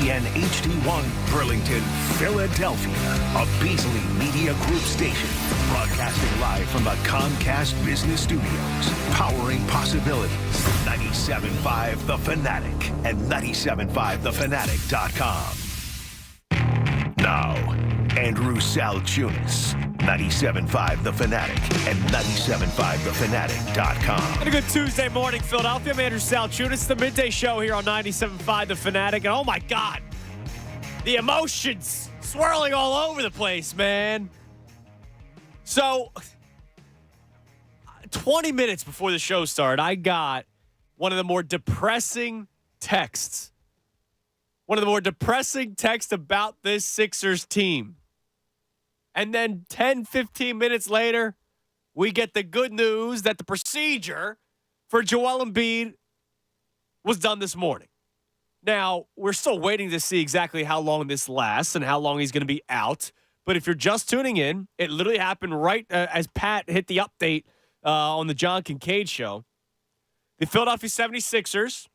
ESPN HD1, Burlington, Philadelphia. A Beasley Media Group station. Broadcasting live from the Comcast Business Studios. Powering possibilities. 97.5 The Fanatic and 97.5thefanatic.com. Now, Andrew Salchunas, 97.5 The Fanatic and 97.5thefanatic.com. And a good Tuesday morning, Philadelphia. I'm Andrew Salchunas, the midday show here on 97.5 The Fanatic. And oh my God, the emotions swirling all over the place, man. So, 20 minutes before the show started, I got one of the more depressing texts. One of the more depressing texts about this Sixers team. And then 10, 15 minutes later, we get the good news that the procedure for Joel Embiid was done this morning. Now, we're still waiting to see exactly how long this lasts and how long he's going to be out. But if you're just tuning in, it literally happened right as Pat hit the update on the John Kincaid show. The Philadelphia 76ers,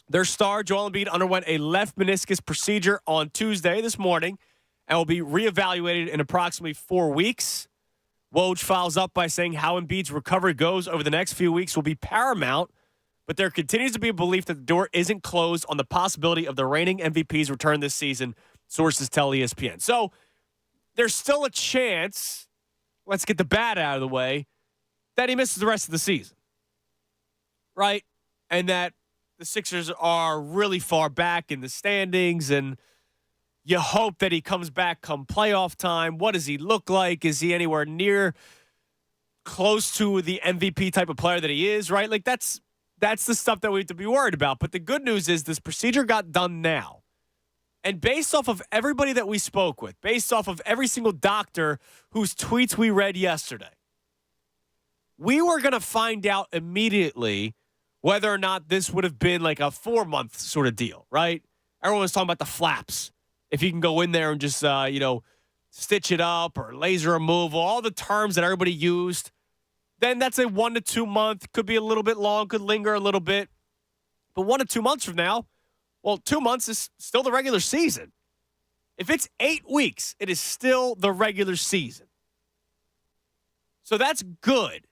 their star, Joel Embiid, underwent a left meniscus procedure on Tuesday this morning and will be reevaluated in approximately 4 weeks. Woj follows up by saying how Embiid's recovery goes over the next few weeks will be paramount, but there continues to be a belief that the door isn't closed on the possibility of the reigning MVP's return this season, sources tell ESPN. So there's still a chance, let's get the bad out of the way, that he misses the rest of the season, right? And that the Sixers are really far back in the standings, and you hope that he comes back come playoff time. What does he look like? Is he anywhere near close to the MVP type of player that he is, right? Like, that's the stuff that we have to be worried about. But the good news is this procedure got done now. And based off of everybody that we spoke with, based off of every single doctor whose tweets we read yesterday, we were going to find out immediately whether or not this would have been like a 4-month sort of deal, right? Everyone was talking about the flaps. If you can go in there and just, stitch it up or laser removal, all the terms that everybody used, then that's a 1 to 2 month, could be a little bit long, could linger a little bit. But 1 to 2 months from now, well, 2 months is still the regular season. If it's 8 weeks, it is still the regular season. So that's good.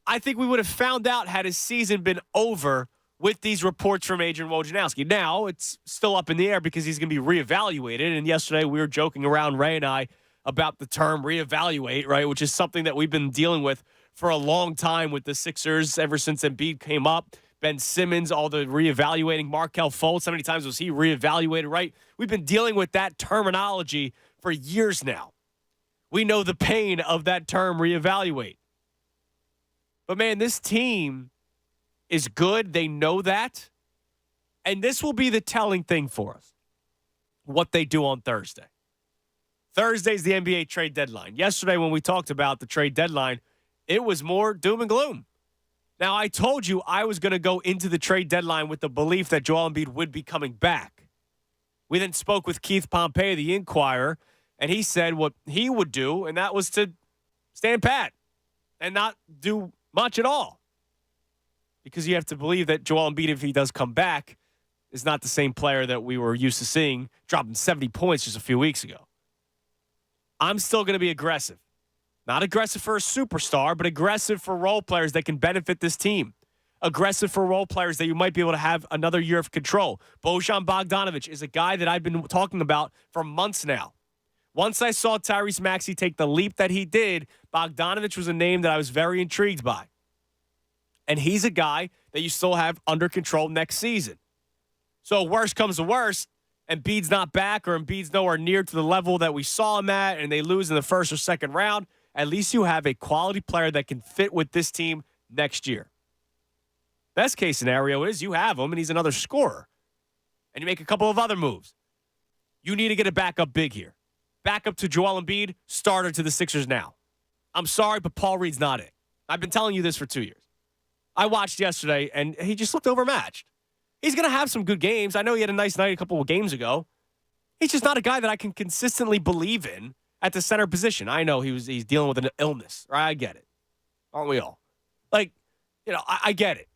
I think we would have found out had his season been over with these reports from Adrian Wojnarowski. Now, it's still up in the air because he's going to be reevaluated. And yesterday we were joking around, Ray and I, about the term reevaluate, right, which is something that we've been dealing with for a long time with the Sixers ever since Embiid came up. Ben Simmons, all the reevaluating. Markelle Fultz, how many times was he reevaluated, right? We've been dealing with that terminology for years now. We know the pain of that term reevaluate. But, man, this team is good. They know that. And this will be the telling thing for us, what they do on Thursday. Thursday's the NBA trade deadline. Yesterday when we talked about the trade deadline, it was more doom and gloom. Now, I told you I was going to go into the trade deadline with the belief that Joel Embiid would be coming back. We then spoke with Keith Pompey, the Inquirer, and he said what he would do, and that was to stand pat and not do much at all. Because you have to believe that Joel Embiid, if he does come back, is not the same player that we were used to seeing dropping 70 points just a few weeks ago. I'm still going to be aggressive. Not aggressive for a superstar, but aggressive for role players that can benefit this team. Aggressive for role players that you might be able to have another year of control. Bojan Bogdanovic is a guy that I've been talking about for months now. Once I saw Tyrese Maxey take the leap that he did, Bogdanovic was a name that I was very intrigued by. And he's a guy that you still have under control next season. So worst comes to worst, Embiid's not back or Embiid's nowhere near to the level that we saw him at, and they lose in the first or second round, at least you have a quality player that can fit with this team next year. Best case scenario is you have him and he's another scorer. And you make a couple of other moves. You need to get a backup big here. Backup to Joel Embiid, starter to the Sixers now. I'm sorry, but Paul Reed's not it. I've been telling you this for 2 years. I watched yesterday, and he just looked overmatched. He's going to have some good games. I know he had a nice night a couple of games ago. He's just not a guy that I can consistently believe in at the center position. I know he's dealing with an illness, right? I get it. Aren't we all? Like, I get it.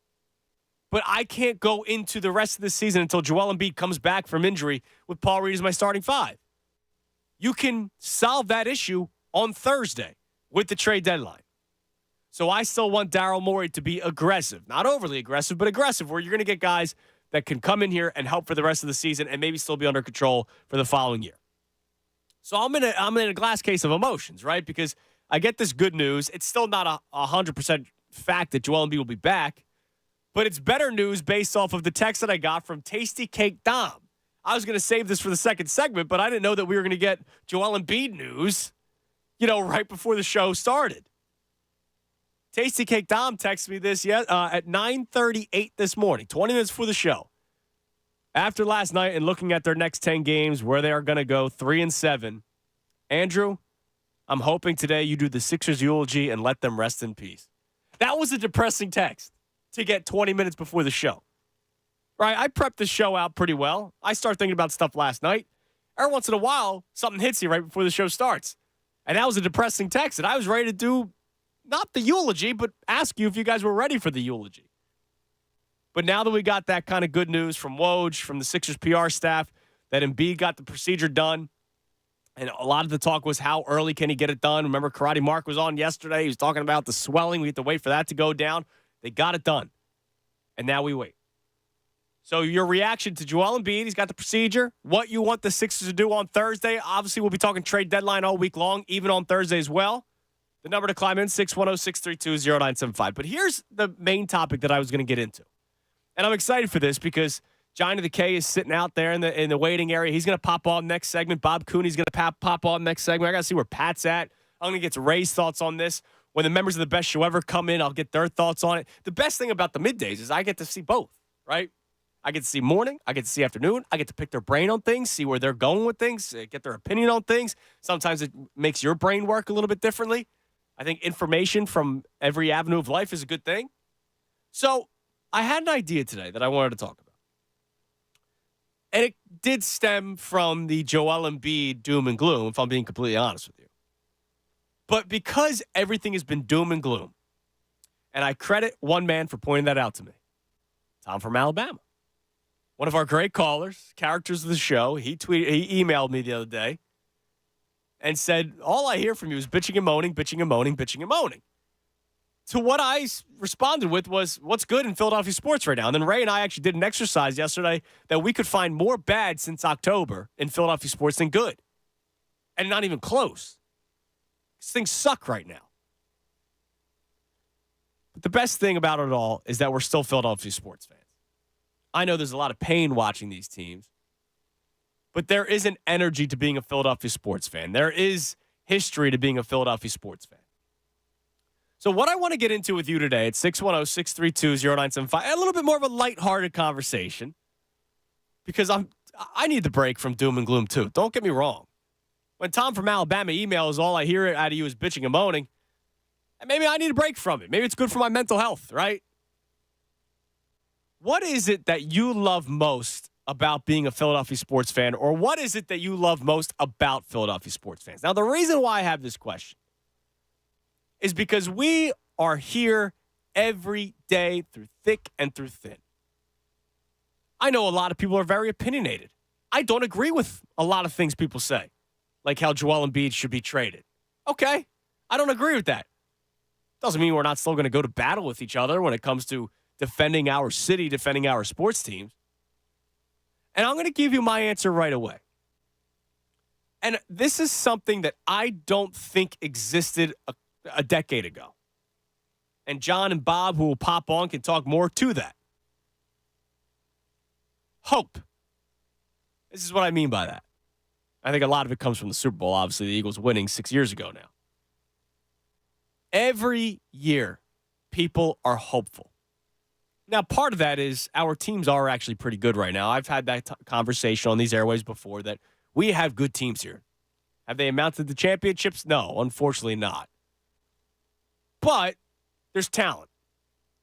But I can't go into the rest of the season until Joel Embiid comes back from injury with Paul Reed as my starting five. You can solve that issue on Thursday with the trade deadline. So I still want Daryl Morey to be aggressive. Not overly aggressive, but aggressive, where you're going to get guys that can come in here and help for the rest of the season and maybe still be under control for the following year. So I'm in a glass case of emotions, right? Because I get this good news. It's still not 100% fact that Joel Embiid will be back. But it's better news based off of the text that I got from Tasty Cake Dom. I was going to save this for the second segment, but I didn't know that we were going to get Joel Embiid news, right before the show started. Tasty Cake Dom texted me this at 9:38 this morning, 20 minutes before the show. After last night and looking at their next 10 games, where they are going to go 3-7, Andrew, I'm hoping today you do the Sixers eulogy and let them rest in peace. That was a depressing text to get 20 minutes before the show. Right? I prepped the show out pretty well. I start thinking about stuff last night. Every once in a while, something hits you right before the show starts. And that was a depressing text. And I was ready to do not the eulogy, but ask you if you guys were ready for the eulogy. But now that we got that kind of good news from Woj, from the Sixers PR staff, that Embiid got the procedure done, and a lot of the talk was how early can he get it done. Remember, Karate Mark was on yesterday. He was talking about the swelling. We have to wait for that to go down. They got it done. And now we wait. So your reaction to Joel Embiid, he's got the procedure. What you want the Sixers to do on Thursday. Obviously, we'll be talking trade deadline all week long, even on Thursday as well. The number to climb in, 610-632-0975. But here's the main topic that I was going to get into. And I'm excited for this because Johnny the K is sitting out there in the waiting area. He's going to pop on next segment. Bob Cooney's going to pop on next segment. I got to see where Pat's at. I'm going to get Ray's thoughts on this. When the members of the best show ever come in, I'll get their thoughts on it. The best thing about the middays is I get to see both, right? I get to see morning. I get to see afternoon. I get to pick their brain on things, see where they're going with things, get their opinion on things. Sometimes it makes your brain work a little bit differently. I think information from every avenue of life is a good thing. So I had an idea today that I wanted to talk about. And it did stem from the Joel Embiid doom and gloom, if I'm being completely honest with you. But because everything has been doom and gloom, and I credit one man for pointing that out to me, Tom from Alabama. One of our great callers, characters of the show, he emailed me the other day and said, all I hear from you is bitching and moaning, bitching and moaning, bitching and moaning. To what I responded with was, what's good in Philadelphia sports right now? And then Ray and I actually did an exercise yesterday that we could find more bad since October in Philadelphia sports than good. And not even close. These things suck right now. But the best thing about it all is that we're still Philadelphia sports fans. I know there's a lot of pain watching these teams, but there is an energy to being a Philadelphia sports fan. There is history to being a Philadelphia sports fan. So what I want to get into with you today at 610-632-0975, a little bit more of a lighthearted conversation, because I need the break from doom and gloom too. Don't get me wrong. When Tom from Alabama emails, all I hear out of you is bitching and moaning, and maybe I need a break from it. Maybe it's good for my mental health, right? What is it that you love most about being a Philadelphia sports fan, or what is it that you love most about Philadelphia sports fans? Now, the reason why I have this question is because we are here every day through thick and through thin. I know a lot of people are very opinionated. I don't agree with a lot of things people say, like how Joel Embiid should be traded. Okay, I don't agree with that. Doesn't mean we're not still going to go to battle with each other when it comes to defending our city, defending our sports teams. And I'm going to give you my answer right away. And this is something that I don't think existed a decade ago. And John and Bob, who will pop on, can talk more to that. Hope. This is what I mean by that. I think a lot of it comes from the Super Bowl, obviously, the Eagles winning 6 years ago now. Every year, people are hopeful. Now, part of that is our teams are actually pretty good right now. I've had that conversation on these airways before that we have good teams here. Have they amounted to championships? No, unfortunately not. But there's talent.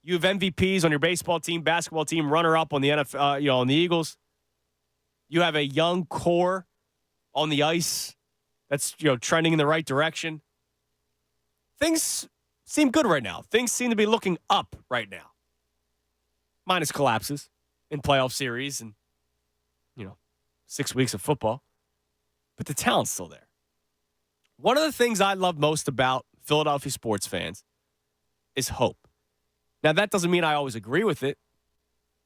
You have MVPs on your baseball team, basketball team, runner-up on the NFL, on the Eagles. You have a young core on the ice that's trending in the right direction. Things seem good right now. Things seem to be looking up right now. minus collapses in playoff series and, 6 weeks of football. But the talent's still there. One of the things I love most about Philadelphia sports fans is hope. Now, that doesn't mean I always agree with it.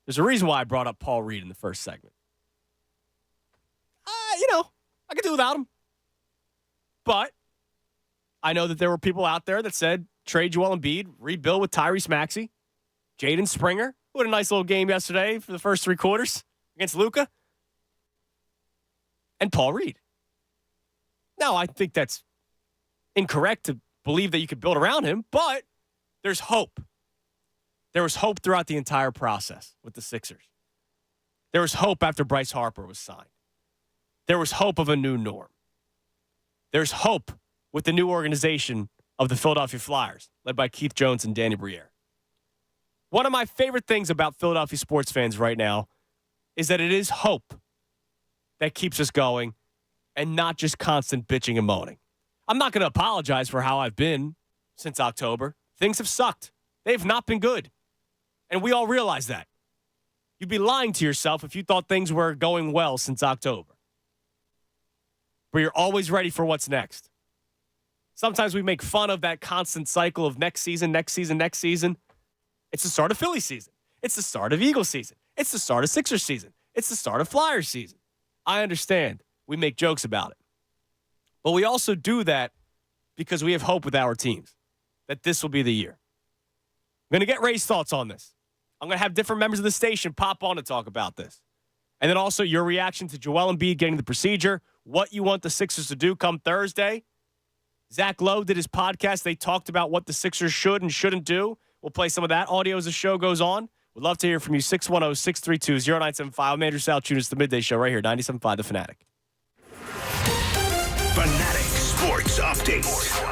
There's a reason why I brought up Paul Reed in the first segment. I could do without him. But I know that there were people out there that said, trade Joel Embiid, rebuild with Tyrese Maxey, Jaden Springer, who had a nice little game yesterday for the first 3 quarters against Luka, and Paul Reed. Now, I think that's incorrect to believe that you could build around him, but there's hope. There was hope throughout the entire process with the Sixers. There was hope after Bryce Harper was signed. There was hope of a new norm. There's hope with the new organization of the Philadelphia Flyers, led by Keith Jones and Danny Briere. One of my favorite things about Philadelphia sports fans right now is that it is hope that keeps us going and not just constant bitching and moaning. I'm not going to apologize for how I've been since October. Things have sucked. They've not been good. And we all realize that. You'd be lying to yourself if you thought things were going well since October. But you're always ready for what's next. Sometimes we make fun of that constant cycle of next season, next season, next season. It's the start of Philly season. It's the start of Eagles season. It's the start of Sixers season. It's the start of Flyers season. I understand. We make jokes about it. But we also do that because we have hope with our teams that this will be the year. I'm going to get Ray's thoughts on this. I'm going to have different members of the station pop on to talk about this. And then also your reaction to Joel Embiid getting the procedure, what you want the Sixers to do come Thursday. Zach Lowe did his podcast. They talked about what the Sixers should and shouldn't do. We'll play some of that audio as the show goes on. We'd love to hear from you. 610-632-0975. I'm Andrew Salchunas, the Midday Show right here, 97.5 The Fanatic. Fanatic Sports Update.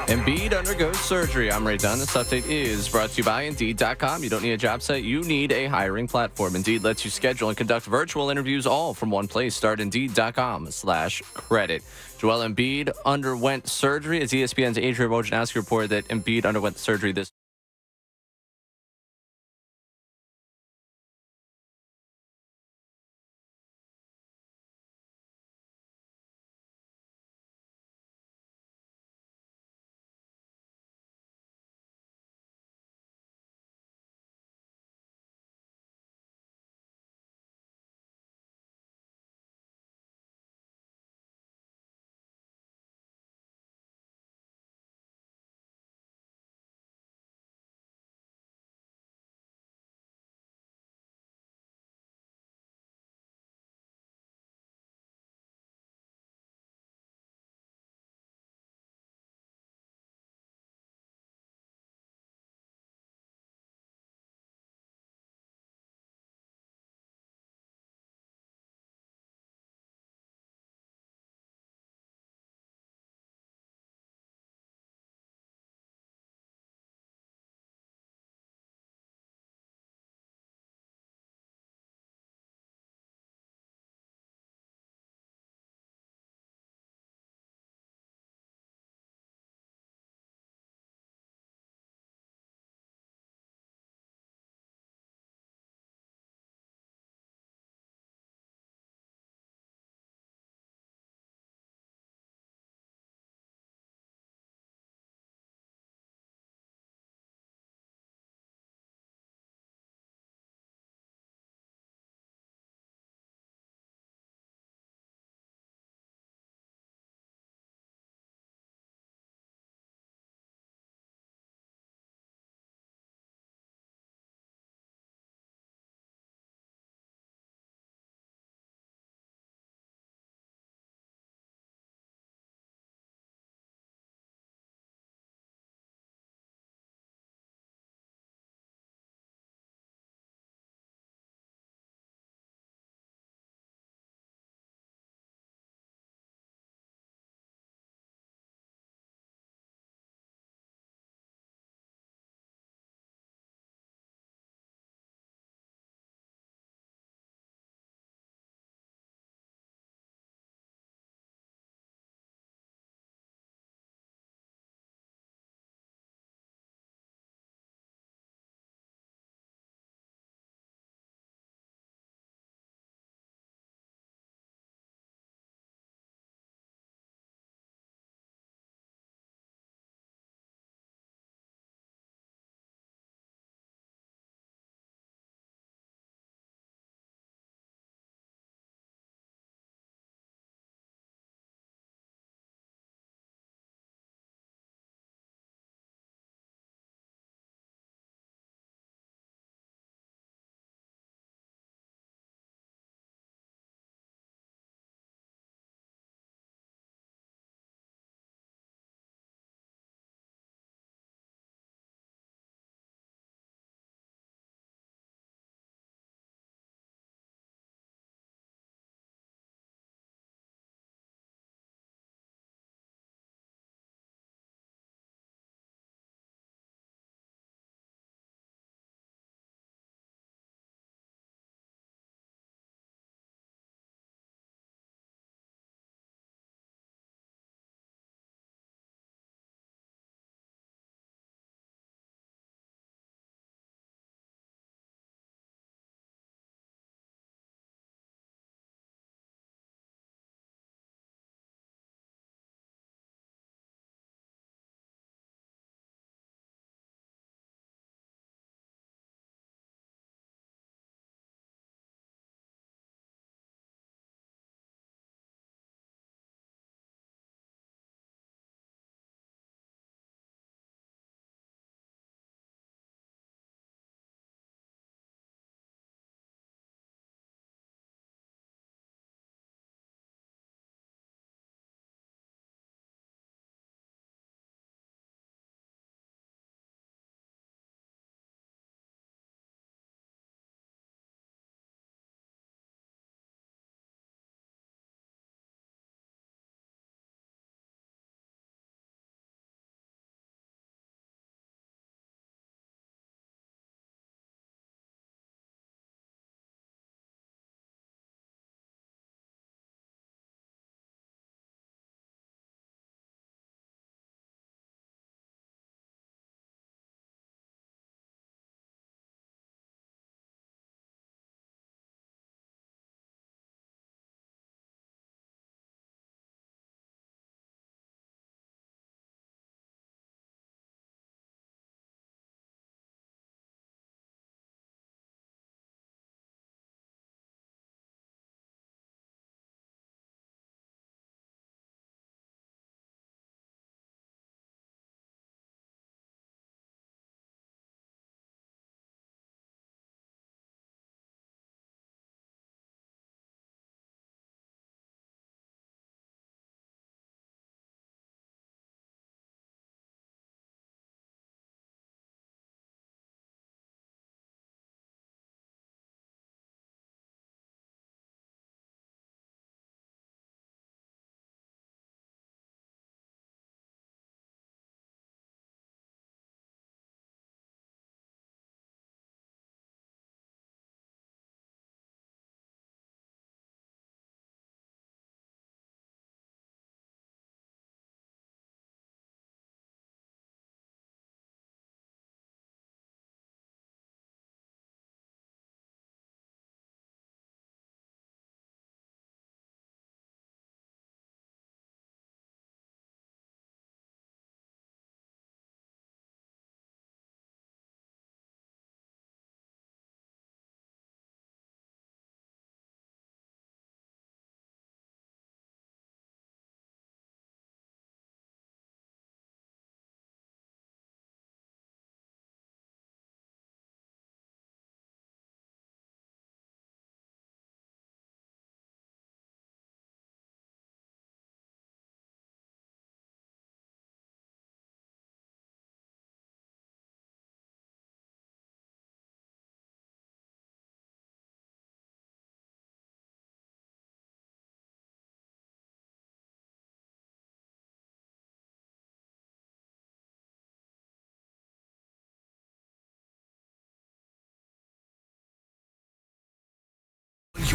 Embiid undergoes surgery. I'm Ray Dunn. This update is brought to you by Indeed.com. You don't need a job site. You need a hiring platform. Indeed lets you schedule and conduct virtual interviews all from one place. Start Indeed.com/credit. Joel Embiid underwent surgery as ESPN's Adrian Wojnarowski reported that Embiid underwent surgery this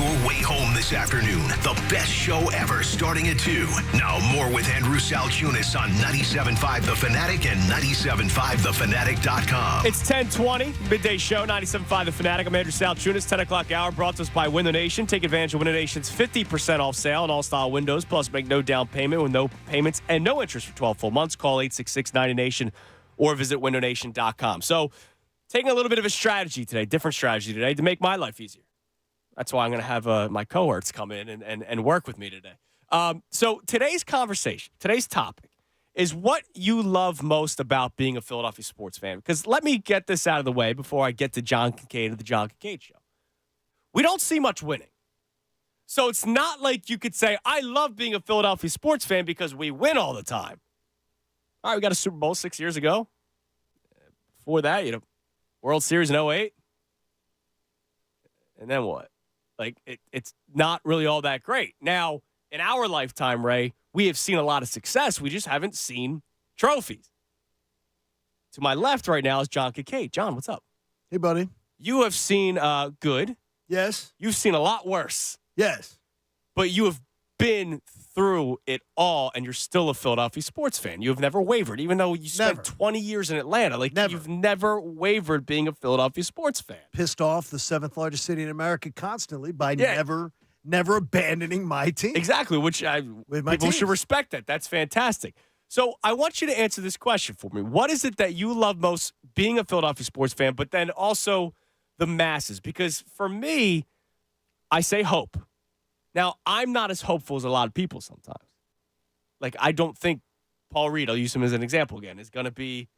your way home this afternoon. The best show ever starting at 2. Now more with Andrew Salchunas on 97.5 The Fanatic and 97.5thefanatic.com. It's 10:20, midday show, 97.5 The Fanatic. I'm Andrew Salchunas, 10 o'clock hour, brought to us by Window Nation. Take advantage of Window Nation's 50% off sale on all style windows, plus make no down payment with no payments and no interest for 12 full months. Call 866-90Nation or visit windownation.com. So, taking a little bit of a strategy today, different strategy today, to make my life easier. That's why I'm going to have my cohorts come in and work with me today. So today's conversation, today's topic, is what you love most about being a Philadelphia sports fan. Because let me get this out of the way before I get to John Kincaid of the John Kincaid Show. We don't see much winning. So it's not like you could say, I love being a Philadelphia sports fan because we win all the time. All right, we got a Super Bowl 6 years ago. Before that, World Series in 08. And then what? Like, it's not really all that great. Now, in our lifetime, Ray, we have seen a lot of success. We just haven't seen trophies. To my left right now is John Kincaid. John, what's up? Hey, buddy. You have seen good. Yes. You've seen a lot worse. Yes. But you have been through it all, and you're still a Philadelphia sports fan. You have never wavered, even though you spent Never. 20 years in Atlanta. Like, Never. you've never wavered being a Philadelphia sports fan. Pissed off the 7th largest city in America constantly by Yeah. never abandoning my team. Exactly, which With my people should teams. respect that. That's fantastic. So I want you to answer this question for me. What is it that you love most being a Philadelphia sports fan, but then also the masses? Because for me, I say hope. Now, I'm not as hopeful as a lot of people sometimes. Like, I don't think Paul Reed, I'll use him as an example again, is going to be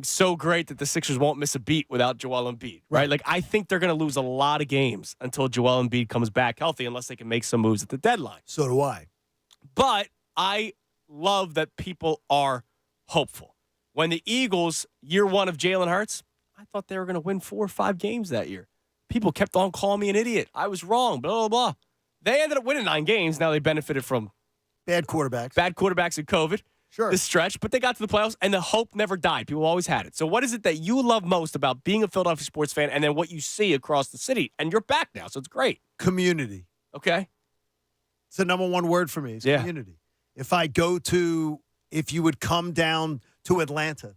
so great that the Sixers won't miss a beat without Joel Embiid, right? Like, I think they're going to lose a lot of games until Joel Embiid comes back healthy unless they can make some moves at the deadline. So do I. But I love that people are hopeful. When the Eagles, year one of Jalen Hurts, I thought they were going to win 4 or 5 games that year. People kept on calling me an idiot. I was wrong, blah, blah, blah. They ended up winning 9 games. Now they benefited from Bad quarterbacks. bad quarterbacks and COVID, Sure. this stretch, but they got to the playoffs, and the hope never died. People always had it. So what is it that you love most about being a Philadelphia sports fan and then what you see across the city? And you're back now, so it's great. Community. Okay? It's the number one word for me. It's Yeah. community. If you would come down to Atlanta,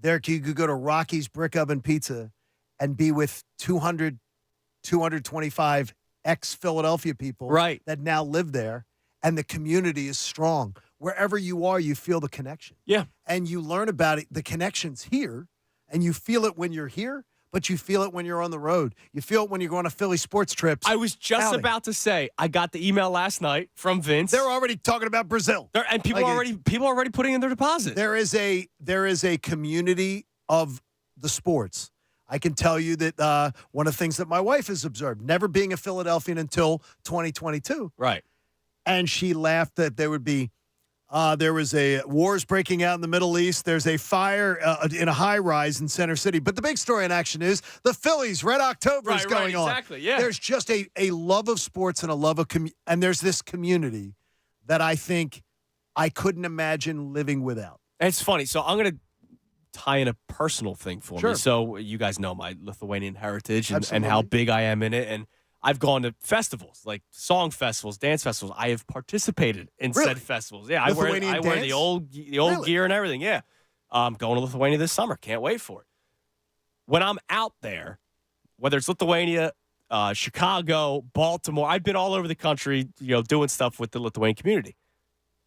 there you could go to Rocky's Brick Oven Pizza and be with 225 ex-Philadelphia people Right. that now live there, and the community is strong. Wherever you are, you feel the connection. Yeah. And you learn about it. The connection's here, and you feel it when you're here, but you feel it when you're on the road. You feel it when you're going to Philly sports trips. I was just outing. about to say, I got the email last night from Vince. They're already talking about Brazil. And people Like, are already putting in their deposit. There is a community of the sports. I can tell you that one of the things that my wife has observed, never being a Philadelphian until 2022, Right. and she laughed that there would be there was a wars breaking out in the Middle East. There's a fire in a high rise in Center City. But the big story in action is the Phillies Red October is going on. Exactly. Yeah. There's just a love of sports and a love of and there's this community that I think I couldn't imagine living without. It's funny. So I'm going to tie in a personal thing for Sure. me. So you guys know my Lithuanian heritage and Absolutely. how big I am in it. And I've gone to festivals, like song festivals, dance festivals. I have participated in Really? said festivals. Yeah, I wear Lithuanian the dance? old Really? gear and everything. Yeah. Going to Lithuania this summer. Can't wait for it. When I'm out there, whether it's Lithuania, Chicago, Baltimore, I've been all over the country, doing stuff with the Lithuanian community.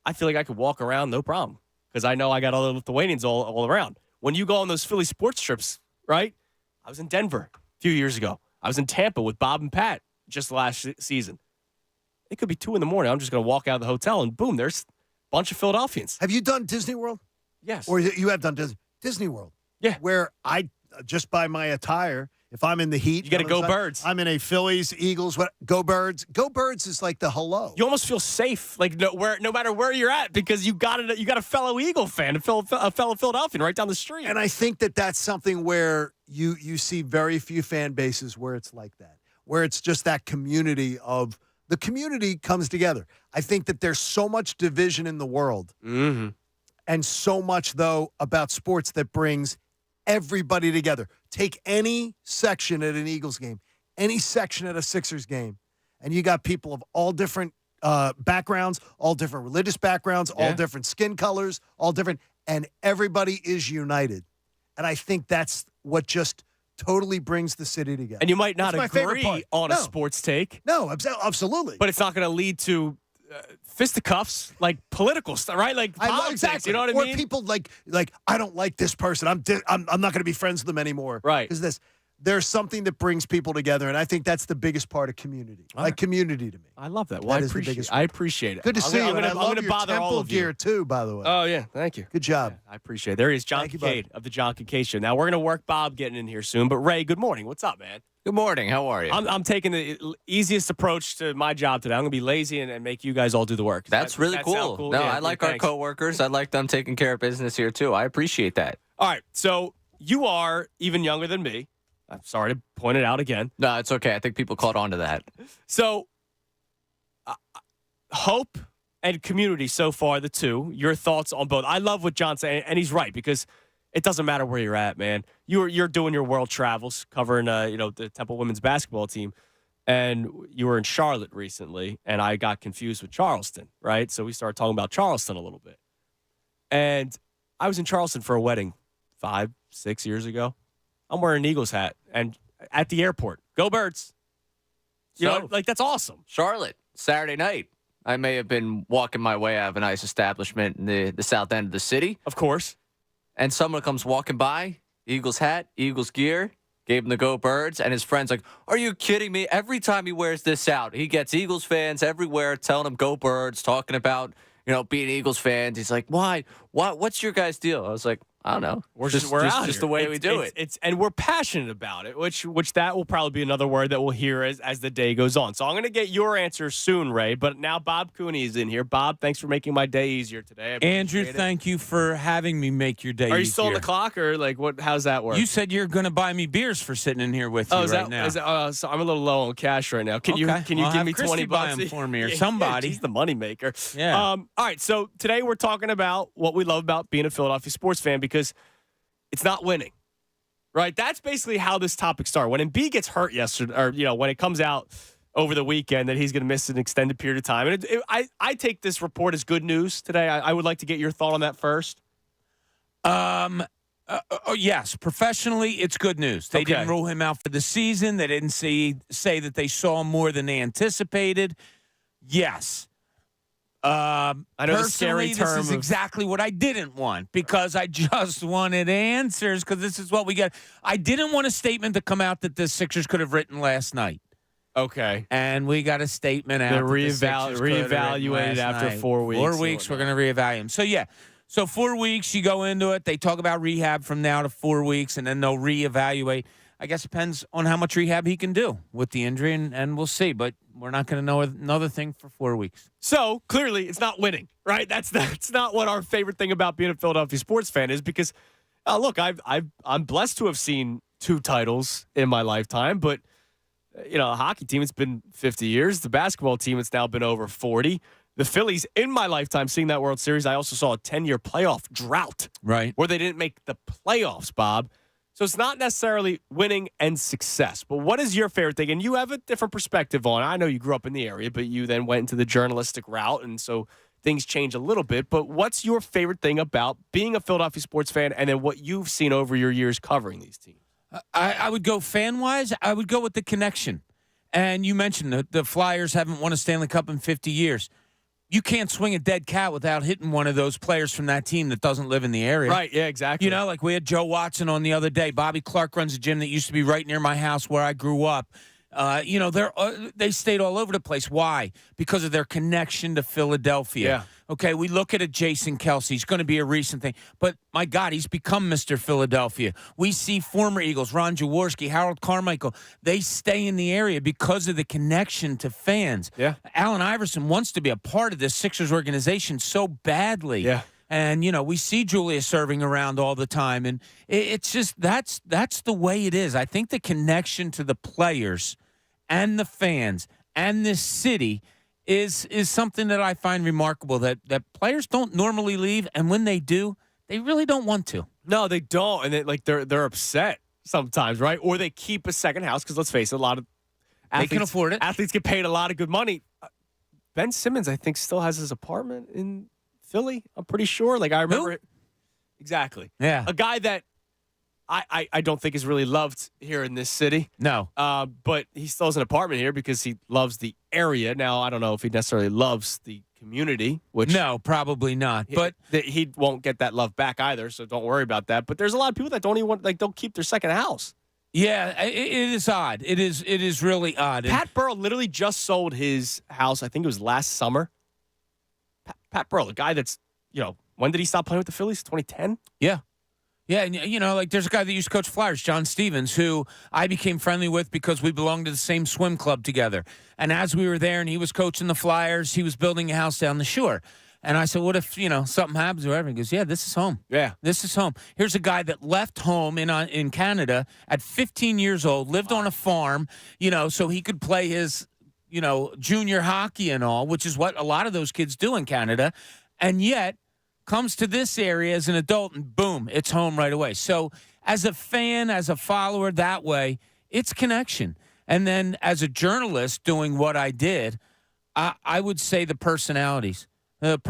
I feel like I could walk around no problem because I know I got other Lithuanians all around. When you go on those Philly sports trips, right? I was in Denver a few years ago. I was in Tampa with Bob and Pat just last season. It could be 2 a.m. I'm just going to walk out of the hotel and boom, there's a bunch of Philadelphians. Have you done Disney World? Yes. Or you have done Disney World? Yeah. Where I, just by my attire, if I'm in the heat. You gotta go Birds. I'm in a Phillies, Eagles, go Birds. Go Birds is like the hello. You almost feel safe, like no matter where you're at, because you got a fellow Eagle fan, a fellow Philadelphian right down the street. And I think that that's something where you see very few fan bases where it's like that, where it's just that community of the community comes together. I think that there's so much division in the world and so much, though, about sports that brings everybody together. Take any section at an Eagles game. any section at a Sixers game, and you got people of all different backgrounds, all different religious backgrounds, all different skin colors, all different, and everybody is united. And I think that's what just totally brings the city together. And you might not agree on a No. sports take. No, absolutely. But it's not going to lead to fisticuffs, like political stuff, right? Like politics, exactly. you know what I mean? Or people like I don't like this person. I'm not going to be friends with them anymore. Right. Because there's something that brings people together, and I think that's the biggest part of community. Community to me. I love that. That Well, is the biggest I appreciate it. Good to see you. I'm and I love gonna your bother all temple of you. gear too, by the way. Oh yeah, thank you. Good job. I appreciate it. There he is, John Thank you, Kincaid of the John Kincaid Show. Now we're gonna work Bob getting in here soon, but Ray, good morning. What's up, man? Good morning. How are you? I'm taking the easiest approach to my job today. I'm gonna be lazy and make you guys all do the work. That's really that cool. sound cool? No, Yeah, I like thanks. our coworkers. I like them taking care of business here too. I appreciate that. All right, so you are even younger than me. I'm sorry to point it out again. No, it's okay. I think people caught on to that. So, hope and community so far, the two. Your thoughts on both? I love what John's saying, and he's right because it doesn't matter where you're at, man. You're doing your world travels, covering the Temple women's basketball team, and you were in Charlotte recently, and I got confused with Charleston, right? So we started talking about Charleston a little bit, and I was in Charleston for a wedding 5-6 years ago. I'm wearing an Eagles hat and at the airport. Go Birds. You know, like that's awesome. Charlotte, Saturday night. I may have been walking my way out of a nice establishment in the south end of the city. Of course. And someone comes walking by, Eagles hat, Eagles gear, gave him the Go Birds, and his friend's like, are you kidding me? Every time he wears this out, he gets Eagles fans everywhere telling him Go Birds, talking about, being Eagles fans. He's like, why? What's your guys' deal? I was like, I don't know. We're just out just here. the way we do it. And we're passionate about it, which that will probably be another word that we'll hear as the day goes on. So I'm going to get your answer soon, Ray. But now Bob Cooney is in here. Bob, thanks for making my day easier today. Andrew, thank you for having me make your day easier. Are you still on the clock, or like what? How's that work? You said you're going to buy me beers for sitting in here with you now. So I'm a little low on cash right now. Can you give me $20 buy them for me or somebody? He's the moneymaker. Yeah. All right. So today we're talking about what we love about being a Philadelphia sports fan because it's not winning, right? That's basically how this topic started. When Embiid gets hurt yesterday, or when it comes out over the weekend that he's going to miss an extended period of time, and I take this report as good news today. I would like to get your thought on that first. Yes, professionally, it's good news. They didn't rule him out for the season. They didn't say that they saw more than they anticipated. Yes. I know the scary term. This is exactly what I didn't want because I just wanted answers because this is what we got. I didn't want a statement to come out that the Sixers could have written last night. Okay. And we got a statement out. They're reevaluated after 4 weeks. 4 weeks, we're going to reevaluate them. So, yeah. So 4 weeks, you go into it. They talk about rehab from now to 4 weeks, and then they'll reevaluate. I guess it depends on how much rehab he can do with the injury, and we'll see. But we're not going to know another thing for 4 weeks. So clearly, it's not winning, right? That's not what our favorite thing about being a Philadelphia sports fan is. Because, look, I'm blessed to have seen 2 titles in my lifetime. But a hockey team, it's been 50 years. The basketball team, it's now been over 40. The Phillies, in my lifetime, seeing that World Series, I also saw a 10-year playoff drought, right, where they didn't make the playoffs, Bob. So it's not necessarily winning and success. But what is your favorite thing? And you have a different perspective on it. I know you grew up in the area, but you then went into the journalistic route, and so things change a little bit. But what's your favorite thing about being a Philadelphia sports fan and then what you've seen over your years covering these teams? I would go fan-wise. I would go with the connection. And you mentioned the Flyers haven't won a Stanley Cup in 50 years. You can't swing a dead cat without hitting one of those players from that team that doesn't live in the area. Right, yeah, exactly. Like we had Joe Watson on the other day. Bobby Clark runs a gym that used to be right near my house where I grew up. They stayed all over the place. Why? Because of their connection to Philadelphia. Yeah. Okay, we look at a Jason Kelsey. He's going to be a recent thing. But, my God, he's become Mr. Philadelphia. We see former Eagles, Ron Jaworski, Harold Carmichael. They stay in the area because of the connection to fans. Yeah. Allen Iverson wants to be a part of this Sixers organization so badly. Yeah. And, we see Julius serving around all the time. And it's just that's the way it is. I think the connection to the players and the fans and this city is something that I find remarkable that players don't normally leave. And when they do, they really don't want to. No, they don't. And they're upset sometimes, right? Or they keep a second house because let's face it, a lot of They can afford it. Athletes get paid a lot of good money. Ben Simmons, I think, still has his apartment in Philly. I'm pretty sure. Like, I remember it. Exactly. Yeah. A guy that I don't think is really loved here in this city. No. But he still has an apartment here because he loves the area. Now, I don't know if he necessarily loves the community, which No, probably not. But he won't get that love back either, so don't worry about that. But there's a lot of people that don't even want, like, don't keep their second house. yeah, it is odd. It is really odd. And Pat Burrell literally just sold his house. I think it was last summer. Pat Burrell, the guy that's, when did he stop playing with the Phillies? 2010? Yeah. Yeah, and like there's a guy that used to coach Flyers, John Stevens, who I became friendly with because we belonged to the same swim club together. And as we were there and he was coaching the Flyers, he was building a house down the shore. And I said, what if, something happens or whatever? He goes, yeah, this is home. Yeah. This is home. Here's a guy that left home in Canada at 15 years old, lived on a farm, so he could play his, junior hockey and all, which is what a lot of those kids do in Canada. And yet comes to this area as an adult and boom, it's home right away. So as a fan, as a follower that way, it's connection. And then as a journalist doing what I did, I would say the personalities of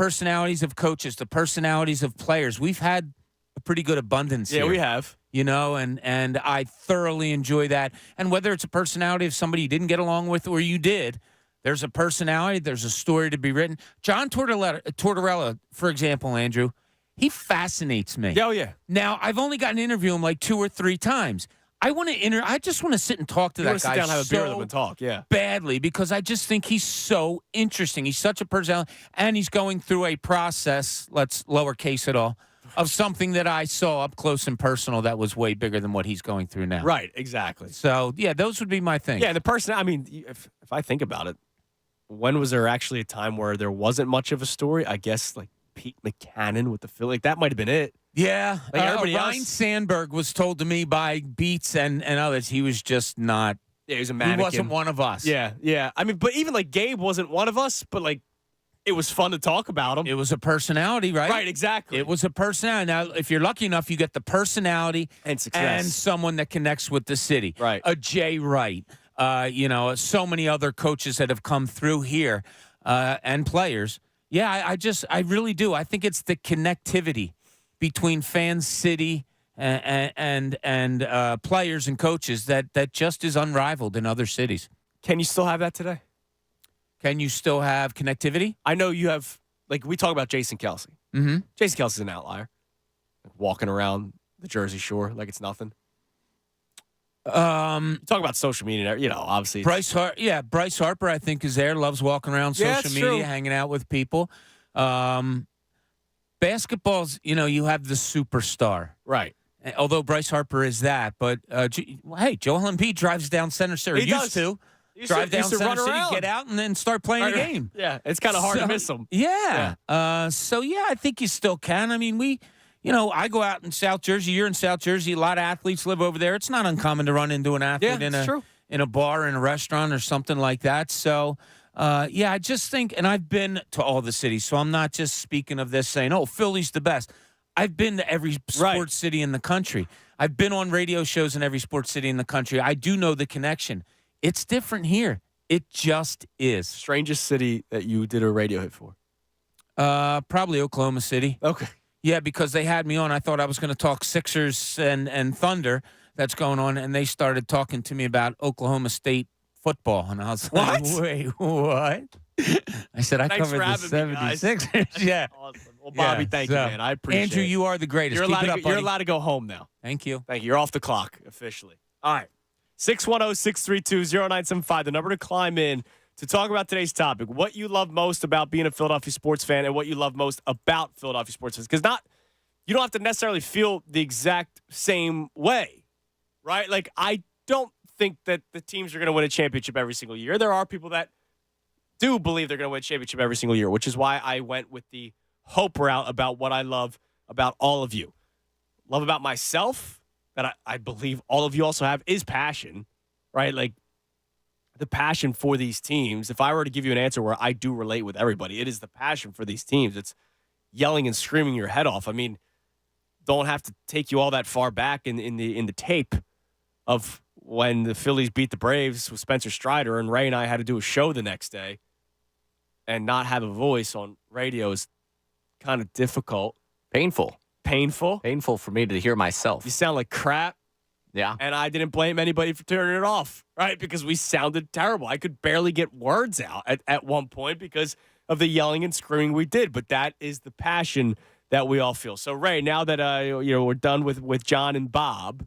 coaches, the personalities of players. We've had a pretty good abundance here. Yeah, we have. And I thoroughly enjoy that. And whether it's a personality of somebody you didn't get along with or you did, there's a personality, there's a story to be written. John Tortorella, for example, Andrew, he fascinates me. Oh, yeah. Now, I've only gotten to interview him like 2 or 3 times. I just want to sit and talk to that guy. Sit down, have a beer with him and talk, yeah. Badly, because I just think he's so interesting. He's such a personality, and he's going through a process, let's lowercase it all, of something that I saw up close and personal that was way bigger than what he's going through now. Right, exactly. So, yeah, those would be my things. Yeah, the person, if I think about it, when was there actually a time where there wasn't much of a story? I guess, like, Pete McCannon with the Philly. Like, that might have been it. Yeah. Like everybody Ryan else. Sandberg was told to me by Beats and others he was just not. Yeah, he was a mannequin. He wasn't one of us. Yeah. But even, like, Gabe wasn't one of us, but, like, it was fun to talk about him. It was a personality, right? Right, exactly. It was a personality. Now, if you're lucky enough, you get the personality and success. And someone that connects with the city. Right. A Jay Wright. So many other coaches that have come through here and players. Yeah, I really do. I think it's the connectivity between fans, city, and players and coaches that just is unrivaled in other cities. Can you still have that today? Can you still have connectivity? I know you have, like, we talk about Jason Kelce. Mm-hmm. Jason Kelce's an outlier. Like, walking around the Jersey Shore like it's nothing. Talk about social media, obviously. Bryce Harper, I think, is there. Loves walking around social media, true. hanging out with people. Basketball's, you have the superstar. Right. Although Bryce Harper is that. But, hey, Joel Embiid drives down center city. He used to. Drive down center city, get out, and then start playing the game. Yeah, it's kind of hard to miss him. Yeah. I think you still can. I mean, I go out in South Jersey. You're in South Jersey. A lot of athletes live over there. It's not uncommon to run into an athlete in a bar, in a restaurant, or something like that. So, I just think, and I've been to all the cities, so I'm not just speaking of this saying, oh, Philly's the best. I've been to every sports city in the country. I've been on radio shows in every sports city in the country. I do know the connection. It's different here. It just is. Strangest city that you did a radio hit for? Probably Oklahoma City. Okay. Yeah, because they had me on. I thought I was going to talk Sixers and Thunder that's going on, and they started talking to me about Oklahoma State football. And I was like, wait, what? I said, I covered the 76ers. Yeah. Awesome. Well, Bobby, thank you, man. I appreciate Andrew, it. you are the greatest. You're allowed to go home now. Thank you. Thank you. You're off the clock officially. All right. 610-632-0975, the number to climb in to talk about today's topic, what you love most about being a Philadelphia sports fan and what you love most about Philadelphia sports fans. Because you don't have to necessarily feel the exact same way, right? Like, I don't think that the teams are going to win a championship every single year. There are people that do believe they're going to win a championship every single year, which is why I went with the hope route about what I love about all of you. Love about myself, that I believe all of you also have, is passion, right? Like, the passion for these teams. If I were to give you an answer where I do relate with everybody, it is the passion for these teams. It's yelling and screaming your head off. I mean, don't have to take you all that far back in the tape of when the Phillies beat the Braves with Spencer Strider, and Ray and I had to do a show the next day, and not have a voice on radio is kind of difficult. Painful for me to hear myself. You sound like crap. Yeah. And I didn't blame anybody for turning it off, right? Because we sounded terrible. I could barely get words out at one point because of the yelling and screaming we did. But that is the passion that we all feel. So, Ray, now that we're done with John and Bob,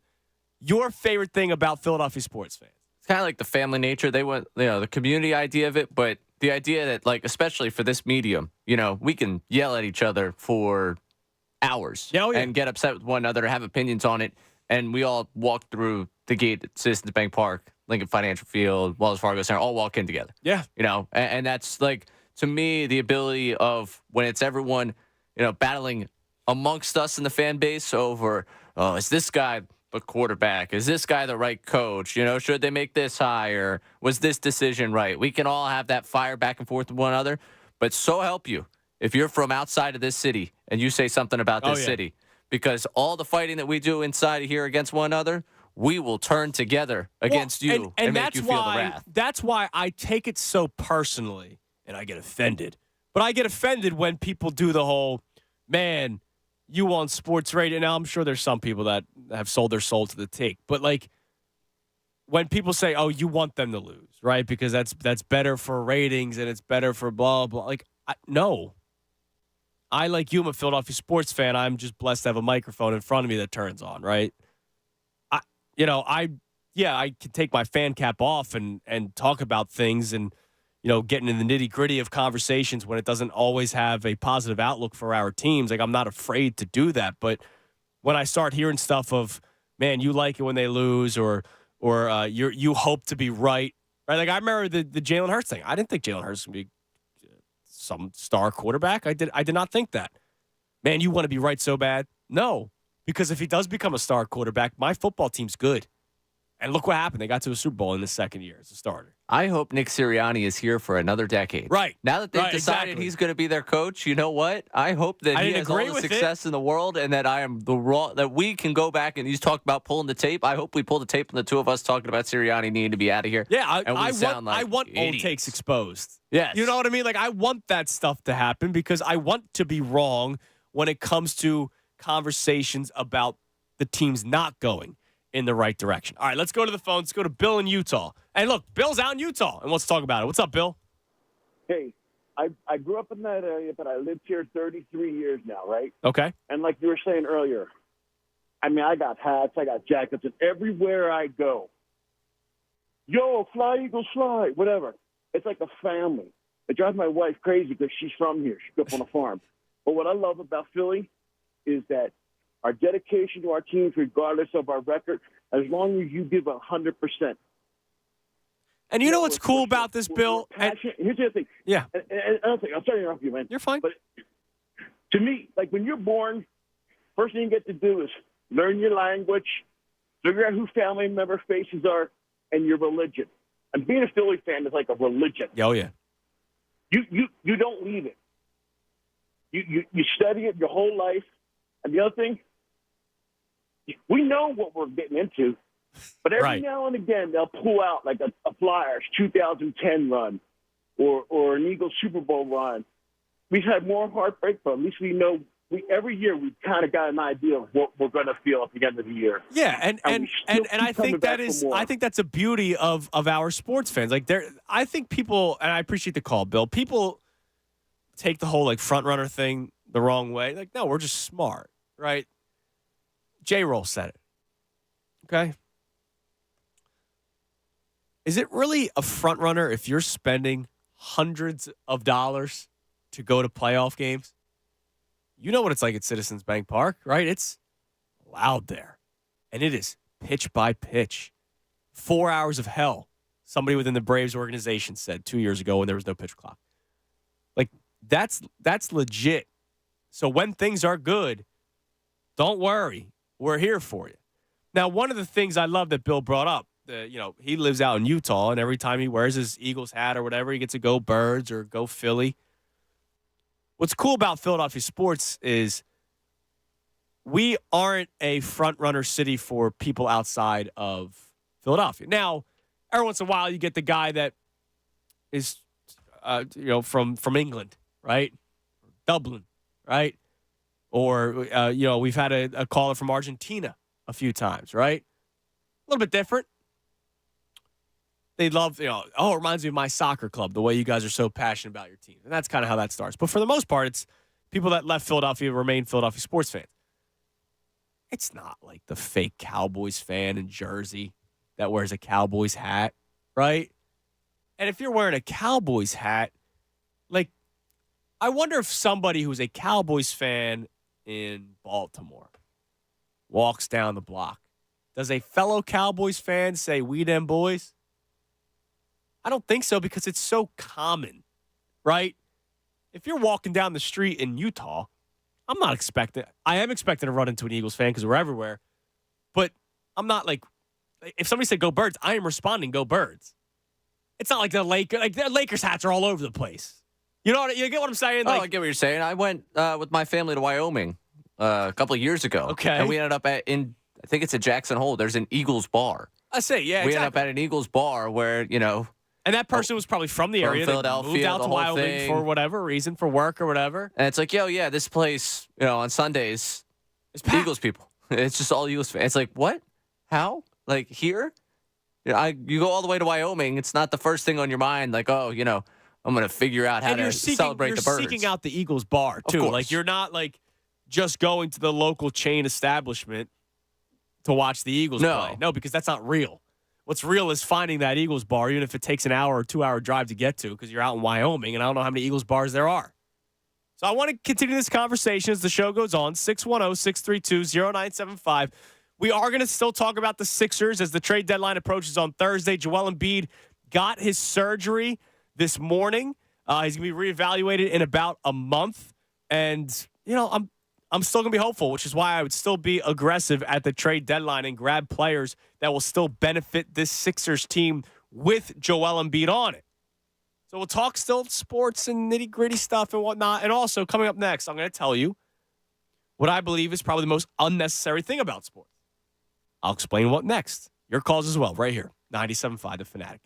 your favorite thing about Philadelphia sports fans? It's kind of like the family nature. They want, the community idea of it, but the idea that, like, especially for this medium, we can yell at each other for hours and get upset with one another, have opinions on it, and we all walk through the gate at Citizens Bank Park, Lincoln Financial Field, Wells Fargo Center, all walk in together. Yeah. And that's, like, to me, the ability of when it's everyone, battling amongst us in the fan base over, is this guy the quarterback? Is this guy the right coach? Should they make this hire? Was this decision right? We can all have that fire back and forth with one another, but so help you if you're from outside of this city and you say something about this city, because all the fighting that we do inside of here against one another, we will turn together against you and make you feel the wrath. That's why I take it so personally, and I get offended. But I get offended when people do the whole, man, you on sports radio. Now, I'm sure there's some people that have sold their soul to the take. But, like, when people say, oh, you want them to lose, right? Because that's better for ratings and it's better for blah, blah. Like, no. I, like you, am a Philadelphia sports fan. I'm just blessed to have a microphone in front of me that turns on, right? I can take my fan cap off and talk about things and, getting in the nitty-gritty of conversations when it doesn't always have a positive outlook for our teams. Like, I'm not afraid to do that. But when I start hearing stuff of, man, you like it when they lose or you hope to be right? Like, I remember the Jalen Hurts thing. I didn't think Jalen Hurts was going to be some star quarterback. I did not think that. Man, you want to be right so bad? No, because if he does become a star quarterback, my football team's good. And look what happened. They got to a Super Bowl in the second year as a starter. I hope Nick Sirianni is here for another decade. Right. Now that they've decided he's going to be their coach, you know what? I hope that he has all the success in the world and that that we can go back and he's talked about pulling the tape. I hope we pull the tape on the two of us talking about Sirianni needing to be out of here. Yeah, I want old takes exposed. Yes. You know what I mean? Like, I want that stuff to happen because I want to be wrong when it comes to conversations about the teams not going in the right direction. All right, let's go to the phone. Let's go to Bill in Utah. And look, Bill's out in Utah, and let's talk about it. What's up, Bill? Hey, I grew up in that area, but I lived here 33 years now, right? Okay. And like you were saying earlier, I mean, I got hats, I got jackets, and everywhere I go, yo, fly, Eagles, fly, whatever. It's like a family. It drives my wife crazy because she's from here. She grew up on a farm. But what I love about Philly is that our dedication to our teams, regardless of our record, as long as you give 100%. And you know what's cool about this, Bill? Here's the other thing. Yeah. And I'm sorry to interrupt you, man. You're fine. But to me, like when you're born, first thing you get to do is learn your language, figure out who family member faces are, and your religion. And being a Philly fan is like a religion. Oh, yeah. You don't leave it. You study it your whole life. And the other thing, we know what we're getting into, but every now and again they'll pull out like a Flyers 2010 run or an Eagles Super Bowl run. We've had more heartbreak, but at least we know every year we've kind of got an idea of what we're going to feel at the end of the year. Yeah, and I think that's a beauty of our sports fans. Like I think people, and I appreciate the call, Bill. People take the whole like front runner thing the wrong way. Like, no, we're just smart, right? J-Roll said it. Okay. Is it really a front runner if you're spending hundreds of dollars to go to playoff games? You know what it's like at Citizens Bank Park, right? It's loud there. And it is pitch by pitch. 4 hours of hell, somebody within the Braves organization said 2 years ago when there was no pitch clock. Like, that's legit. So when things are good, don't worry. We're here for you. Now, one of the things I love that Bill brought up, he lives out in Utah, and every time he wears his Eagles hat or whatever, he gets to go Birds or go Philly. What's cool about Philadelphia sports is we aren't a front-runner city for people outside of Philadelphia. Now, every once in a while, you get the guy that is, from England, right? Dublin, right? Or, we've had a caller from Argentina a few times, right? A little bit different. They love, it reminds me of my soccer club, the way you guys are so passionate about your team. And that's kind of how that starts. But for the most part, it's people that left Philadelphia remain Philadelphia sports fans. It's not like the fake Cowboys fan in Jersey that wears a Cowboys hat, right? And if you're wearing a Cowboys hat, like, I wonder if somebody who's a Cowboys fan in Baltimore walks down the block, does a fellow Cowboys fan say, "We them boys"? I don't think so, because it's so common, right? If you're walking down the street in Utah, I am expecting to run into an Eagles fan because we're everywhere, but I'm not like, if somebody said "Go Birds," I am responding "Go Birds." It's not like the Lakers hats are all over the place. You get what I'm saying? I get what you're saying. I went with my family to Wyoming a couple of years ago. Okay. And we ended up I think it's at Jackson Hole. There's an Eagles bar. I say, yeah, We exactly. ended up at an Eagles bar where, And that person was probably from the area. Philadelphia, They moved out the to whole Wyoming thing. for whatever reason, for work or whatever. and it's like, this place, on Sundays, It's packed. Eagles people. It's just all Eagles fans. It's like, what? How? Like here? You go all the way to Wyoming. It's not the first thing on your mind. Like, I'm going to figure out how And to celebrate the birds. You're seeking out the Eagles bar, Of too. course. Like, you're not, like, just going to the local chain establishment to watch the Eagles play. No, because that's not real. What's real is finding that Eagles bar, even if it takes an hour or 2 hour drive to get to, because you're out in Wyoming, and I don't know how many Eagles bars there are. So I want to continue this conversation as the show goes on. 610-632-0975. We are going to still talk about the Sixers as the trade deadline approaches on Thursday. Joel Embiid got his surgery this morning. He's going to be reevaluated in about a month. And, I'm still going to be hopeful, which is why I would still be aggressive at the trade deadline and grab players that will still benefit this Sixers team with Joel Embiid on it. So we'll talk still sports and nitty-gritty stuff and whatnot. And also, coming up next, I'm going to tell you what I believe is probably the most unnecessary thing about sports. I'll explain what next. Your calls as well, right here. 97.5 The Fanatic.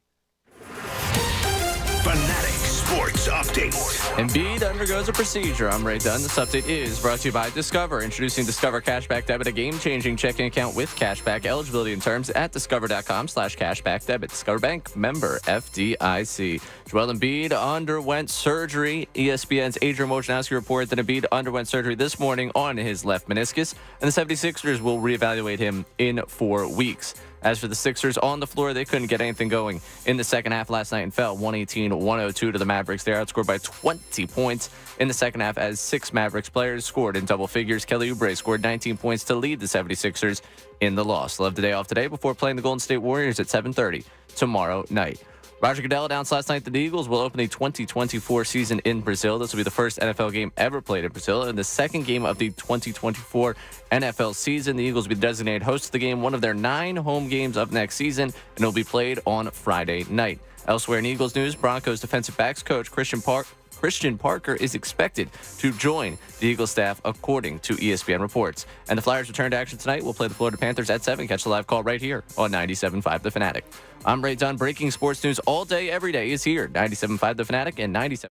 Fanatic Sports Update. Embiid undergoes a procedure. I'm Ray Dunn. This update is brought to you by Discover. Introducing Discover Cashback Debit, a game-changing checking account with cashback eligibility and terms at discover.com/cashback debit. Discover Bank, member FDIC. Joel Embiid underwent surgery. ESPN's Adrian Wojnarowski reported that Embiid underwent surgery this morning on his left meniscus, and the 76ers will reevaluate him in 4 weeks. As for the Sixers on the floor, they couldn't get anything going in the second half last night and fell 118-102 to the Mavericks. They outscored by 20 points in the second half as 6 Mavericks players scored in double figures. Kelly Oubre scored 19 points to lead the 76ers in the loss. They'll have the day off today before playing the Golden State Warriors at 7:30 tomorrow night. Roger Goodell announced last night that the Eagles will open the 2024 season in Brazil. This will be the first NFL game ever played in Brazil and the second game of the 2024 NFL season. The Eagles will be designated host of the game, one of their 9 home games of next season, and it will be played on Friday night. Elsewhere in Eagles news, Broncos defensive backs coach Christian Parker is expected to join the Eagles staff, according to ESPN reports. And the Flyers return to action tonight. We'll play the Florida Panthers at 7. Catch the live call right here on 97.5 The Fanatic. I'm Ray Dunn. Breaking sports news all day, every day is here. 97.5 The Fanatic and 97.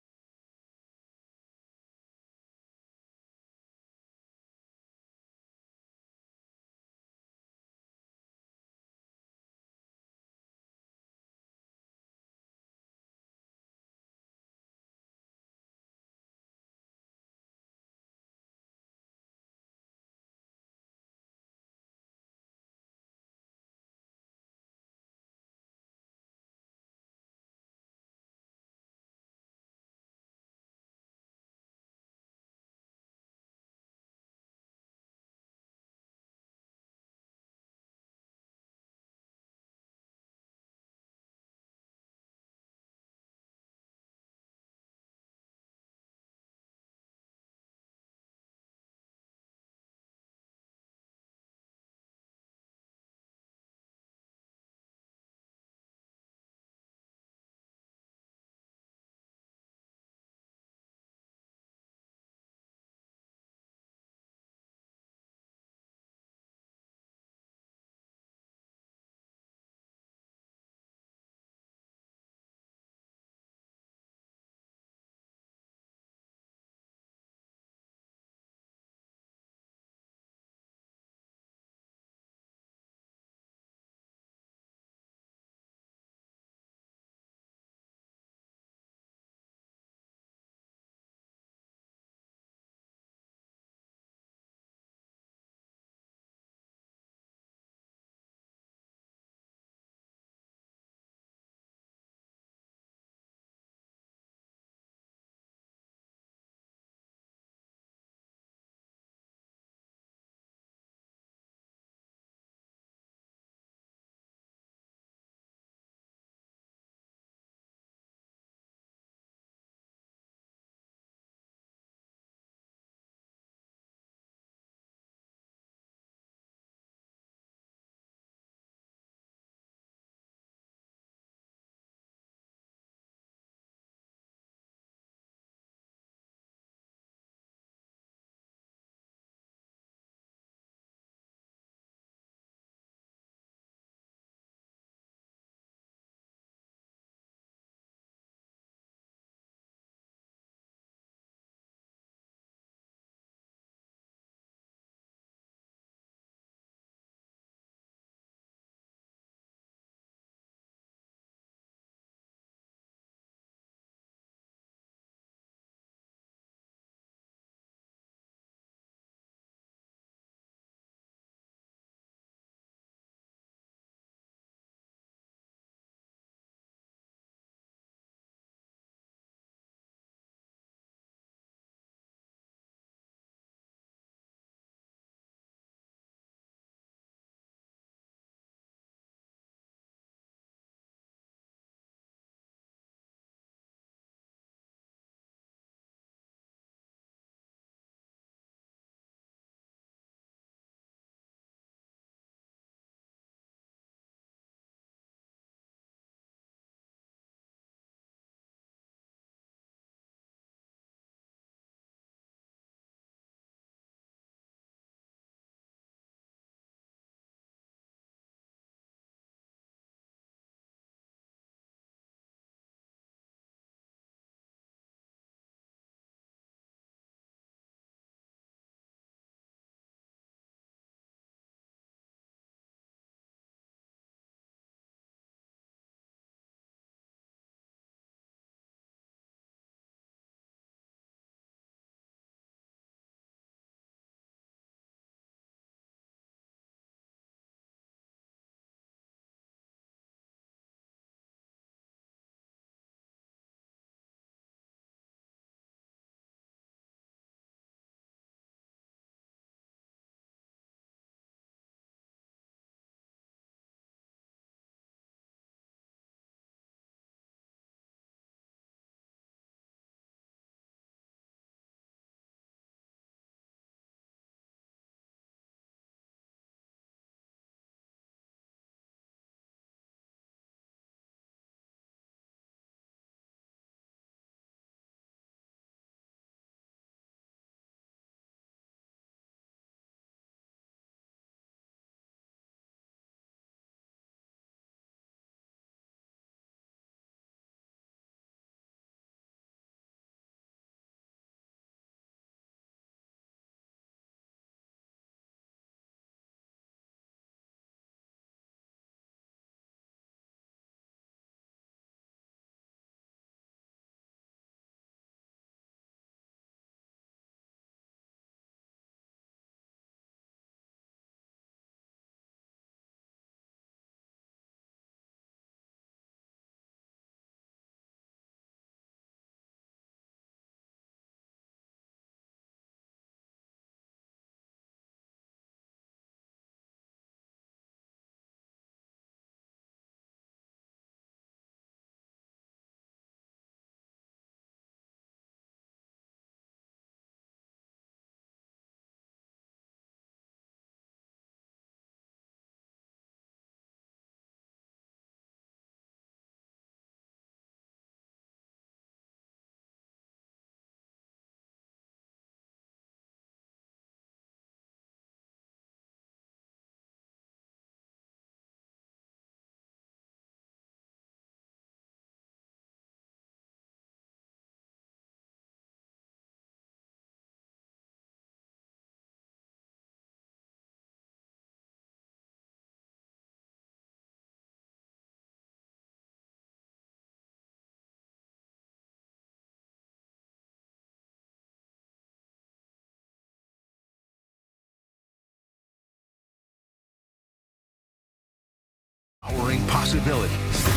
possibilities.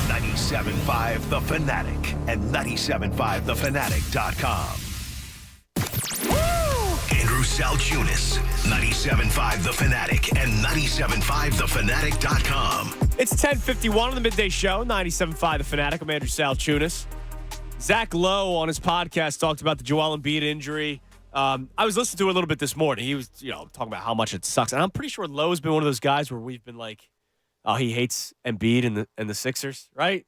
97.5 The Fanatic and 97.5thefanatic.com. Andrew Salchunas, 97.5 The Fanatic and 97.5thefanatic.com. It's 10:51 on the Midday Show, 97.5 The Fanatic. I'm Andrew Salchunas. Zach Lowe on his podcast talked about the Joel Embiid injury. I was listening to it a little bit this morning. He was, talking about how much it sucks. And I'm pretty sure Lowe's been one of those guys where we've been like, oh, he hates Embiid and the Sixers, right?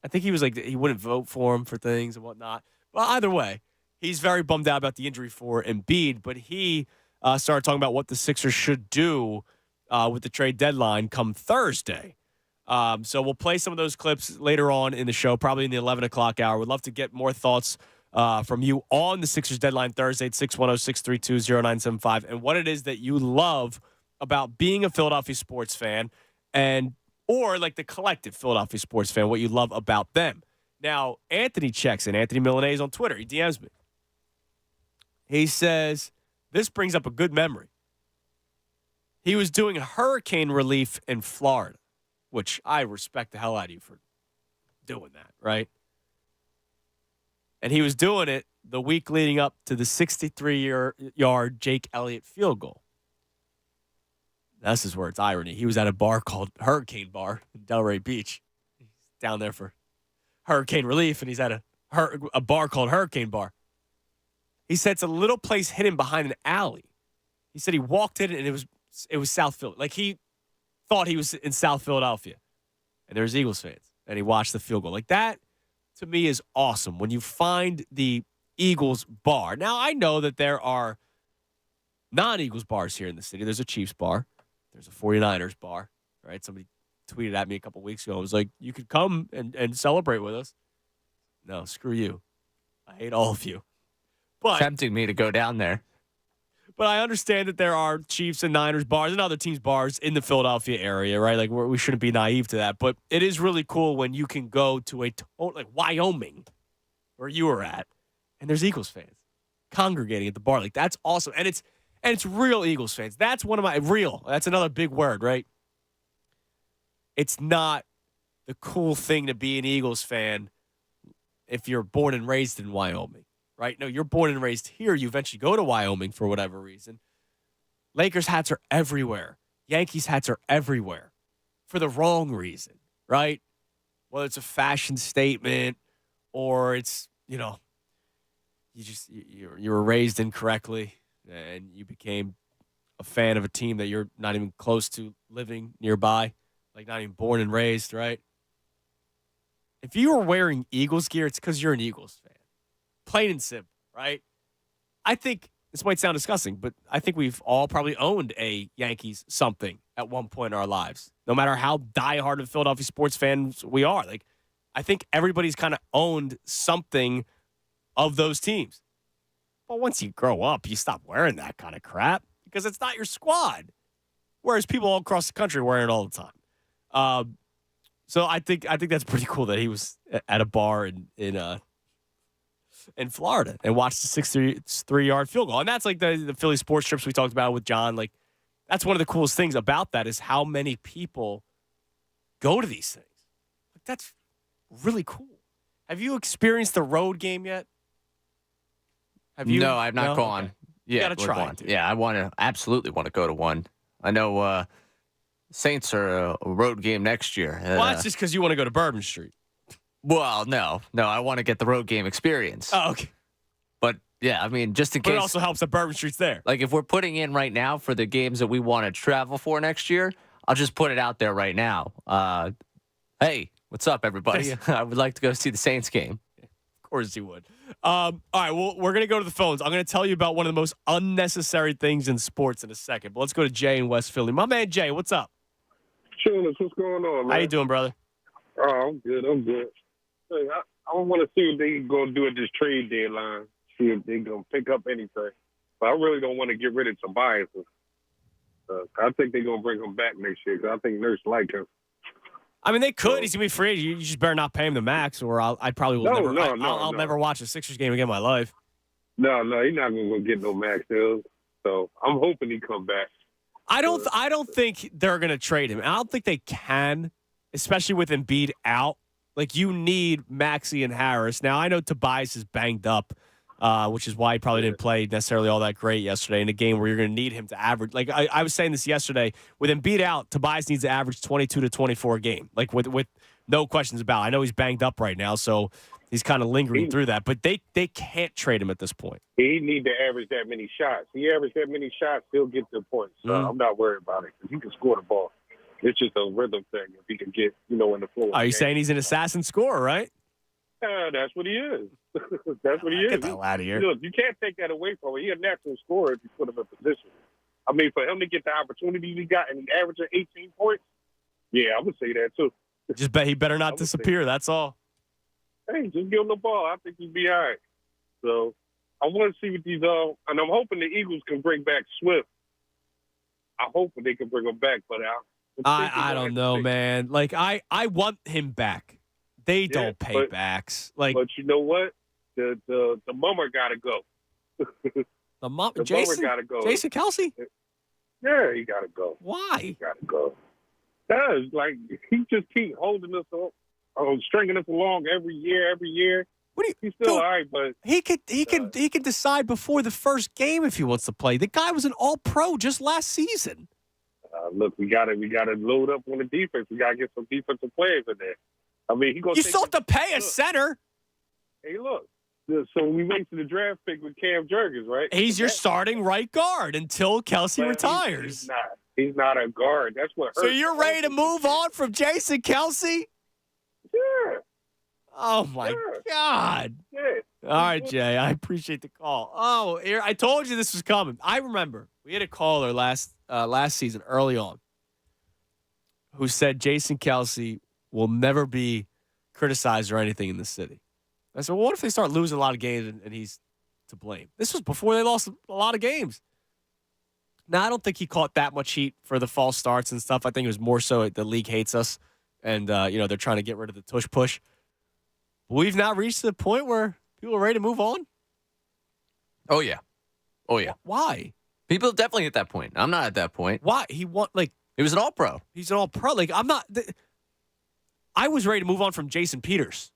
I think he was like, he wouldn't vote for him for things and whatnot. Well, either way, he's very bummed out about the injury for Embiid, but he started talking about what the Sixers should do with the trade deadline come Thursday. So we'll play some of those clips later on in the show, probably in the 11 o'clock hour. We'd love to get more thoughts from you on the Sixers deadline Thursday at 610-632-0975 and what it is that you love about being a Philadelphia sports fan or like the collective Philadelphia sports fan, what you love about them. Now, Anthony checks in. Anthony Milanese on Twitter. He DMs me. He says, this brings up a good memory. He was doing hurricane relief in Florida, which I respect the hell out of you for doing that, right? And he was doing it the week leading up to the 63-yard Jake Elliott field goal. This is where it's irony. He was at a bar called Hurricane Bar in Delray Beach. He's down there for hurricane relief, and he's at a bar called Hurricane Bar. He said it's a little place hidden behind an alley. He said he walked in, and it was South Philly. Like, he thought he was in South Philadelphia, and there's Eagles fans, and he watched the field goal. Like, that, to me, is awesome when you find the Eagles bar. Now, I know that there are non-Eagles bars here in the city. There's a Chiefs bar. There's a 49ers bar, right? Somebody tweeted at me a couple weeks ago. It was like, you could come and celebrate with us. No, screw you. I hate all of you. But Tempting me to go down there. But I understand that there are Chiefs and Niners bars and other teams' bars in the Philadelphia area, right? Like, we shouldn't be naive to that. But it is really cool when you can go to like Wyoming, where you were at, and there's Eagles fans congregating at the bar. Like, that's awesome. And it's real Eagles fans. That's one of my that's another big word, right? It's not the cool thing to be an Eagles fan if you're born and raised in Wyoming. Right? No, you're born and raised here. You eventually go to Wyoming for whatever reason. Lakers hats are everywhere. Yankees hats are everywhere for the wrong reason, right? Whether it's a fashion statement or it's, you were raised incorrectly and you became a fan of a team that you're not even close to living nearby, like not even born and raised, right? If you are wearing Eagles gear, it's because you're an Eagles fan. Plain and simple, right? I think this might sound disgusting, but I think we've all probably owned a Yankees something at one point in our lives, no matter how diehard of Philadelphia sports fans we are. Like, I think everybody's kind of owned something of those teams. But once you grow up, you stop wearing that kind of crap because it's not your squad. Whereas people all across the country are wearing it all the time. So I think that's pretty cool that he was at a bar in Florida and watched the 63-yard field goal. And that's like the Philly sports trips we talked about with John. Like, that's one of the coolest things about that is how many people go to these things. Like, that's really cool. Have you experienced the road game yet? Have you? No, I've not gone. Okay. Yeah, you gotta try it, dude. Yeah, I absolutely want to go to one. I know Saints are a road game next year. Well, that's just because you want to go to Bourbon Street. Well, no, I want to get the road game experience. Oh, okay. But yeah, I mean, just in case. But it also helps that Bourbon Street's there. Like, if we're putting in right now for the games that we want to travel for next year, I'll just put it out there right now. Hey, what's up, everybody? I would like to go see the Saints game. Of course you would. All right, well, we're going to go to the phones. I'm going to tell you about one of the most unnecessary things in sports in a second. But let's go to Jay in West Philly. My man, Jay, what's up? Jonas, what's going on, man? How you doing, brother? Oh, I'm good. Hey, I want to see what they going to do at this trade deadline, see if they going to pick up anything. But I really don't want to get rid of Tobias. I think they're going to bring him back next year because I think Nurse like him. I mean, they could. He's going to be free agent. You just better not pay him the max, or I probably will I'll never watch a Sixers game again in my life. No, he's not going to get no max deals. So I'm hoping he come back. I don't think they're going to trade him. I don't think they can especially with Embiid out. Like, you need Maxey and Harris. Now, I know Tobias is banged up, which is why he probably didn't play necessarily all that great yesterday in a game where you're going to need him to average. Like, I was saying this yesterday. With Embiid out, Tobias needs to average 22 to 24 a game. Like, with no questions about it. I know he's banged up right now, so he's kind of lingering through that. But they can't trade him at this point. He need to average that many shots. He averaged that many shots, he'll get the points. So I'm not worried about it because he can score the ball. It's just a rhythm thing if he can get, in the flow. Are you saying he's an assassin scorer, right? That's what he is. That's what he is. Get the hell out of here. Look, you can't take that away from him. He's a natural scorer if you put him in position. I mean, for him to get the opportunities he got and he averaging 18 points, yeah, I would say that too. Just bet he better not disappear. That's all. Hey, just give him the ball. I think he'll be all right. So I want to see what these and I'm hoping the Eagles can bring back Swift. I hope they can bring him back, but I don't know, man. Like, I want him back. They don't pay backs. Like, but you know what? The mummer got to go. the Jason got to go. Jason Kelce? Yeah, he got to go. Why? He got to go. Because, like, he just keep holding us up, stringing us along every year. What do you? He's still all right, but he could decide before the first game if he wants to play. The guy was an All-Pro just last season. Look, we gotta load up on the defense. We gotta get some defensive players in there. I mean, You still have to pay a center. Hey, look. So we wasted the draft pick with Cam Jurgens, right? He's your starting right guard until Kelce retires. He's not a guard. That's what hurts. So you're ready to move on from Jason Kelce? Yeah. Oh, my God. Yeah. All right, Jay. I appreciate the call. Oh, I told you this was coming. I remember we had a caller last season, early on, who said Jason Kelce will never be criticized or anything in the city. I said, well, what if they start losing a lot of games and he's to blame? This was before they lost a lot of games. Now, I don't think he caught that much heat for the false starts and stuff. I think it was more so the league hates us, and they're trying to get rid of the tush push. But we've now reached the point where people are ready to move on. Oh, yeah. Why? People definitely at that point. I'm not at that point. Why? He was an all-pro. He's an all-pro. Like, I'm not. I was ready to move on from Jason Peters.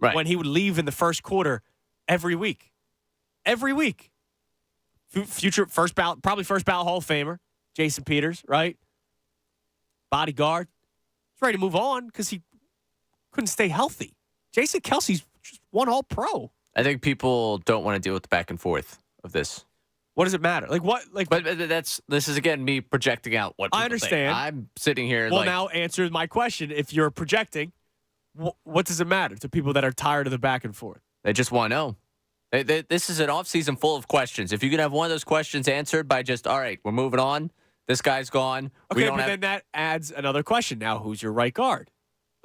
Right. When he would leave in the first quarter every week. Every week. Future first ballot Hall of Famer, Jason Peters, right? Bodyguard. He's ready to move on because he couldn't stay healthy. Jason Kelce's just one all-pro. I think people don't want to deal with the back and forth of this. What does it matter? Like what? Like, but this is again me projecting out what people I understand. think. I'm sitting here. Well, now answer my question. If you're projecting, what does it matter to people that are tired of the back and forth? They just want to know. This is an off-season full of questions. If you can have one of those questions answered by just, all right, we're moving on. This guy's gone. Okay, then that adds another question. Now, who's your right guard?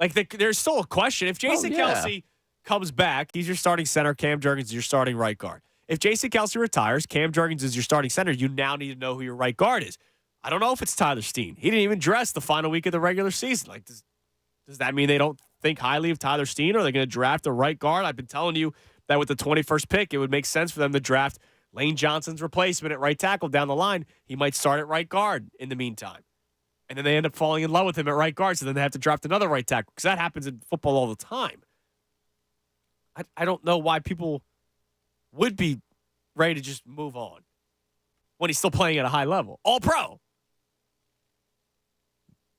Like, there's still a question. If Jason Kelce comes back, he's your starting center. Cam Jurgens is your starting right guard. If Jason Kelce retires, Cam Jurgens is your starting center. You now need to know who your right guard is. I don't know if it's Tyler Steen. He didn't even dress the final week of the regular season. Like, does that mean they don't think highly of Tyler Steen? Or are they going to draft a right guard? I've been telling you that with the 21st pick, it would make sense for them to draft Lane Johnson's replacement at right tackle down the line. He might start at right guard in the meantime. And then they end up falling in love with him at right guard, so then they have to draft another right tackle because that happens in football all the time. I don't know why people would be ready to just move on when he's still playing at a high level. All pro.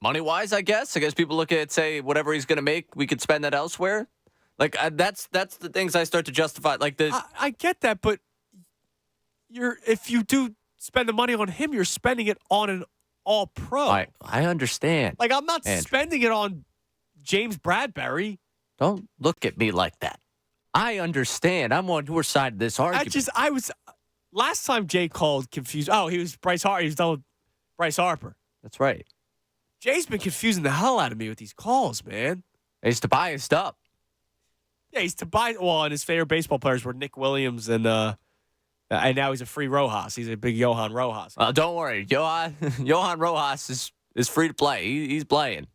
Money-wise, I guess people look at it, say, whatever he's going to make, we could spend that elsewhere. Like, that's the things I start to justify. Like I get that, but if you do spend the money on him, you're spending it on an all-pro. I understand. Like, I'm not spending it on James Bradbury. Don't look at me like that. I understand. I'm on your side of this argument. Last time Jay called confused. Oh, he was Bryce Harper. He was done with Bryce Harper. That's right. Jay's been confusing the hell out of me with these calls, man. He's Tobias up. Yeah, he's Tobias. Well, and his favorite baseball players were Nick Williams and now he's a free Rojas. He's a big Johan Rojas. Don't worry. Johan Rojas is free to play. He's playing.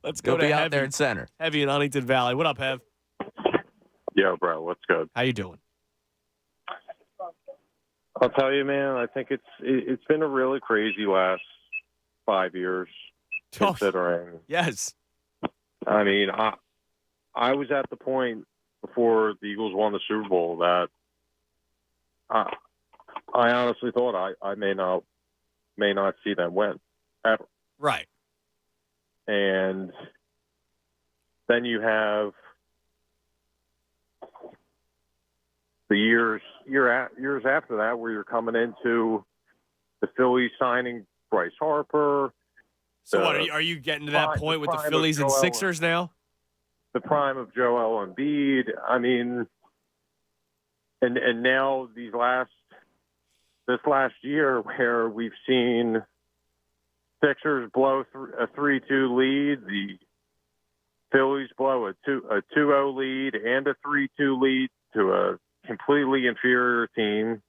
Let's go He'll to be Heavy, out there in center. Heavy in Huntington Valley. What up, Hev? Yo, bro, what's good? How you doing? I'll tell you, man, I think it's been a really crazy last 5 years, considering. Yes. I mean, I was at the point before the Eagles won the Super Bowl that I honestly thought I may not see them win ever. Right. And then you have the years after that where you're coming into the Phillies signing Bryce Harper. So what are you getting to that point with the Phillies and Sixers now? The prime of Joel Embiid. I mean, and now this last year where we've seen Sixers blow a 3-2 lead, the Phillies blow a 2-0 lead and a 3-2 lead to a completely inferior team.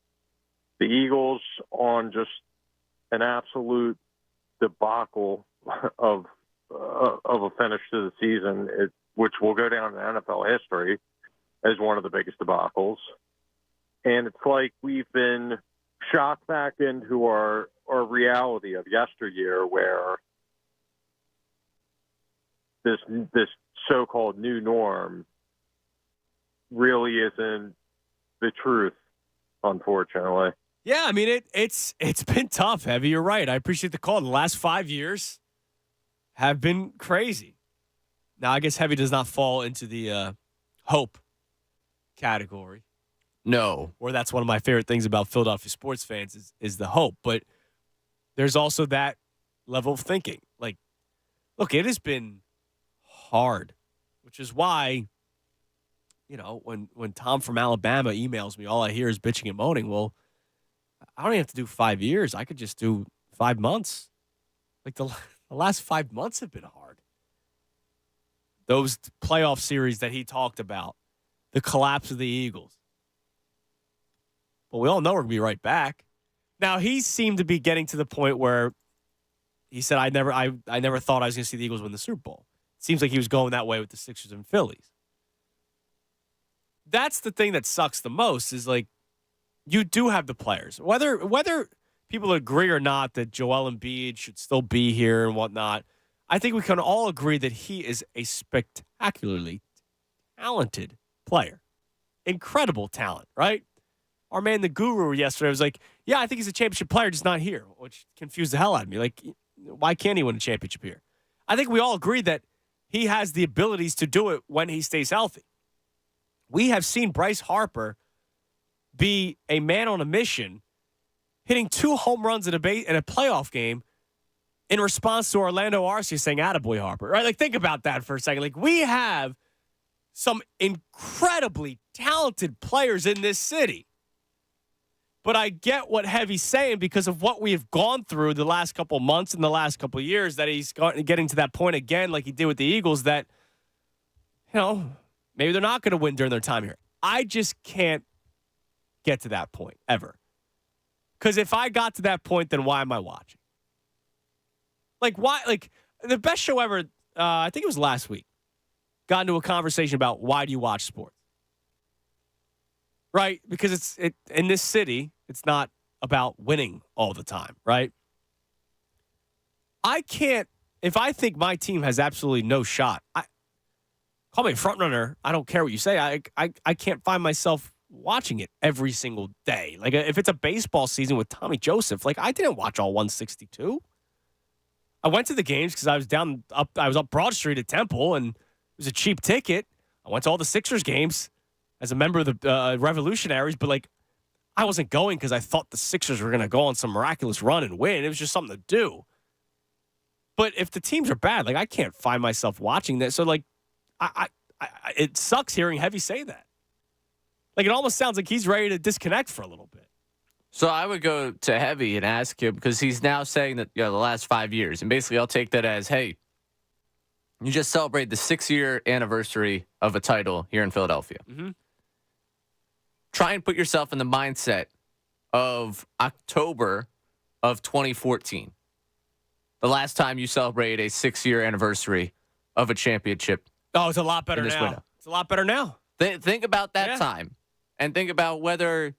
The Eagles on just an absolute debacle of a finish to the season, which will go down in NFL history as one of the biggest debacles. And it's like we've been shocked back into our reality of yesteryear, where this so-called new norm really isn't the truth, unfortunately. Yeah, I mean it's been tough, Heavy. You're right. I appreciate the call. The last 5 years have been crazy. Now, I guess Heavy does not fall into the hope category. No. Or that's one of my favorite things about Philadelphia sports fans is the hope. But there's also that level of thinking. Like, look, it has been hard, which is why, when Tom from Alabama emails me, all I hear is bitching and moaning. Well, I don't even have to do 5 years. I could just do 5 months. Like the last 5 months have been hard. Those playoff series that he talked about, the collapse of the Eagles. But we all know we're going to be right back. Now, he seemed to be getting to the point where he said, I never thought I was going to see the Eagles win the Super Bowl. It seems like he was going that way with the Sixers and Phillies. That's the thing that sucks the most is, like, you do have the players. Whether people agree or not that Joel Embiid should still be here and whatnot, I think we can all agree that he is a spectacularly talented player. Incredible talent, right? Our man, the Guru, yesterday was like, yeah, I think he's a championship player, just not here, which confused the hell out of me. Like, why can't he win a championship here? I think we all agree that he has the abilities to do it when he stays healthy. We have seen Bryce Harper be a man on a mission, hitting 2 home runs in a playoff game in response to Orlando Arcia saying, "Attaboy, Harper." Right? Like, think about that for a second. Like, we have some incredibly talented players in this city. But I get what Heavy's saying because of what we have gone through the last couple months and the last couple years, that he's getting to that point again, like he did with the Eagles, that, maybe they're not going to win during their time here. I just can't get to that point ever. Because if I got to that point, then why am I watching? Like, why? Like, the best show ever, I think it was last week, got into a conversation about why do you watch sports? Right? Because in this city, it's not about winning all the time, right? I can't, if I think my team has absolutely no shot, call me a front runner. I don't care what you say. I can't find myself watching it every single day. Like, if it's a baseball season with Tommy Joseph, like, I didn't watch all 162. I went to the games because I was up Broad Street at Temple, and it was a cheap ticket. I went to all the Sixers games as a member of the Revolutionaries, but, like, I wasn't going because I thought the Sixers were going to go on some miraculous run and win. It was just something to do. But if the teams are bad, like, I can't find myself watching this. So, like, it sucks hearing Heavy say that. Like, it almost sounds like he's ready to disconnect for a little bit. So I would go to Heavy and ask him, because he's now saying that, the last 5 years. And basically I'll take that as, hey, you just celebrated the 6-year anniversary of a title here in Philadelphia. Mm-hmm. Try and put yourself in the mindset of October of 2014. The last time you celebrated a 6-year anniversary of a championship. Oh, it's a lot better now. Window. It's a lot better now. Think about that time, and think about whether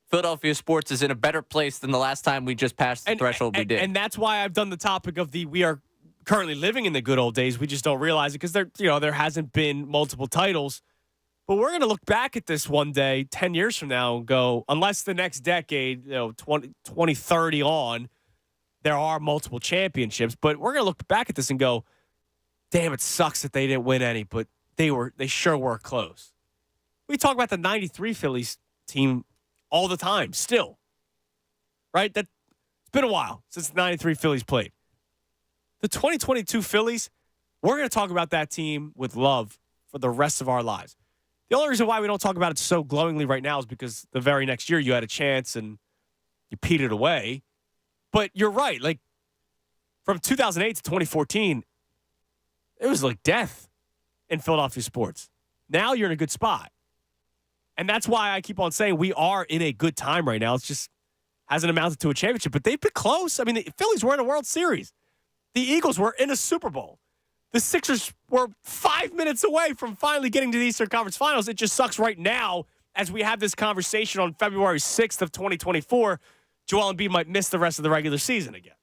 Philadelphia sports is in a better place than the last time we just passed the threshold we did. And that's why I've done the topic of we are currently living in the good old days. We just don't realize it because there hasn't been multiple titles. But we're going to look back at this one day, 10 years from now, and go, unless the next decade, 2030 on, there are multiple championships. But we're going to look back at this and go, damn, it sucks that they didn't win any, but they sure were close. We talk about the 93 Phillies team all the time, still. Right? It's been a while since the 93 Phillies played. The 2022 Phillies, we're going to talk about that team with love for the rest of our lives. The only reason why we don't talk about it so glowingly right now is because the very next year you had a chance and you petered away. But you're right. Like, from 2008 to 2014, it was like death in Philadelphia sports. Now you're in a good spot. And that's why I keep on saying we are in a good time right now. It's just hasn't amounted to a championship, but they've been close. I mean, the Phillies were in a World Series. The Eagles were in a Super Bowl. The Sixers were 5 minutes away from finally getting to the Eastern Conference Finals. It just sucks right now as we have this conversation on February 6th of 2024. Joel Embiid might miss the rest of the regular season again.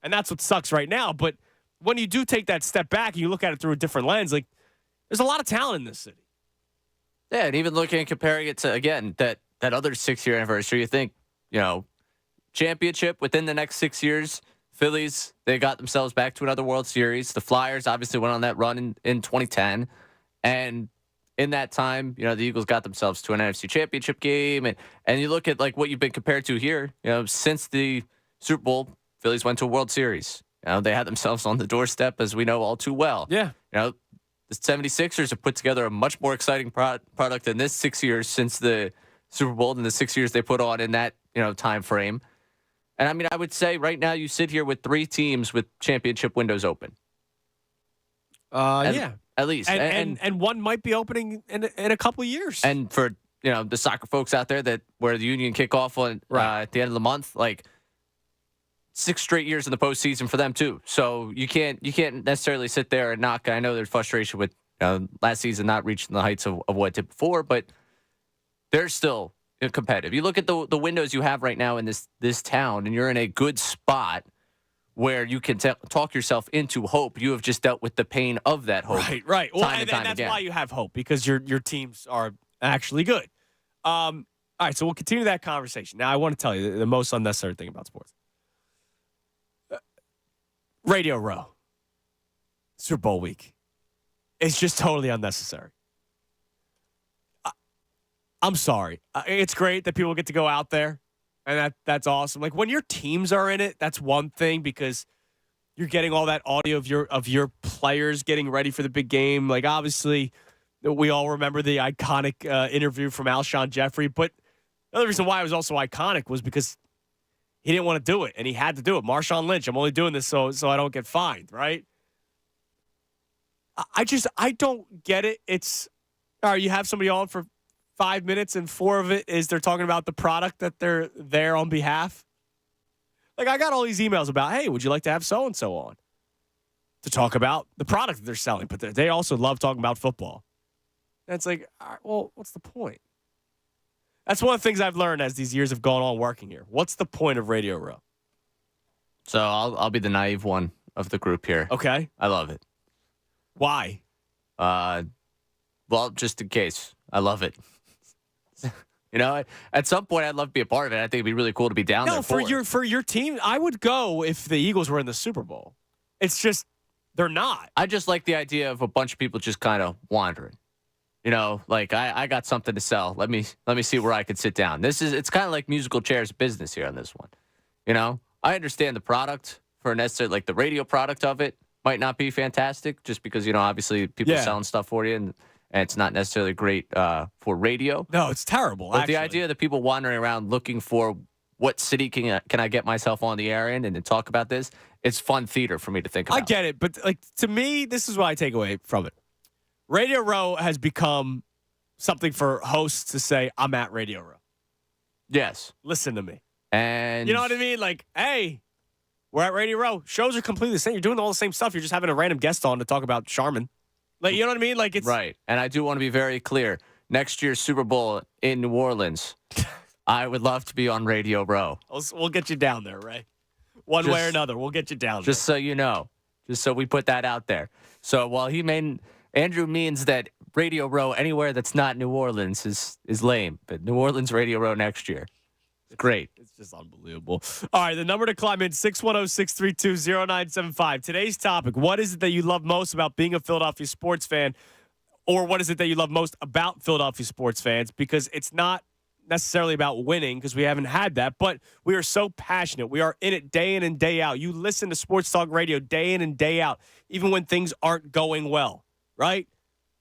And that's what sucks right now. But when you do take that step back and you look at it through a different lens, like, there's a lot of talent in this city. Yeah, and even looking and comparing it to, again, that other 6-year anniversary, you think, championship within the next 6 years. Phillies, they got themselves back to another World Series. The Flyers obviously went on that run in 2010. And in that time, the Eagles got themselves to an NFC championship game. And you look at like what you've been compared to here, since the Super Bowl, Phillies went to a World Series. They had themselves on the doorstep, as we know all too well. Yeah. The 76ers have put together a much more exciting product than this 6 years since the Super Bowl and the 6 years they put on in that, time frame. And I mean, I would say right now you sit here with 3 teams with championship windows open. Yeah. At least. And one might be opening in a couple of years. And for, the soccer folks out there where the union kick off on at the end of the month, like 6 straight years in the postseason for them too. So you can't necessarily sit there and knock. I know there's frustration with last season not reaching the heights of what it did before, but they're still competitive. You look at the windows you have right now in this town, and you're in a good spot where you can talk yourself into hope. You have just dealt with the pain of that hope. Right. Well, and that's again. why you have hope, because your teams are actually good. All right, so we'll continue that conversation. Now, I want to tell you the most unnecessary thing about sports. Radio Row, Super Bowl week. It's just totally unnecessary. I'm sorry. It's great that people get to go out there, and that's awesome. Like, when your teams are in it, that's one thing, because you're getting all that audio of your players getting ready for the big game. Like, obviously, we all remember the iconic interview from Alshon Jeffrey, but the other reason why it was also iconic was because he didn't want to do it, and he had to do it. Marshawn Lynch, I'm only doing this so I don't get fined, right? I don't get it. It's, all right, you have somebody on for 5 minutes, and 4 of it is they're talking about the product that they're there on behalf. Like, I got all these emails about, hey, would you like to have so-and-so on to talk about the product that they're selling? But they also love talking about football. And it's like, all right, well, what's the point? That's one of the things I've learned as these years have gone on working here. What's the point of Radio Row? So I'll be the naive one of the group here. Okay. I love it. Why? Well, just in case. I love it. At some point I'd love to be a part of it. I think it'd be really cool to be down there for your team. I would go if the Eagles were in the Super Bowl. It's just they're not. I just like the idea of a bunch of people just kind of wandering. Like I got something to sell. Let me see where I could sit down. It's kind of like musical chairs business here on this one. I understand the product for necessarily, like the radio product of it might not be fantastic just because, obviously people are selling stuff for you and it's not necessarily great for radio. No, it's terrible. But the idea that people wandering around looking for what city can I get myself on the air in and talk about this, it's fun theater for me to think about. I get it, but like to me, this is what I take away from it. Radio Row has become something for hosts to say, I'm at Radio Row. Yes. Listen to me. And you know what I mean? Like, hey, we're at Radio Row. Shows are completely the same. You're doing all the same stuff. You're just having a random guest on to talk about Charmin. Like, you know what I mean? Like, it's right. And I do want to be very clear. Next year's Super Bowl in New Orleans, I would love to be on Radio Row. We'll get you down there, Ray. One way or another, we'll get you down there. Just so you know. Just so we put that out there. So while Andrew means that Radio Row anywhere that's not New Orleans is lame, but New Orleans Radio Row next year. Great. It's just unbelievable. All right, the number to climb in, 610-632-0975. Today's topic, what is it that you love most about being a Philadelphia sports fan? Or what is it that you love most about Philadelphia sports fans? Because it's not necessarily about winning, because we haven't had that, but we are so passionate. We are in it day in and day out. You listen to Sports Talk Radio day in and day out, even when things aren't going well, right?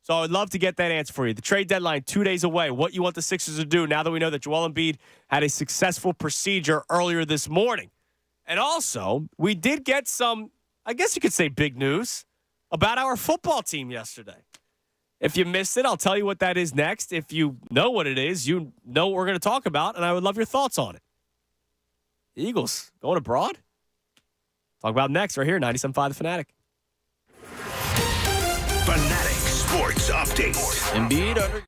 So I would love to get that answer for you. The trade deadline, 2 days away. What you want the Sixers to do now that we know that Joel Embiid had a successful procedure earlier this morning. And also, we did get some, I guess you could say, big news about our football team yesterday. If you missed it, I'll tell you what that is next. If you know what it is, you know what we're going to talk about, and I would love your thoughts on it. Eagles going abroad? Talk about next right here, 97.5 The Fanatic. Fanatic Sports Update. Embiid under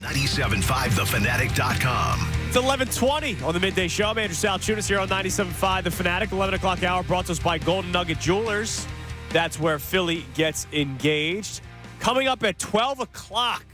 975thefanatic.com. It's 11:20 on the Midday Show. I'm Andrew Salchunas here on 97.5 The Fanatic. 11 o'clock hour brought to us by Golden Nugget Jewelers. That's where Philly gets engaged. Coming up at 12 o'clock,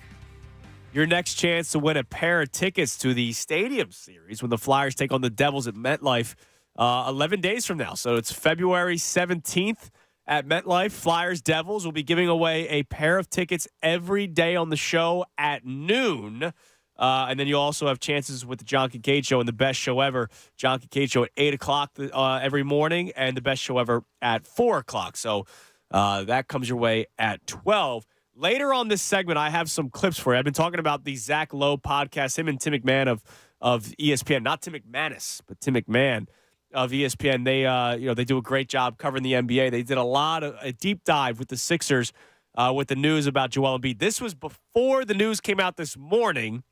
your next chance to win a pair of tickets to the Stadium Series when the Flyers take on the Devils at MetLife 11 days from now. So it's February 17th at MetLife. Flyers Devils will be giving away a pair of tickets every day on the show at noon. And then you'll also have chances with the John Kincaid Show and the Best Show Ever. John Kincaid Show at 8 o'clock every morning and the Best Show Ever at 4 o'clock. So that comes your way at 12. Later on this segment, I have some clips for you. I've been talking about the Zach Lowe podcast, him and Tim McMahon of ESPN. Not Tim McManus, but Tim McMahon of ESPN. They do a great job covering the NBA. They did a deep dive with the Sixers with the news about Joel Embiid. This was before the news came out this morning.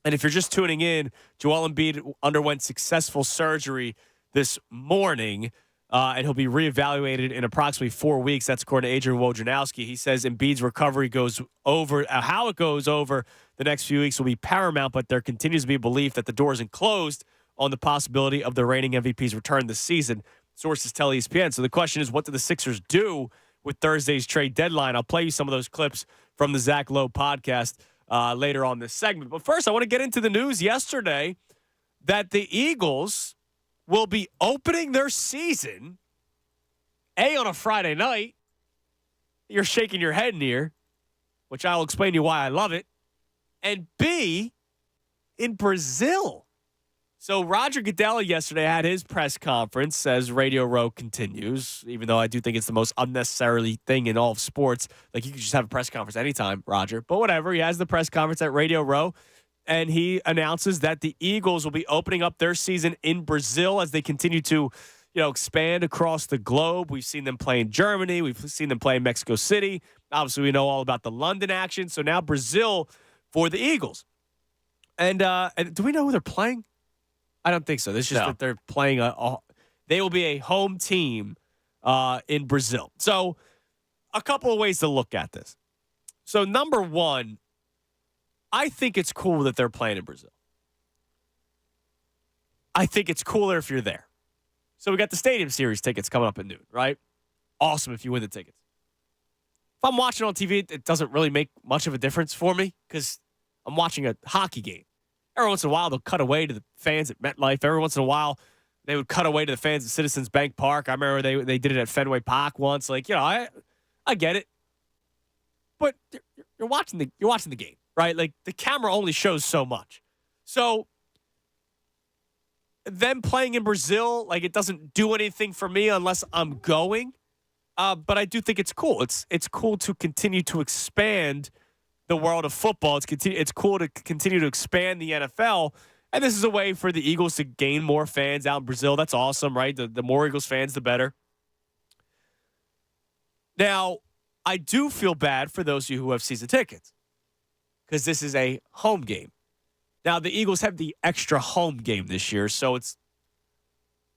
And if you're just tuning in, Joel Embiid underwent successful surgery this morning, and he'll be reevaluated in approximately 4 weeks. That's according to Adrian Wojnarowski. He says Embiid's recovery goes over, how it goes over the next few weeks will be paramount, but there continues to be a belief that the door isn't closed on the possibility of the reigning MVP's return this season, sources tell ESPN. So the question is, what do the Sixers do with Thursday's trade deadline? I'll play you some of those clips from the Zach Lowe podcast later on this segment. But first, I want to get into the news yesterday that the Eagles will be opening their season, A, on a Friday night. You're shaking your head near, which I'll explain to you why I love it. And B, in Brazil. So Roger Goodell yesterday had his press conference as Radio Row continues, even though I do think it's the most unnecessary thing in all of sports. Like, you could just have a press conference anytime, Roger. But whatever, he has the press conference at Radio Row, and he announces that the Eagles will be opening up their season in Brazil as they continue to, expand across the globe. We've seen them play in Germany. We've seen them play in Mexico City. Obviously, we know all about the London action. So now Brazil for the Eagles. And do we know who they're playing? I don't think so. This is just that they're playing they will be a home team in Brazil. So a couple of ways to look at this. So number one, I think it's cool that they're playing in Brazil. I think it's cooler if you're there. So we got the Stadium Series tickets coming up at noon, right? Awesome if you win the tickets. If I'm watching on TV, it doesn't really make much of a difference for me because I'm watching a hockey game. Every once in a while, they'll cut away to the fans at MetLife. Every once in a while, they would cut away to the fans at Citizens Bank Park. I remember they did it at Fenway Park once. Like, I get it. But you're watching the game, right? Like, the camera only shows so much. So them playing in Brazil, like, it doesn't do anything for me unless I'm going. But I do think it's cool. It's cool to continue to expand the world of football. It's cool to continue to expand the NFL. And this is a way for the Eagles to gain more fans out in Brazil. That's awesome, right? The more Eagles fans, the better. Now, I do feel bad for those of you who have season tickets because this is a home game. Now, the Eagles have the extra home game this year, so it's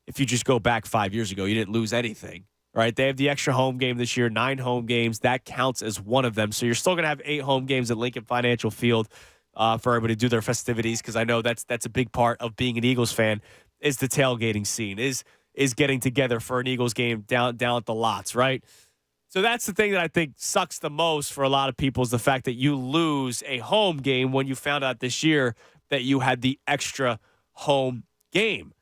if you just go back 5 years ago, you didn't lose anything, right? They have the extra home game this year, 9 home games. That counts as one of them. So you're still going to have 8 home games at Lincoln Financial Field for everybody to do their festivities because I know that's a big part of being an Eagles fan is the tailgating scene, is getting together for an Eagles game down at the lots, right? So that's the thing that I think sucks the most for a lot of people is the fact that you lose a home game when you found out this year that you had the extra home game.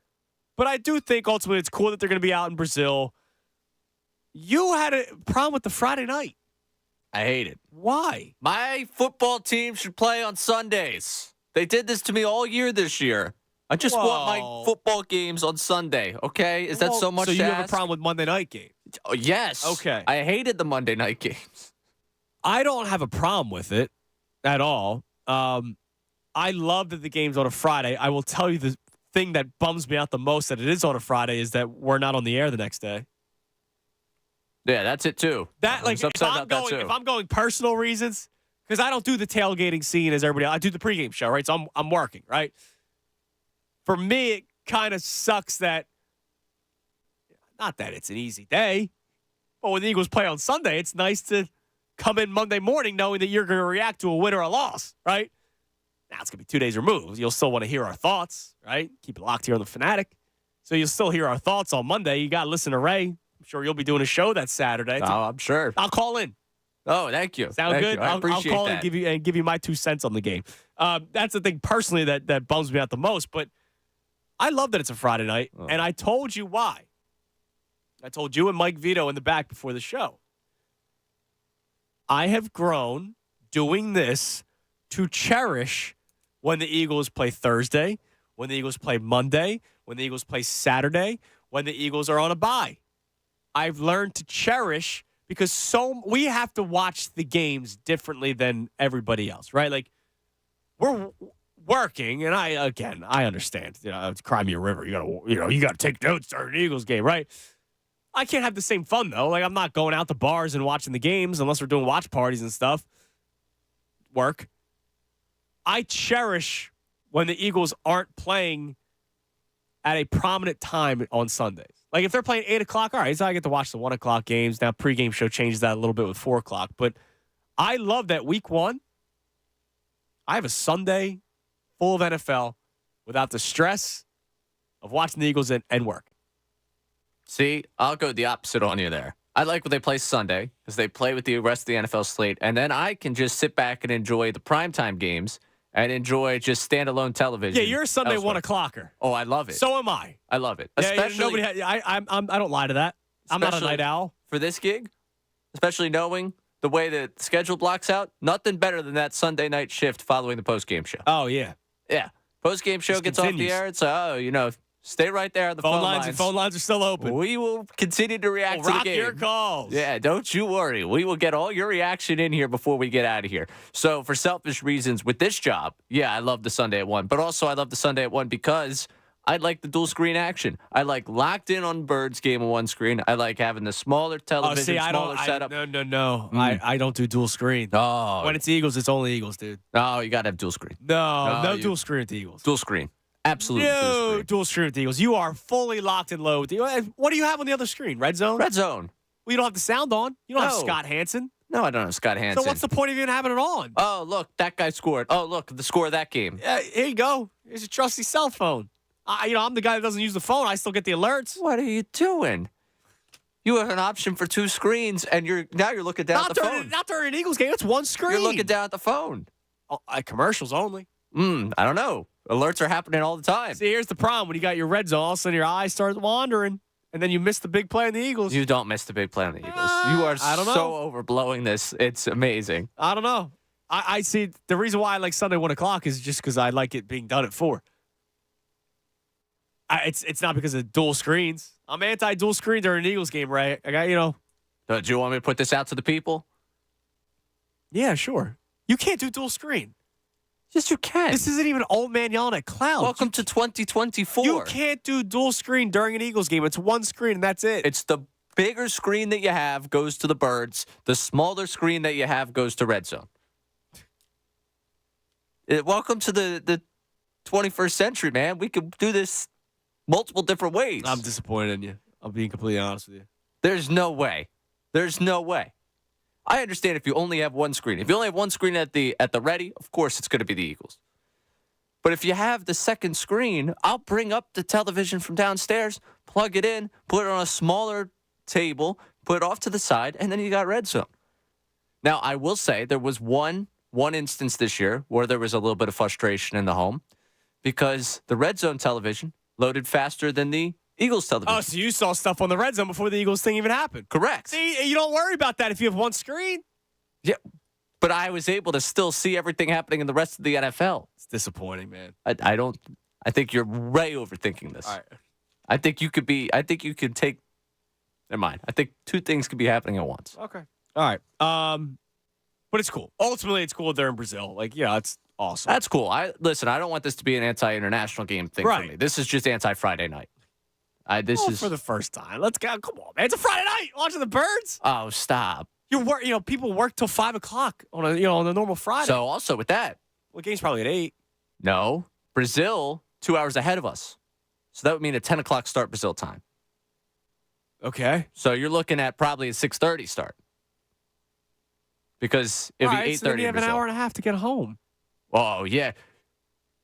But I do think ultimately it's cool that they're going to be out in Brazil. You had a problem with the Friday night. I hate it. Why? My football team should play on Sundays. They did this to me all year this year. I just want my football games on Sunday, okay? Is that so much to So you ask? have a problem with Monday night games? Oh, yes. Okay. I hated the Monday night games. I don't have a problem with it at all. I love that the game's on a Friday. I will tell you the thing that bums me out the most that it is on a Friday is that we're not on the air the next day. Yeah, that's it too. If I'm going personal reasons, because I don't do the tailgating scene as everybody else. I do the pregame show, right? So I'm working, right? For me, it kind of sucks that, not that it's an easy day, but when the Eagles play on Sunday, it's nice to come in Monday morning knowing that you're going to react to a win or a loss, right? Now it's going to be 2 days removed. You'll still want to hear our thoughts, right? Keep it locked here on the Fanatic. So you'll still hear our thoughts on Monday. You got to listen to Ray. I'm sure you'll be doing a show that Saturday. Oh, I'm sure. I'll call in. Oh, thank you. Sound Thank good? you. I appreciate I'll call that. and give you my 2 cents on the game. That's the thing personally that bums me out the most. But I love that it's a Friday night, and I told you why. I told you and Mike Vito in the back before the show. I have grown doing this to cherish when the Eagles play Thursday, when the Eagles play Monday, when the Eagles play Saturday, when the Eagles are on a bye. I've learned to cherish because we have to watch the games differently than everybody else, right? Like, we're working, and I understand. It's Cry Me a River. You gotta take notes during the Eagles game, right? I can't have the same fun though. Like, I'm not going out to bars and watching the games unless we're doing watch parties and stuff. Work. I cherish when the Eagles aren't playing at a prominent time on Sundays. Like, if they're playing 8 o'clock, all right, so I get to watch the 1 o'clock games. Now, pregame show changes that a little bit with 4 o'clock. But I love that week 1, I have a Sunday full of NFL without the stress of watching the Eagles and work. See, I'll go the opposite on you there. I like when they play Sunday because they play with the rest of the NFL slate, and then I can just sit back and enjoy the primetime games and enjoy just standalone television. Yeah, you're a Sunday elsewhere. 1 o'clocker. Oh, I love it. So am I. I love it. Yeah, Especially I don't lie to that. I'm not a night owl. for this gig, especially knowing the way the schedule blocks out. Nothing better than that Sunday night shift following the postgame show. Oh yeah, Yeah, postgame show Just gets continues. off the air. It's stay right there on the phone lines. Phone lines are still open. We will continue to react We'll to rock the game. your calls. Yeah, don't you worry. We will get all your reaction in here before we get out of here. So for selfish reasons with this job, yeah, I love the Sunday at 1. But also I love the Sunday at 1 because I like the dual screen action. I like locked in on Birds game on one screen. I like having the smaller television, smaller setup. No. I don't do dual screen. Oh, When it's Eagles, it's only Eagles, dude. you got to have dual screen. No, you- dual screen with the Eagles. Dual screen. Absolutely. dual No, screen. dual screen with the Eagles. You are fully locked and low with the What do you have on the other screen? Red zone? Red zone. Well, you don't have the sound on. You don't have No. Scott Hansen. No, I don't have Scott Hansen. So what's the point of even having it on? Oh, look, that guy scored. Oh, look, the score of that game. Here you go. Here's your trusty cell phone. I'm the guy that doesn't use the phone. I still get the alerts. What are you doing? You have an option for 2 screens, and you're looking down at the phone. Not during an Eagles game. It's one screen. You're looking down at the phone. Commercials only. I don't know. Alerts are happening all the time. See, here's the problem. When you got your red zone, all of a sudden your eyes start wandering, and then you miss the big play in the Eagles. You don't miss the big play on the Eagles. You are I don't so know. overblowing this. It's amazing. I don't know. I see the reason why I like Sunday 1 o'clock is just because I like it being done at 4. It's not because of dual screens. I'm anti-dual screen during an Eagles game, Ray. I got, Do you want me to put this out to the people? Yeah, sure. You can't do dual screen. Yes, you can. This isn't even old man yelling at clouds. Welcome to 2024. You can't do dual screen during an Eagles game. It's one screen and that's it. It's the bigger screen that you have goes to the Birds. The smaller screen that you have goes to Red Zone. Welcome to the 21st century, man. We could do this multiple different ways. I'm disappointed in you. I'm being completely honest with you. There's no way. There's no way. I understand if you only have one screen. If you only have one screen at the ready, of course it's going to be the Eagles. But if you have the second screen, I'll bring up the television from downstairs, plug it in, put it on a smaller table, put it off to the side, and then you got Red Zone. Now, I will say there was one instance this year where there was a little bit of frustration in the home because the Red Zone television loaded faster than the Eagles television. Oh, so you saw stuff on the red zone before the Eagles thing even happened. Correct. See, you don't worry about that if you have one screen. Yeah, but I was able to still see everything happening in the rest of the NFL. It's disappointing, man. I don't. I think you're way overthinking this. All right. I think you could take. Never mind. I think 2 things could be happening at once. Okay. All right. But it's cool. Ultimately, it's cool they're in Brazil. Like, yeah, it's awesome. That's cool. I don't want this to be an anti-international game thing for Right. me. This is just anti-Friday night. This is for the first time. Let's go. Come on, man. It's a Friday night. Watching the Birds. Oh, stop. People work till 5 o'clock on a normal Friday. So also with that, well, game's probably at 8. no, Brazil 2 hours ahead of us. So that would mean a 10 o'clock start Brazil time. Okay. So you're looking at probably a 6:30 start. Because it'll be 8:30 So then you in have an Brazil. hour and a half to get home. Oh, yeah.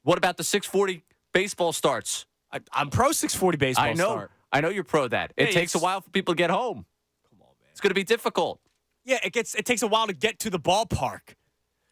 What about the 6:40 baseball starts? I'm pro 6:40 baseball I know. start. I know you're pro that. It takes a while for people to get home. Come on, man. It's going to be difficult. Yeah, it takes a while to get to the ballpark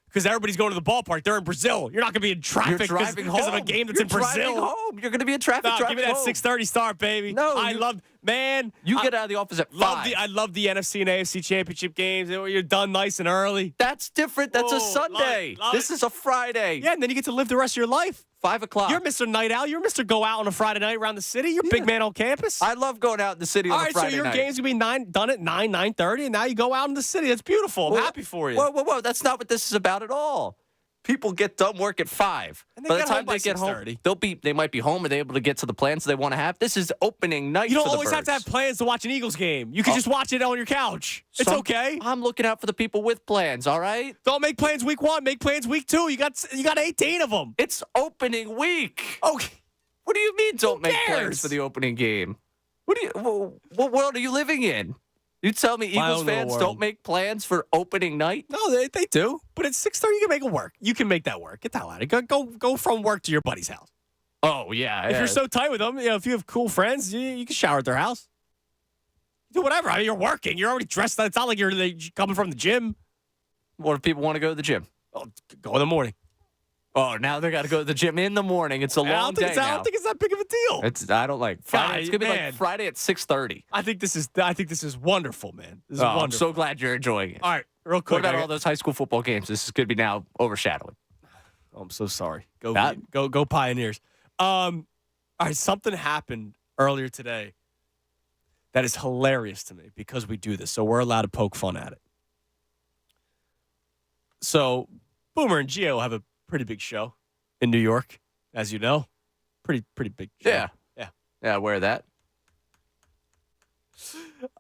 because everybody's going to the ballpark. They're in Brazil. You're not going to be in traffic because of a game that's in Brazil. Home. You're going to be in traffic. No, give me that home. 6:30 start, baby. No, I love, man. You get out of the office at 5. I love the NFC and AFC championship games. You're done nice and early. That's different. That's a Oh, Sunday. love This it. is a Friday. Yeah, and then you get to live the rest of your life. 5 o'clock. You're Mr. Night Owl. You're Mr. Go Out on a Friday night around the city. You're big man on campus. I love going out in the city All on a right, Friday so your night. game's going to be done at 9:30, and now you go out in the city. That's beautiful. I'm happy for you. Whoa. That's not what this is about at all. People get done work at 5. And they by the get time home by they get home, 6:30. they might be home. Are they able to get to the plans they want to have? This is opening night. You don't for the always have to Birds. have plans to watch an Eagles game. You can just watch it on your couch. It's Some- okay. I'm looking out for the people with plans. All right. Don't make plans week 1. Make plans week 2. You got 18 of them. It's opening week. Okay. What do you mean? Don't make cares? plans for the opening game. What world are you living in? You tell me My Eagles own little fans world. don't make plans for opening night? No, they do. But at 6:30, you can make it work. You can make that work. Get the hell out of here. Go from work to your buddy's house. Oh yeah. If you're so tight with them, if you have cool friends, you can shower at their house. Do whatever. I mean, you're working. You're already dressed. It's not like you're coming from the gym. What if people want to go to the gym? Oh, go in the morning. Oh, now they got to go to the gym in the morning. It's a long day I now. don't think it's that big of a deal. I don't like Friday. It's gonna be man. like Friday at 6:30. I think this is wonderful, man. This is I'm wonderful. so glad you're enjoying it. All right, real What quick. about all those high school football games? This is going to be now overshadowing. Oh, I'm so sorry. That- Go Pioneers. All right, something happened earlier today that is hilarious to me because we do this, so we're allowed to poke fun at it. So, Boomer and Gio have a pretty big show in New York, as you know. Pretty big show. Yeah. Yeah, wear that.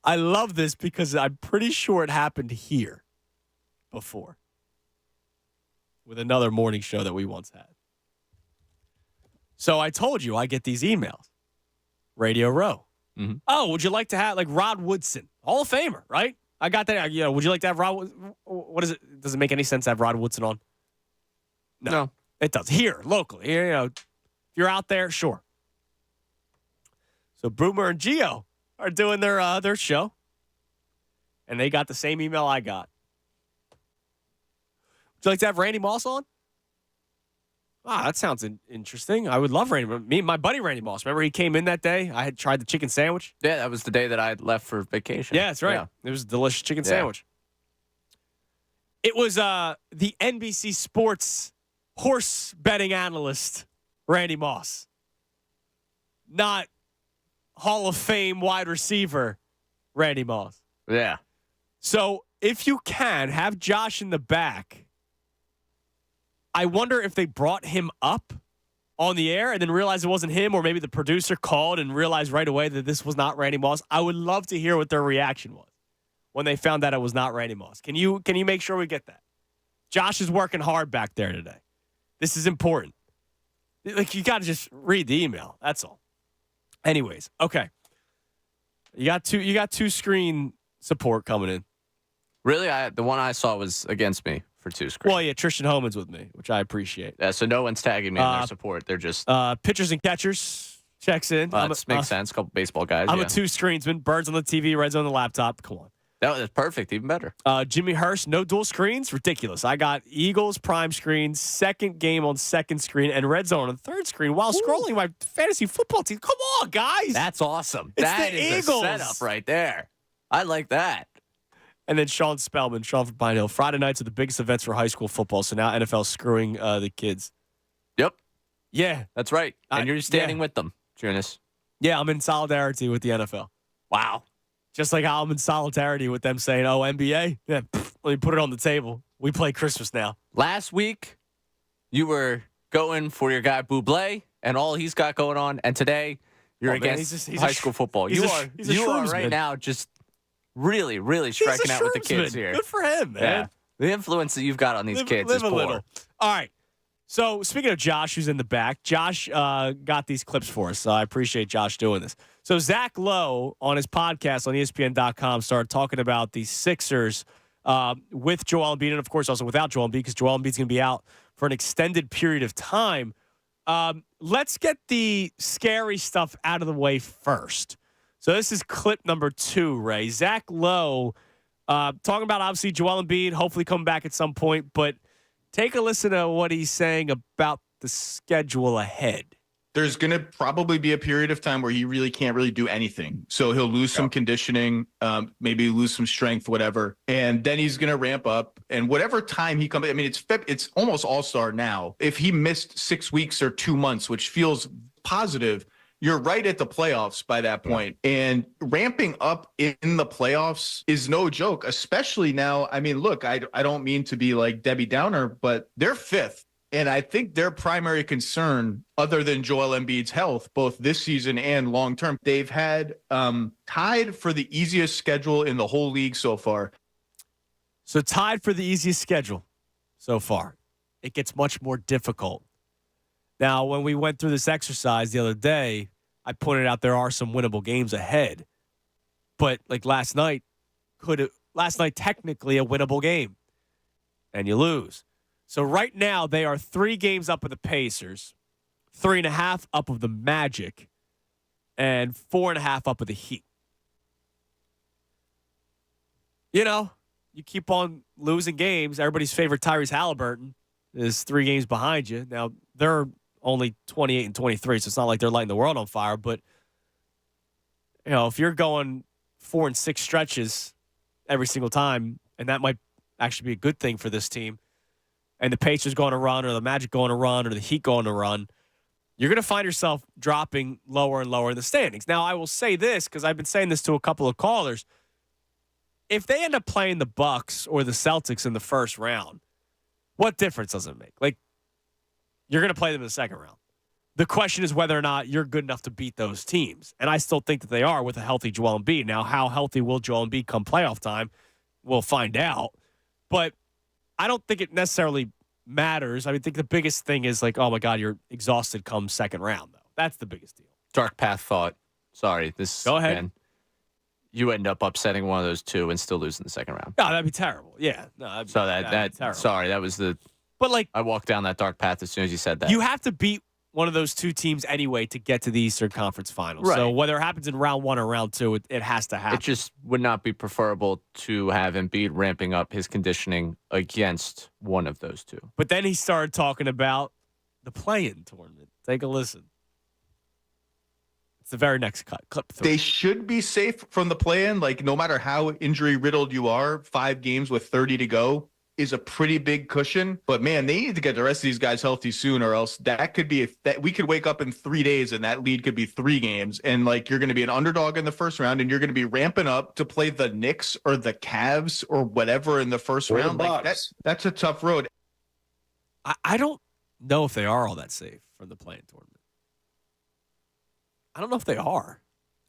I love this because I'm pretty sure it happened here before with another morning show that we once had. So I told you I get these emails. Radio Row. Mhm. Oh, would you like to have like Rod Woodson, Hall of Famer, right? I got that. Would you like to have Rod? What is it? Does it make any sense to have Rod Woodson on? No. It does. Here, locally. Here, if you're out there, sure. So Boomer and Gio are doing their show, and they got the same email I got. Would you like to have Randy Moss on? That sounds interesting. I would love Randy. My buddy Randy Moss. Remember he came in that day? I had tried the chicken sandwich. Yeah, that was the day that I left for vacation. Yeah, that's right. Yeah. It was a delicious chicken Yeah. sandwich. It was the NBC Sports horse betting analyst, Randy Moss. Not Hall of Fame wide receiver, Randy Moss. Yeah. So if you can, have Josh in the back. I wonder if they brought him up on the air and then realized it wasn't him, or maybe the producer called and realized right away that this was not Randy Moss. I would love to hear what their reaction was when they found out it was not Randy Moss. Can you make sure we get that? Josh is working hard back there today. This is important. Like, you got to just read the email. That's all. Anyways, okay. You got two screen support coming in. Really, the one I saw was against me for 2 screens. Well, yeah, Tristan Homan's with me, which I appreciate. Yeah, so no one's tagging me in their support. They're just Pitchers and catchers checks in. that makes sense. A couple baseball guys. I'm yeah. a 2 screensman. Birds on the TV, Reds on the laptop. Come on. That's perfect. Even better. Jimmy Hurst, no dual screens. Ridiculous. I got Eagles prime screen, second game on second screen, and Red Zone on third screen while scrolling my fantasy football team. Come on, guys. That's awesome. It's That the is Eagles. a setup right there. I like that. And then Sean Spellman, Sean from Pine Hill. Friday nights are the biggest events for high school football, so now NFL screwing the kids. Yep, Yeah. that's right. And you're standing with them, Jonas. Yeah, I'm in solidarity with the NFL. Wow. Just like how I'm in solidarity with them saying, oh, NBA? Yeah, let me put it on the table. We play Christmas now. Last week, you were going for your guy Bublé and all he's got going on, and today you're Oh, man, against he's high a school football. he's You a are shrewsman. right now just really, really striking out with the kids Shrewsman. here. Good for him, man. Yeah, the influence that you've got on these kids is a poor. little. All right. So speaking of Josh, who's in the back, Josh got these clips for us. So I appreciate Josh doing this. So Zach Lowe on his podcast on ESPN.com started talking about the Sixers with Joel Embiid, and of course also without Joel Embiid, because Joel Embiid's going to be out for an extended period of time. Let's get the scary stuff out of the way first. So this is clip number 2, Ray. Zach Lowe talking about, obviously, Joel Embiid, hopefully coming back at some point. But take a listen to what he's saying about the schedule ahead. There's going to probably be a period of time where he really can't really do anything. So he'll lose some conditioning, maybe lose some strength, whatever. And then he's going to ramp up. And whatever time he comes, I mean, it's almost all-star now. If he missed 6 weeks or 2 months, which feels positive, you're right at the playoffs by that point. And ramping up in the playoffs is no joke, especially now. I mean, look, I don't mean to be like Debbie Downer, but they're 5th. And I think their primary concern, other than Joel Embiid's health, both this season and long term, they've had tied for the easiest schedule in the whole league so far. So tied for the easiest schedule so far. It gets much more difficult. Now, when we went through this exercise the other day, I pointed out there are some winnable games ahead. But like last night, technically a winnable game. And you lose. So right now, they are 3 games up of the Pacers, 3.5 up of the Magic, and 4.5 up of the Heat. You know, you keep on losing games. Everybody's favorite Tyrese Halliburton is 3 games behind you. Now, they're only 28 and 23, so it's not like they're lighting the world on fire. But, you know, if you're going 4 and 6 stretches every single time, and that might actually be a good thing for this team, and the Pacers going to run, or the Magic going to run, or the Heat going to run, you're going to find yourself dropping lower and lower in the standings. Now, I will say this, because I've been saying this to a couple of callers. If they end up playing the Bucks or the Celtics in the first round, what difference does it make? Like, you're going to play them in the second round. The question is whether or not you're good enough to beat those teams. And I still think that they are with a healthy Joel Embiid. Now, how healthy will Joel Embiid come playoff time? We'll find out. But I don't think it necessarily matters. I mean, I think the biggest thing is like, oh my God, you're exhausted come second round, though. That's the biggest deal. Dark path thought. Sorry, Go ahead. Again, you end up upsetting one of those 2 and still losing the second round. No, that'd be terrible. Yeah. No, that'd be terrible. Sorry, that was the. But like, I walked down that dark path as soon as you said that. You have to beat one of those 2 teams anyway to get to the Eastern Conference Finals. Right. So whether it happens in round 1 or round 2, it has to happen. It just would not be preferable to have Embiid ramping up his conditioning against one of those 2. But then he started talking about the play-in tournament. Take a listen. It's the very next clip. They should be safe from the play-in. Like, no matter how injury-riddled you are, 5 games with 30 to go is a pretty big cushion. But man, they need to get the rest of these guys healthy soon, or else that could be that we could wake up in 3 days and that lead could be 3 games. And like, you're going to be an underdog in the first round, and you're going to be ramping up to play the Knicks or the Cavs or whatever in the first round. Like, that's a tough road. I don't know if they are all that safe from the play-in tournament. I don't know if they are.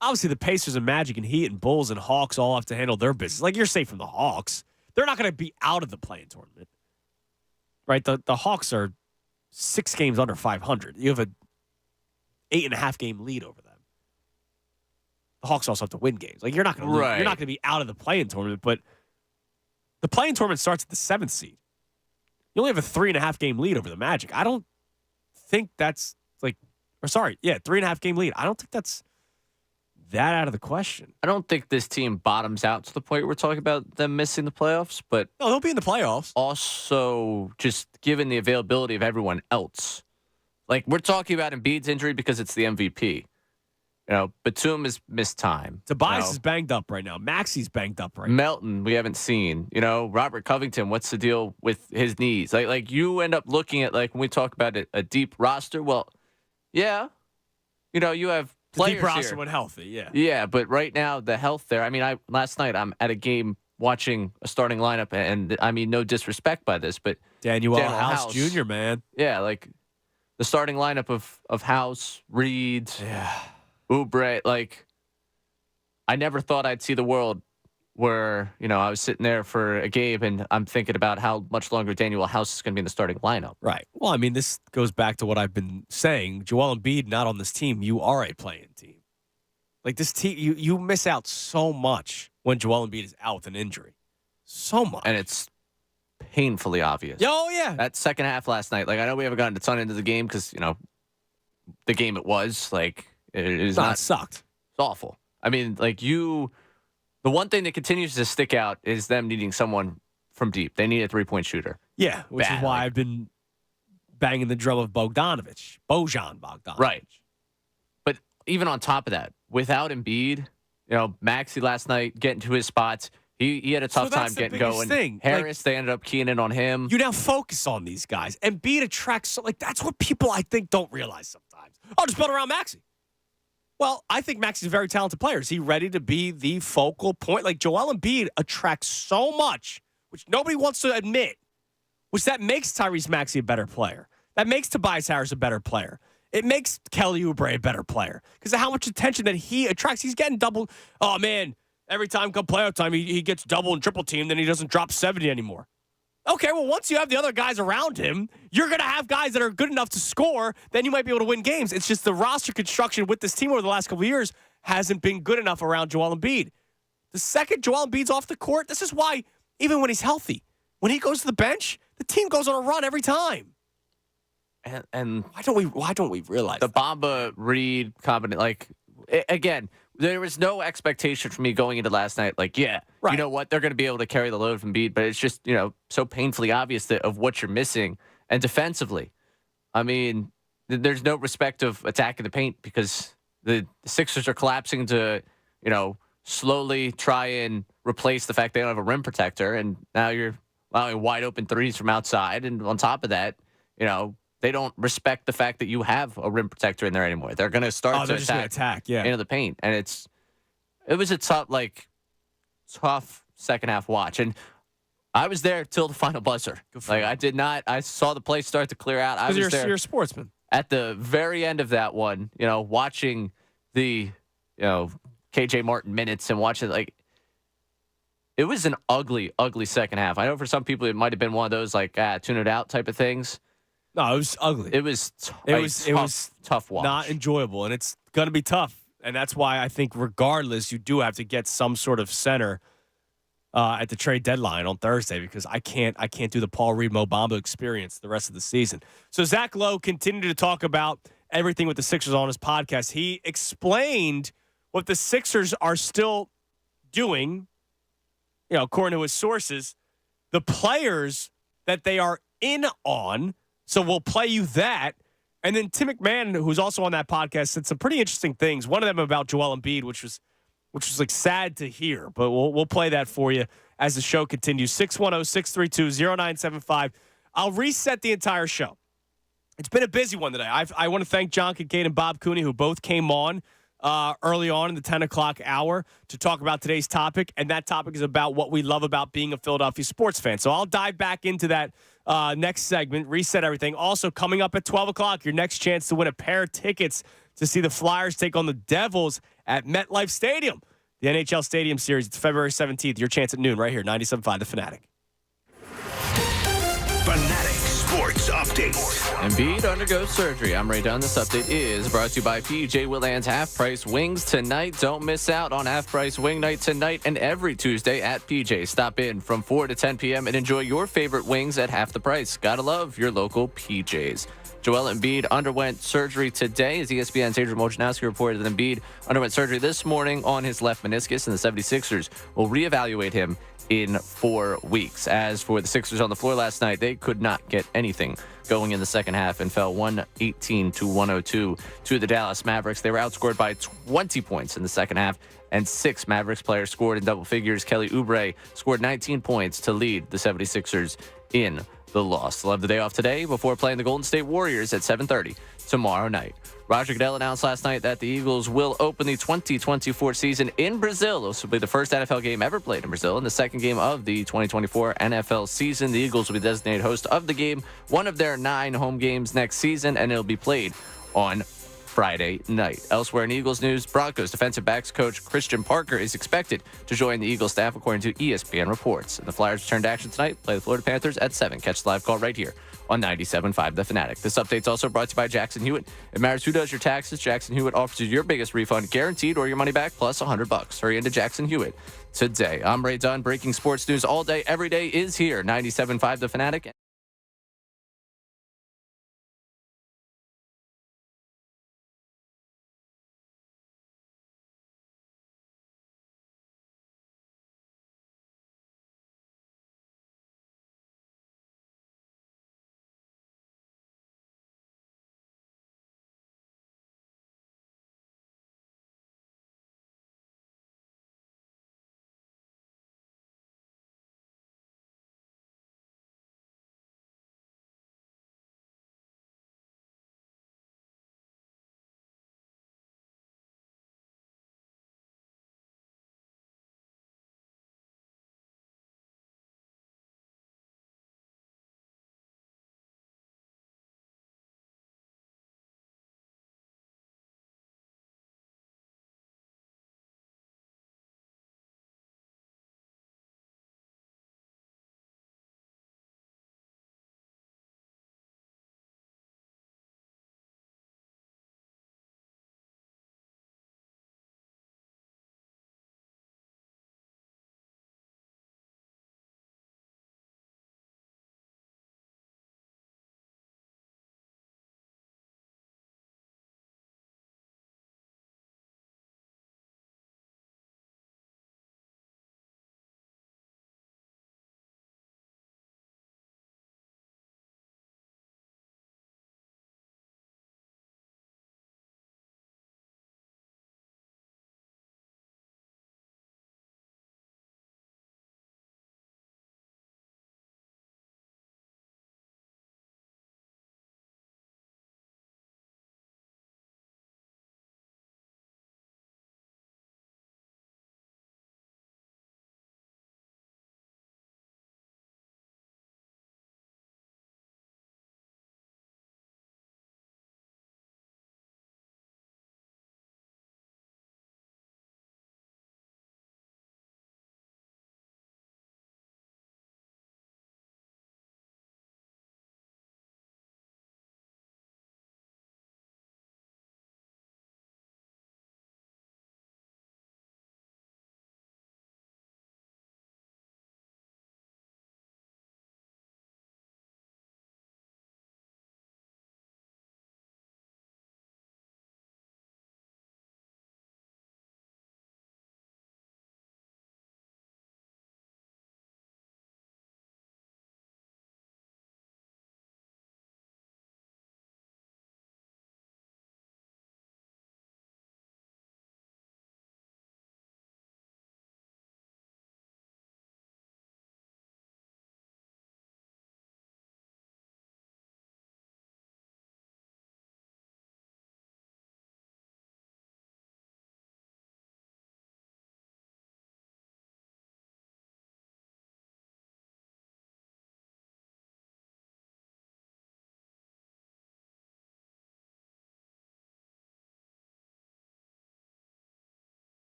Obviously, the Pacers and Magic and Heat and Bulls and Hawks all have to handle their business. Like, you're safe from the Hawks. They're not going to be out of the play-in tournament, right? The Hawks are 6 games under 500. You have a 8.5 game lead over them. The Hawks also have to win games. Like, you're not going to be out of the play-in tournament, but the play-in tournament starts at the 7th seed. You only have a 3.5 game lead over the Magic. I don't think that's 3.5 game lead. I don't think that's that out of the question. I don't think this team bottoms out to the point where we're talking about them missing the playoffs, but no, they'll be in the playoffs. Also, just given the availability of everyone else, like we're talking about Embiid's injury because it's the MVP. You know, Batum has missed time. Tobias is banged up right now. Maxi's banged up right now. Melton, we haven't seen. You know, Robert Covington, what's the deal with his knees? Like you end up looking at, like, when we talk about a deep roster, well, yeah, you know, you have players deep roster here. when healthy, yeah. Yeah, but right now, the health there, I mean, last night I'm at a game watching a starting lineup, and I mean, no disrespect by this, but Daniel House Jr., man. Yeah, like the starting lineup of House, Reed, Oubre, like I never thought I'd see the world where, you know, I was sitting there for a game and I'm thinking about how much longer Daniel House is going to be in the starting lineup. Right. Well, I mean, this goes back to what I've been saying. Joel Embiid not on this team. You are a playing team. Like this team, you miss out so much when Joel Embiid is out with an injury. So much. And it's painfully obvious. Oh, yeah. That second half last night, like I know we haven't gotten a ton into the game because, you know, the game it was. Like, it is No, not. it sucked. It's awful. I mean, like, the one thing that continues to stick out is them needing someone from deep. They need a 3-point shooter. Yeah, which is Bad, why like- I've been banging the drum of Bojan Bogdanovic. Right. But even on top of that, without Embiid, Maxey last night getting to his spots, he had a tough time that's the getting biggest going. thing. Harris, they ended up keying in on him. You now focus on these guys. Embiid attracts, that's what people, I think, don't realize sometimes. Oh, just build around Maxey. Well, I think Maxey's a very talented player. Is he ready to be the focal point? Like, Joel Embiid attracts so much, which nobody wants to admit, which that makes Tyrese Maxey a better player. That makes Tobias Harris a better player. It makes Kelly Oubre a better player because of how much attention that he attracts. He's getting double. Oh, man, every time come playoff time, he gets double and triple teamed, then he doesn't drop 70 anymore. Okay, well, once you have the other guys around him, you're going to have guys that are good enough to score, then you might be able to win games. It's just the roster construction with this team over the last couple of years hasn't been good enough around Joel Embiid. The second Joel Embiid's off the court, this is why, even when he's healthy, when he goes to the bench, the team goes on a run every time. And Why don't we realize the that? Bamba Reed combination, again, there was no expectation for me going into last night. Like, yeah, Right. you know what? They're going to be able to carry the load from Embiid, but it's just, so painfully obvious of what you're missing. And defensively, I mean, there's no respect of attacking the paint because the Sixers are collapsing to, slowly try and replace the fact they don't have a rim protector. And now you're allowing wide open threes from outside. And on top of that, they don't respect the fact that you have a rim protector in there anymore. They're going to start to Just gonna attack, yeah. into the paint. And it was a tough second half watch. And I was there till the final buzzer. I saw the play start to clear out. I was Because there you're a sportsman. at the very end of that one, watching the, KJ Martin minutes and watching, it was an ugly, ugly second half. I know for some people it might have been one of those tune it out type of things. No, it was ugly. It was tough watch. Not enjoyable, and it's going to be tough. And that's why I think regardless, you do have to get some sort of center at the trade deadline on Thursday because I can't do the Paul Reed Mo Bamba experience the rest of the season. So Zach Lowe continued to talk about everything with the Sixers on his podcast. He explained what the Sixers are still doing, according to his sources, the players that they are in on. So we'll play you that. And then Tim McMahon, who's also on that podcast, said some pretty interesting things. One of them about Joel Embiid, which was sad to hear. But we'll play that for you as the show continues. 610-632-0975. I'll reset the entire show. It's been a busy one today. I want to thank John Kincaid and Bob Cooney, who both came on early on in the 10 o'clock hour to talk about today's topic. And that topic is about what we love about being a Philadelphia sports fan. So I'll dive back into that next segment, reset everything. Also, coming up at 12 o'clock, your next chance to win a pair of tickets to see the Flyers take on the Devils at MetLife Stadium. The NHL Stadium Series, it's February 17th. Your chance at noon right here, 97.5 The Fanatic. Fanatic Sports Update. Embiid undergoes surgery. I'm Ray Dunn. This update is brought to you by PJ Willand's Half Price Wings tonight. Don't miss out on Half Price Wing Night tonight and every Tuesday at PJ. Stop in from 4 to 10 p.m. and enjoy your favorite wings at half the price. Gotta love your local PJs. Joel Embiid underwent surgery today as ESPN's Adrian Wojnarowski reported that Embiid underwent surgery this morning on his left meniscus, and the 76ers will reevaluate him in 4 weeks. As for the Sixers on the floor last night, they could not get anything going in the second half and fell 118-102 to the Dallas Mavericks. They were outscored by 20 points in the second half, and 6 Mavericks players scored in double figures. Kelly Oubre scored 19 points to lead the 76ers in the loss. They'll have the day off today before playing the Golden State Warriors at 7:30 tomorrow night. Roger Goodell announced last night that the Eagles will open the 2024 season in Brazil. This will be the first NFL game ever played in Brazil and the second game of the 2024 NFL season. The Eagles will be designated host of the game, one of their 9 home games next season, and it'll be played on Friday night. Elsewhere in Eagles news, Broncos defensive backs coach Christian Parker is expected to join the Eagles staff according to ESPN reports. And the Flyers return to action tonight, play the Florida Panthers at 7. Catch the live call right here on 97.5 The Fanatic. This update's also brought to you by Jackson Hewitt. It matters who does your taxes. Jackson Hewitt offers you your biggest refund guaranteed or your money back plus $100. Hurry into Jackson Hewitt today. I'm Ray Dunn. Breaking sports news all day, every day is here. 97.5 The Fanatic.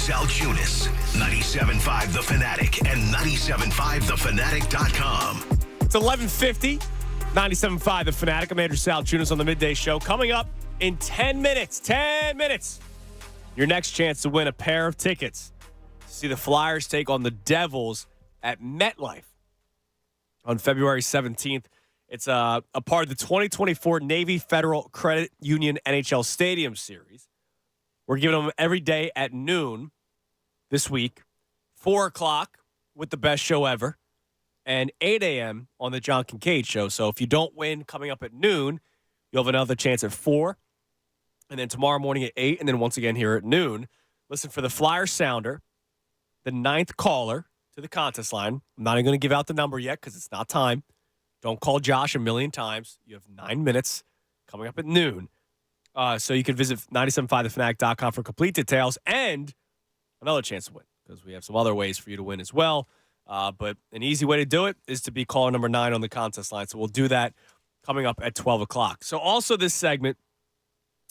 Salchunas, 97.5 The Fanatic and 97.5thefanatic.com. It's 11:50, 97.5 The Fanatic. I'm Andrew Salchunas on the Midday Show. Coming up in 10 minutes, your next chance to win a pair of tickets to see the Flyers take on the Devils at MetLife on February 17th. It's a part of the 2024 Navy Federal Credit Union NHL Stadium Series. We're giving them every day at noon this week, 4 o'clock with the best show ever, and 8 a.m. on the John Kincaid Show. So if you don't win coming up at noon, you'll have another chance at 4, and then tomorrow morning at 8, and then once again here at noon. Listen for the Flyer Sounder, the 9th caller to the contest line. I'm not even going to give out the number yet because it's not time. Don't call Josh a million times. You have 9 minutes coming up at noon. So you can visit 975thefanatic.com for complete details and another chance to win because we have some other ways for you to win as well. But an easy way to do it is to be caller number 9 on the contest line. So we'll do that coming up at 12 o'clock. So also this segment,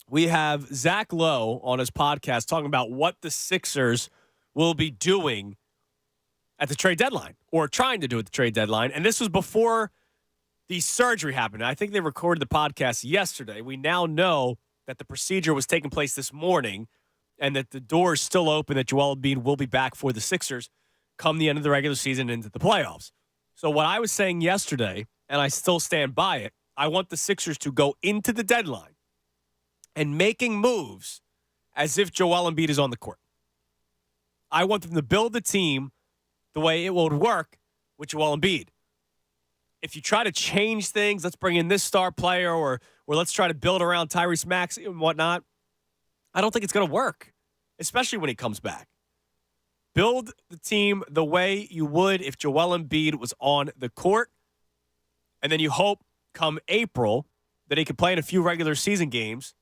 we have Zach Lowe on his podcast talking about what the Sixers will be doing at the trade deadline or trying to do at the trade deadline. And this was before the surgery happened. I think they recorded the podcast yesterday. We now know that the procedure was taking place this morning and that the door is still open, that Joel Embiid will be back for the Sixers come the end of the regular season into the playoffs. So what I was saying yesterday, and I still stand by it, I want the Sixers to go into the deadline and making moves as if Joel Embiid is on the court. I want them to build the team the way it would work with Joel Embiid. If you try to change things, let's bring in this star player or let's try to build around Tyrese Maxey and whatnot, I don't think it's going to work, especially when he comes back. Build the team the way you would if Joel Embiid was on the court, and then you hope come April that he can play in a few regular season games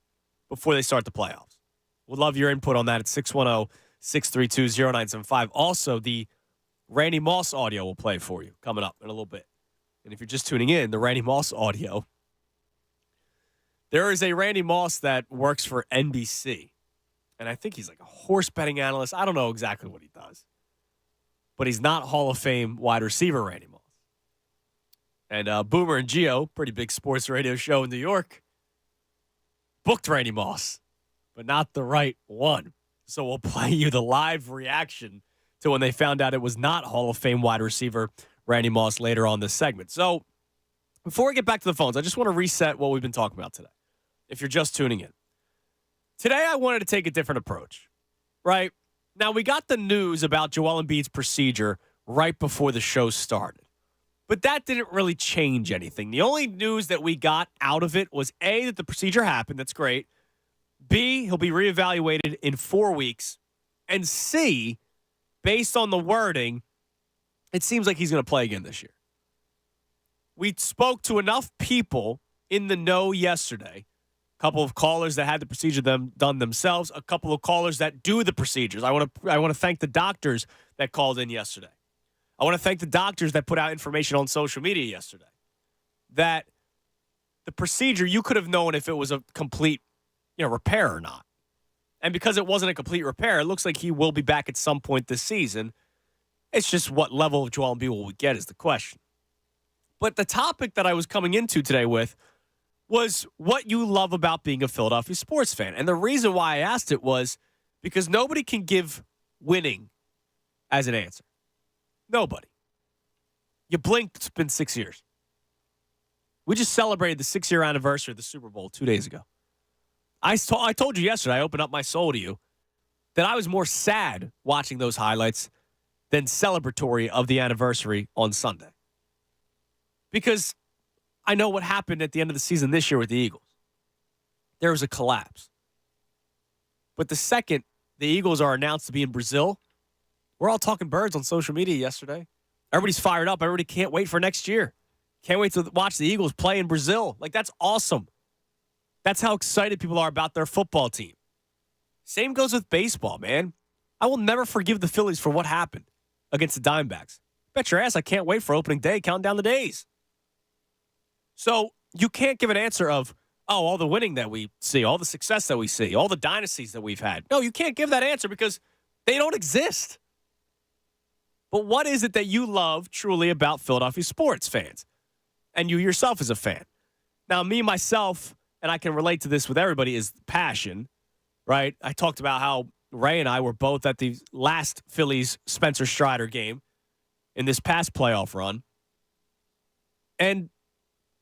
before they start the playoffs. Would love your input on that at 610-632-0975. Also, the Randy Moss audio will play for you coming up in a little bit. And if you're just tuning in, the Randy Moss audio, there is a Randy Moss that works for NBC. And I think he's like a horse betting analyst. I don't know exactly what he does. But he's not Hall of Fame wide receiver Randy Moss. And Boomer and Gio, pretty big sports radio show in New York, booked Randy Moss, but not the right one. So we'll play you the live reaction to when they found out it was not Hall of Fame wide receiver Randy Moss later on this segment. So before we get back to the phones, I just want to reset what we've been talking about today, if you're just tuning in. Today, I wanted to take a different approach, right? Now, we got the news about Joel Embiid's procedure right before the show started, but that didn't really change anything. The only news that we got out of it was, A, that the procedure happened. That's great. B, he'll be reevaluated in 4 weeks. And C, based on the wording, it seems like he's going to play again this year. We spoke to enough people in the know yesterday, a couple of callers that had the procedure done themselves, a couple of callers that do the procedures. I want to thank the doctors that called in yesterday. I want to thank the doctors that put out information on social media yesterday. That the procedure, you could have known if it was a complete, repair or not. And because it wasn't a complete repair, it looks like he will be back at some point this season. It's just what level of Joel Embiid will we get is the question. But the topic that I was coming into today with was what you love about being a Philadelphia sports fan. And the reason why I asked it was because nobody can give winning as an answer. Nobody. You blink, it's been 6 years. We just celebrated the 6-year anniversary of the Super Bowl 2 days ago. I told you yesterday, I opened up my soul to you, that I was more sad watching those highlights than celebratory of the anniversary on Sunday. Because I know what happened at the end of the season this year with the Eagles. There was a collapse. But the second the Eagles are announced to be in Brazil, we're all talking birds on social media yesterday. Everybody's fired up. Everybody can't wait for next year. Can't wait to watch the Eagles play in Brazil. Like, that's awesome. That's how excited people are about their football team. Same goes with baseball, man. I will never forgive the Phillies for what happened against the Diamondbacks. Bet your ass I can't wait for opening day, counting down the days. So you can't give an answer of, all the winning that we see, all the success that we see, all the dynasties that we've had. No, you can't give that answer because They don't exist. But what is it that you love truly about Philadelphia sports fans? And you yourself as a fan. Now, me, myself, and I can relate to this with everybody, is passion, right? I talked about how Ray and I were both at the last Phillies Spencer Strider game in this past playoff run. And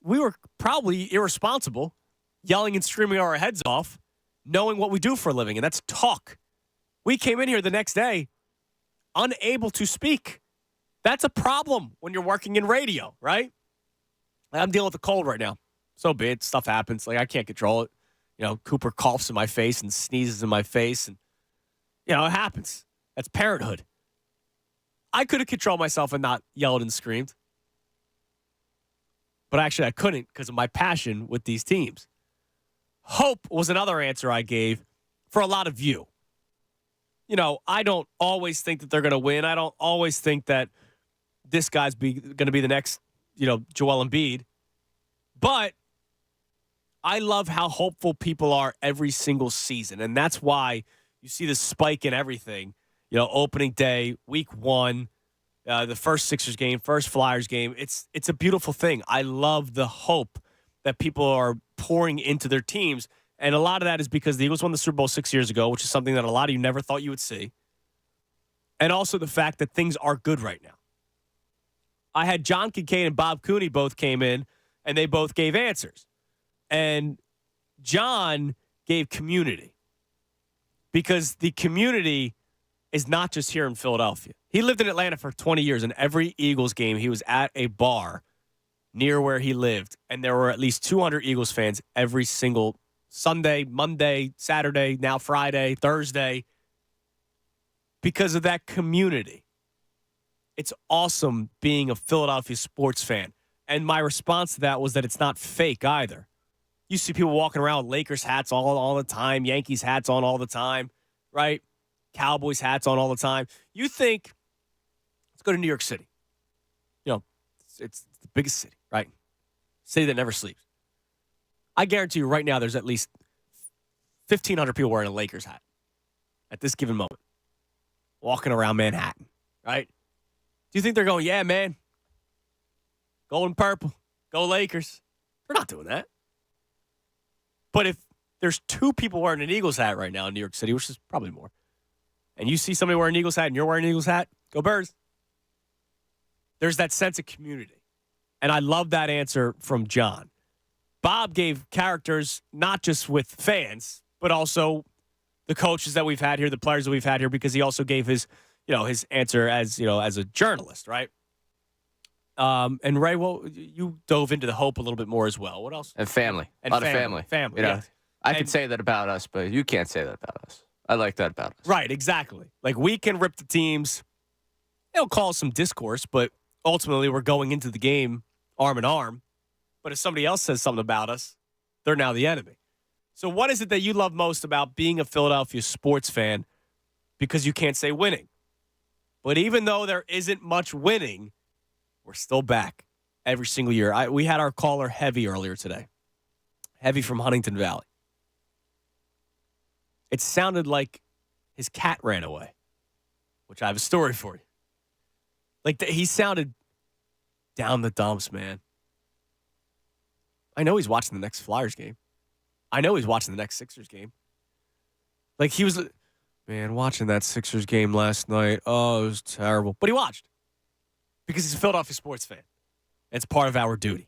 we were probably irresponsible, yelling and screaming our heads off, knowing what we do for a living, and that's talk. We came in here the next day unable to speak. That's a problem when you're working in radio, right? I'm dealing with a cold right now. So be it. Stuff happens. Like, I can't control it. You know, Cooper coughs in my face and sneezes in my face, and, you know, it happens. That's parenthood. I could have controlled myself and not yelled and screamed. But actually, I couldn't because of my passion with these teams. Hope was another answer I gave for a lot of you. You know, I don't always think that they're going to win. I don't always think that this guy's going to be the next, you know, Joel Embiid. But I love how hopeful people are every single season. And that's why you see this spike in everything. You know, opening day, week one, the first Sixers game, first Flyers game. It's a beautiful thing. I love the hope that people are pouring into their teams. And a lot of that is because the Eagles won the Super Bowl 6 years ago, which is something that a lot of you never thought you would see. And also the fact that things are good right now. I had John Kincaid and Bob Cooney both came in, and they both gave answers. And John gave community, because the community is not just here in Philadelphia. He lived in Atlanta for 20 years, and every Eagles game, he was at a bar near where he lived, and there were at least 200 Eagles fans every single Sunday, Monday, Saturday, now Friday, Thursday, because of that community. It's awesome being a Philadelphia sports fan. And my response to that was that it's not fake either. You see people walking around with Lakers hats all the time, Yankees hats on all the time, right? Cowboys hats on all the time. You think, let's go to New York City. You know, it's the biggest city, right? City that never sleeps. I guarantee you right now there's at least 1,500 people wearing a Lakers hat at this given moment, walking around Manhattan, right? Do you think they're going, yeah, man, gold and purple, go Lakers? They're not doing that. But if there's 2 people wearing an Eagles hat right now in New York City, which is probably more, and you see somebody wearing an Eagles hat and you're wearing an Eagles hat, go Birds. There's that sense of community. And I love that answer from John. Bob gave characters not just with fans, but also the coaches that we've had here, the players that we've had here, because he also gave his, you know, his answer as, you know, as a journalist, right? And Ray, well, you dove into the hope a little bit more as well. What else? And family. And a lot of family. Family, You know, yeah. I can say that about us, but you can't say that about us. I like that about us. Right, exactly. Like, we can rip the teams. It'll cause some discourse, but ultimately we're going into the game arm in arm. But if somebody else says something about us, they're now the enemy. So what is it that you love most about being a Philadelphia sports fan? Because you can't say winning. But even though there isn't much winning, we're still back every single year. We had our caller Heavy earlier today. Heavy from Huntington Valley. It sounded like his cat ran away, which I have a story for you. Like, he sounded down the dumps, man. I know he's watching the next Flyers game. I know he's watching the next Sixers game. Like, he was, man, watching that Sixers game last night. Oh, it was terrible. But he watched because he's a Philadelphia sports fan. It's part of our duty.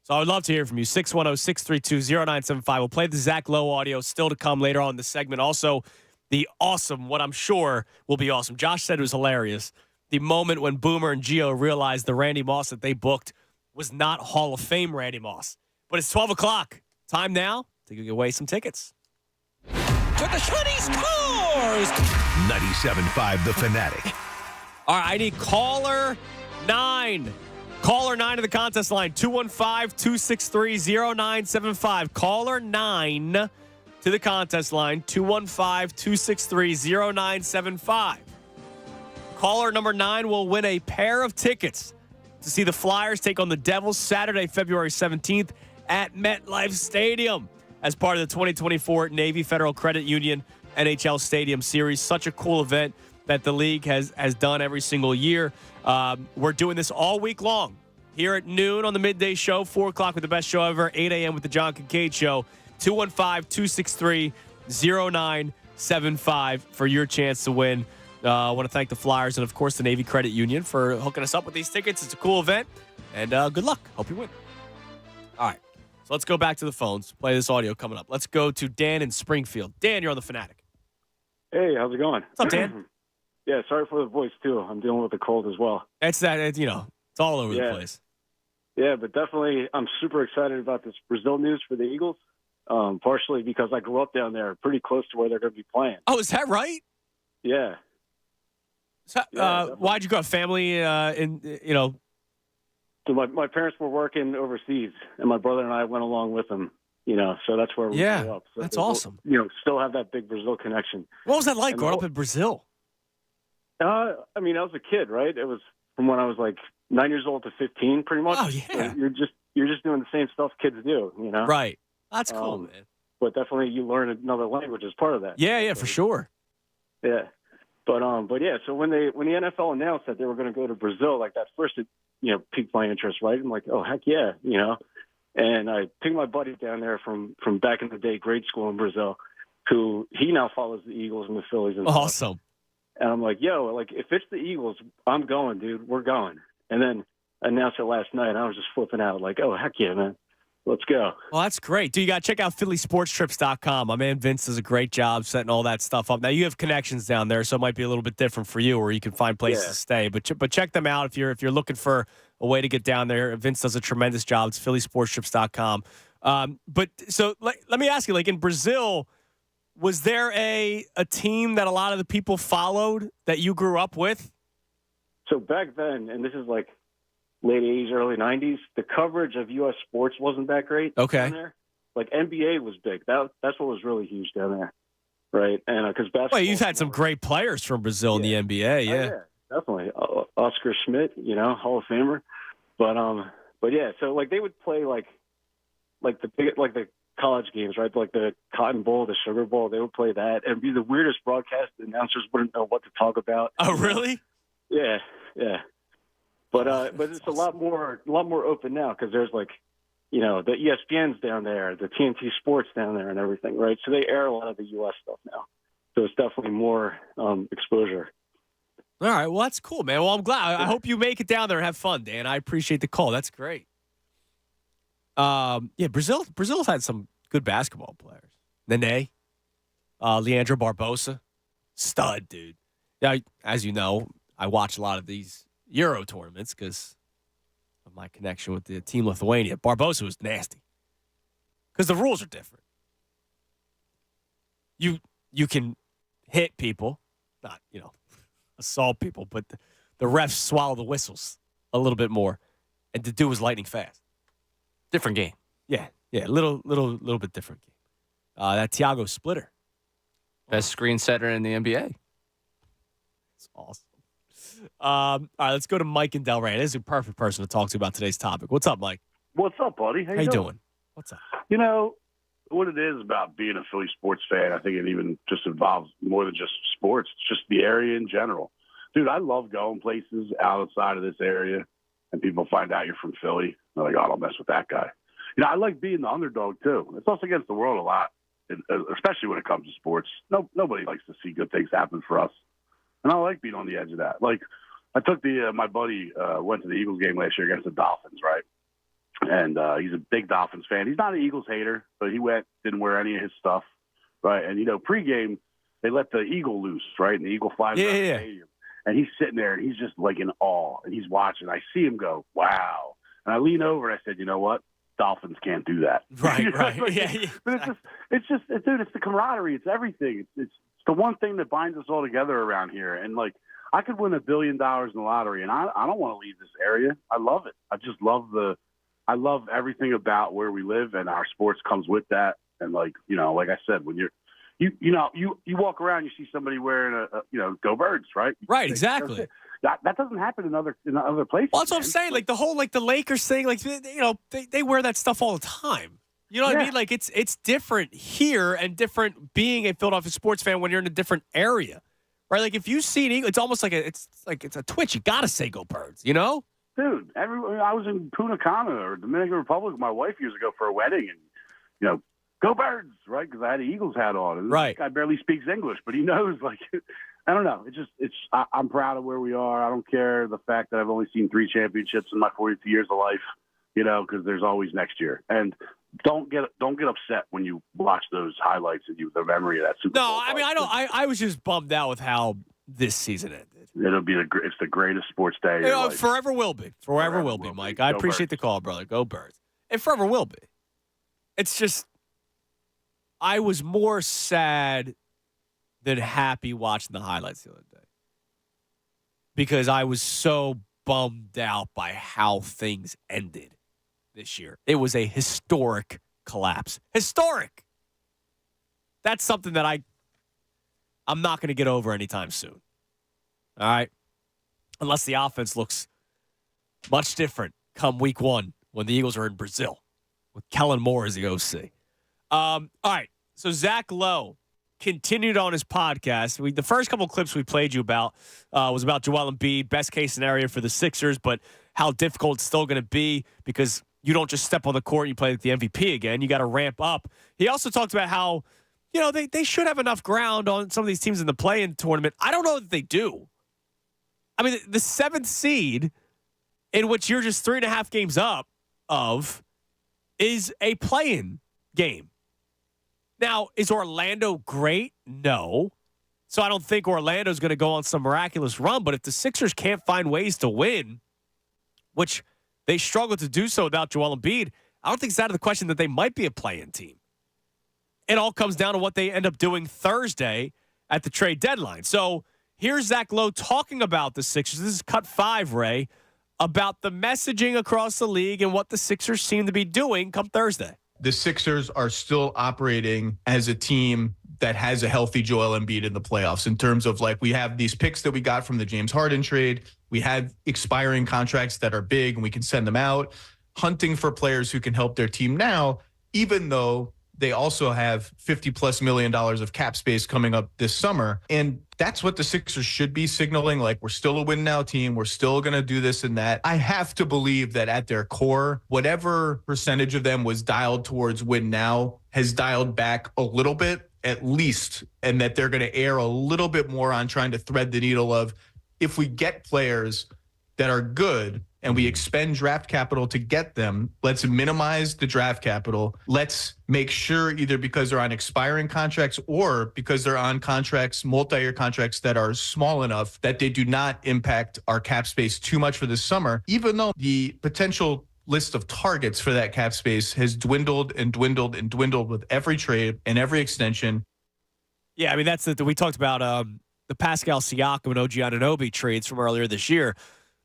So I would love to hear from you. 610-632-0975. We'll play the Zach Lowe audio still to come later on in the segment. Also, the awesome, what I'm sure will be awesome. Josh said it was hilarious. The moment when Boomer and Gio realized the Randy Moss that they booked was not Hall of Fame Randy Moss. But it's 12 o'clock. Time now to give away some tickets. To the shooting scores! 97.5 The Fanatic. All right, I need caller 9. Caller 9 to the contest line, 215-263-0975. Caller 9 to the contest line, 215-263-0975. Caller number 9 will win a pair of tickets to see the Flyers take on the Devils Saturday, February 17th at MetLife Stadium as part of the 2024 Navy Federal Credit Union NHL Stadium Series. Such a cool event that the league has done every single year. We're doing this all week long here at noon on the Midday Show, 4 o'clock with the best show ever, 8 a.m. with the John Kincaid Show, 215-263-0975 for your chance to win. I want to thank the Flyers and, of course, the Navy Credit Union for hooking us up with these tickets. It's a cool event, and good luck. Hope you win. All right, so let's go back to the phones, play this audio coming up. Let's go to Dan in Springfield. Dan, you're on the Fanatic. Hey, how's it going? What's up, Dan? Yeah, sorry for the voice, too. I'm dealing with a cold as well. It's that, it's all over the place. Yeah, but definitely I'm super excited about this Brazil news for the Eagles, partially because I grew up down there pretty close to where they're going to be playing. Oh, is that right? Yeah. So, why'd you go? Family So my parents were working overseas, and my brother and I went along with them, so that's where we grew up. So that's awesome. Still have that big Brazil connection. What was that like growing up in Brazil? I was a kid, right? It was from when I was like 9 years old to 15, pretty much. Oh, yeah. So you're just doing the same stuff kids do, Right. That's cool, man. But definitely you learn another language as part of that. Yeah, for sure. Yeah. But yeah, so when the NFL announced that they were going to go to Brazil, like that first, piqued my interest, right? I'm like, oh, heck yeah, And I took my buddy down there from back in the day, grade school in Brazil, who he now follows the Eagles and the Phillies and stuff. Awesome. And I'm like, yo, like if it's the Eagles, I'm going, dude. We're going. And then I announced it last night. And I was just flipping out, like, oh, heck yeah, man. Let's go. Well, that's great. Dude, you got to check out PhillySportsTrips.com. My man Vince does a great job setting all that stuff up. Now, you have connections down there, so it might be a little bit different for you, where you can find places to stay. But check them out if you're looking for a way to get down there. Vince does a tremendous job. It's PhillySportsTrips.com. But so let me ask you, like in Brazil, was there a team that a lot of the people followed that you grew up with? So back then, and this is like late 80s, early 90s, the coverage of U.S. sports wasn't that great. Okay. Down there. Like NBA was big. That's what was really huge down there, right? And because basketball. Well, you've had some great players from Brazil in the NBA, yeah. Oh, yeah, definitely. Oscar Schmidt, Hall of Famer. But yeah, so like they would play like the college games, right? Like the Cotton Bowl, the Sugar Bowl. They would play that and be the weirdest broadcast. The announcers wouldn't know what to talk about. Oh, really? Yeah. But it's a lot more open now because there's like, the ESPN's down there, the TNT Sports down there, and everything, right? So they air a lot of the U.S. stuff now. So it's definitely more exposure. All right, well that's cool, man. Well, I'm glad. I hope you make it down there and have fun, Dan. I appreciate the call. That's great. Brazil's had some good basketball players. Nene, Leandro Barbosa, stud, dude. Yeah, as you know, I watch a lot of these Euro tournaments because of my connection with the team Lithuania. Barbosa was nasty because the rules are different. You can hit people, not assault people, but the refs swallow the whistles a little bit more, and the dude was lightning fast. Different game. Yeah, little bit different game. That Thiago splitter, Best screen setter in the NBA. it's awesome. All right, let's go to Mike in Delray. This is a perfect person to talk to about today's topic. What's up, Mike? What's up, buddy? How you doing? What's up? What it is about being a Philly sports fan, I think it even just involves more than just sports. It's just the area in general. Dude, I love going places outside of this area, and people find out you're from Philly. They're like, oh, don't mess with that guy. I like being the underdog, too. It's also against the world a lot, especially when it comes to sports. Nobody likes to see good things happen for us. And I like being on the edge of that. Like, I took my buddy went to the Eagles game last year against the Dolphins, right? And he's a big Dolphins fan. He's not an Eagles hater, but he went, didn't wear any of his stuff, right? And, pregame, they let the eagle loose, right? And the eagle flies around the stadium. And he's sitting there, and he's just like in awe. And he's watching. I see him go, wow. And I lean over, and I said, you know what? Dolphins can't do that. Right. But it's just, dude, it's the camaraderie. It's everything. It's the one thing that binds us all together around here. And, like, I could win $1 billion in the lottery, and I don't want to leave this area. I love it. I just love I love everything about where we live, and our sports comes with that. And like I said, when you walk around, you see somebody wearing Go Birds, right? Right, exactly. That doesn't happen in other places. Well, that's what I'm saying. Like the whole the Lakers thing, they wear that stuff all the time. You know what I mean? Like it's different here and different being a Philadelphia sports fan when you're in a different area, right? Like if you see an Eagle, it's almost like it's a twitch. You got to say "Go Birds," you know? Dude, I was in Punta Cana or Dominican Republic with my wife years ago for a wedding, and go Birds, right? Because I had an Eagles hat on, and right. This guy barely speaks English, but he knows. Like, I don't know. I'm proud of where we are. I don't care the fact that I've only seen 3 championships in my 42 years of life, because there's always next year. And don't get upset when you watch those highlights and the memory of that Super Bowl. No, I mean I was just bummed out with how this season ended. It's the greatest sports day. Forever will be. Forever will be, Mike. I appreciate the call, brother. Go Birds. It forever will be. It's just I was more sad than happy watching the highlights the other day because I was so bummed out by how things ended this year. It was a historic collapse. Historic. That's something that I'm not going to get over anytime soon. All right? Unless the offense looks much different come week 1 when the Eagles are in Brazil with Kellen Moore as the OC. All right. So Zach Lowe continued on his podcast. The first couple of clips we played you about was about Joel Embiid, best case scenario for the Sixers, but how difficult it's still going to be because you don't just step on the court and you play like the MVP again. You got to ramp up. He also talked about how, they should have enough ground on some of these teams in the play-in tournament. I don't know that they do. I mean, the 7th seed, in which you're just 3.5 games up of, is a play-in game. Now, is Orlando great? No. So I don't think Orlando's going to go on some miraculous run. But if the Sixers can't find ways to win, which they struggle to do so without Joel Embiid, I don't think it's out of the question that they might be a play-in team. It all comes down to what they end up doing Thursday at the trade deadline. So here's Zach Lowe talking about the Sixers. This is cut 5, Ray, about the messaging across the league and what the Sixers seem to be doing come Thursday. The Sixers are still operating as a team that has a healthy Joel Embiid in the playoffs in terms of we have these picks that we got from the James Harden trade. We have expiring contracts that are big and we can send them out, hunting for players who can help their team now, even though they also have $50+ million of cap space coming up this summer. And that's what the Sixers should be signaling. We're still a win now team. We're still going to do this and that. I have to believe that at their core, whatever percentage of them was dialed towards win now has dialed back a little bit at least. And that they're going to err a little bit more on trying to thread the needle of if we get players that are good and we expend draft capital to get them, let's minimize the draft capital. Let's make sure either because they're on expiring contracts or because they're on contracts, multi-year contracts that are small enough that they do not impact our cap space too much for this summer, even though the potential list of targets for that cap space has dwindled and dwindled and dwindled with every trade and every extension. Yeah, I mean, that's we talked about the Pascal Siakam and OG Anunoby trades from earlier this year.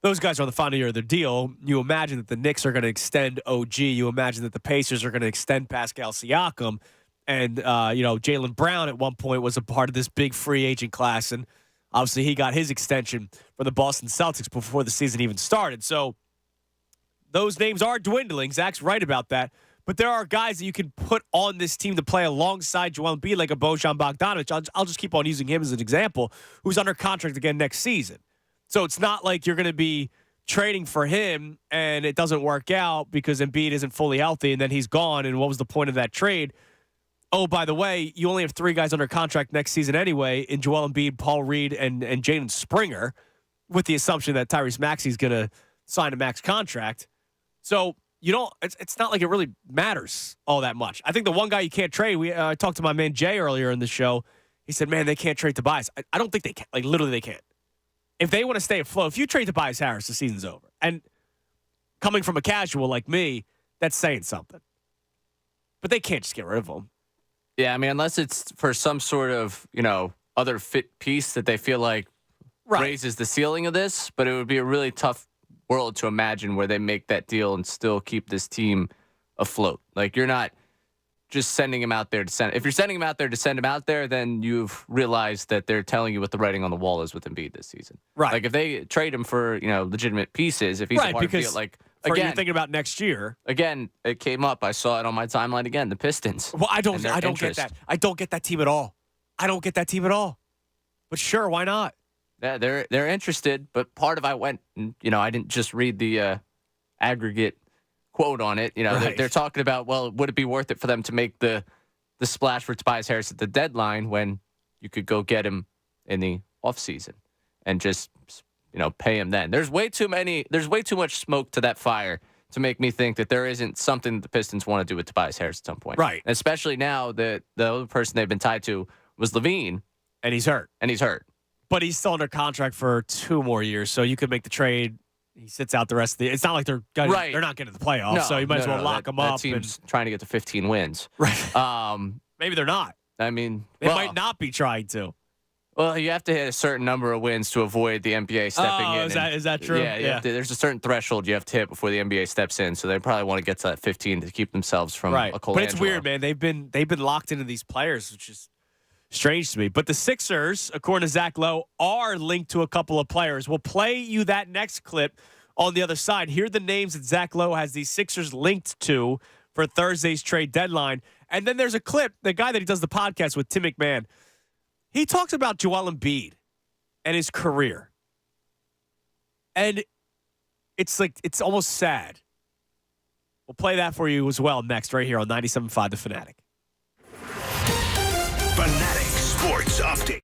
Those guys are on the final year of their deal. You imagine that the Knicks are going to extend OG. You imagine that the Pacers are going to extend Pascal Siakam. And, Jaylen Brown at one point was a part of this big free agent class. And obviously he got his extension from the Boston Celtics before the season even started. So those names are dwindling. Zach's right about that. But there are guys that you can put on this team to play alongside Joel Embiid, like a Bojan Bogdanovic. I'll just keep on using him as an example, who's under contract again next season. So it's not like you're going to be trading for him and it doesn't work out because Embiid isn't fully healthy and then he's gone. And what was the point of that trade? Oh, by the way, you only have 3 guys under contract next season anyway in Joel Embiid, Paul Reed, and Jaden Springer, with the assumption that Tyrese Maxey's going to sign a max contract. So it's not like it really matters all that much. I think the one guy you can't trade, I talked to my man Jay earlier in the show. He said, man, they can't trade Tobias. I don't think they can. Literally they can't. If they want to stay afloat, if you trade Tobias Harris, the season's over. And coming from a casual like me, that's saying something. But they can't just get rid of him. Yeah, I mean, unless it's for some sort of, other fit piece that they feel like raises the ceiling of this. But it would be a really tough world to imagine where they make that deal and still keep this team afloat. You're not just sending him out there to send. If you're sending him out there to send him out there, then you've realized that they're telling you what the writing on the wall is with Embiid this season. Right. If they trade him for legitimate pieces, if he's a part of the deal, you're Again. thinking about next year. Again, it came up. I saw it on my timeline again. The Pistons. Well, I don't and their get interest. that. I don't get that team at all. I don't get that team at all. But sure, why not? Yeah, they're interested, but part of I went, and, I didn't just read the aggregate quote on it. Right. They're talking about, well, would it be worth it for them to make the splash for Tobias Harris at the deadline when you could go get him in the offseason and just pay him then? There's way too much smoke to that fire to make me think that there isn't something that the Pistons want to do with Tobias Harris at some point. Right. And especially now that the other person they've been tied to was Levine. And he's hurt. But he's still under contract for 2 more years, so you could make the trade. He sits out the rest of the. It's not like they're not getting to the playoffs, so you might as well lock him up. That team's trying to get to 15 wins. Right. Maybe they're not. I mean, They might not be trying to. Well, you have to hit a certain number of wins to avoid the NBA stepping in. Is that true? Yeah. There's a certain threshold you have to hit before the NBA steps in, so they probably want to get to that 15 to keep themselves from a Colangelo. But it's weird, man. They've been locked into these players, which is strange to me. But the Sixers, according to Zach Lowe, are linked to a couple of players. We'll play you that next clip on the other side. Here are the names that Zach Lowe has these Sixers linked to for Thursday's trade deadline. And then there's a clip, the guy that he does the podcast with, Tim McMahon. He talks about Joel Embiid and his career. And it's almost sad. We'll play that for you as well next, right here on 97.5 The Fanatic. Fanatic Sports Update.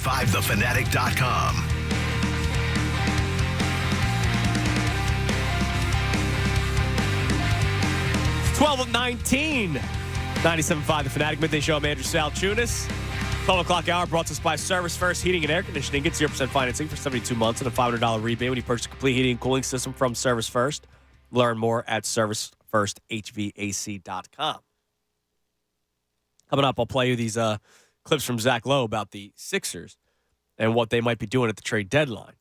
975thefanatic.com. 12:19. 97.5 The Fanatic Midday Show. I'm Andrew Salchunas. 12 o'clock hour brought to us by Service First Heating and Air Conditioning. Get 0% financing for 72 months and a $500 rebate when you purchase a complete heating and cooling system from Service First. Learn more at servicefirsthvac.com. Coming up, I'll play you these clips from Zach Lowe about the Sixers and what they might be doing at the trade deadline.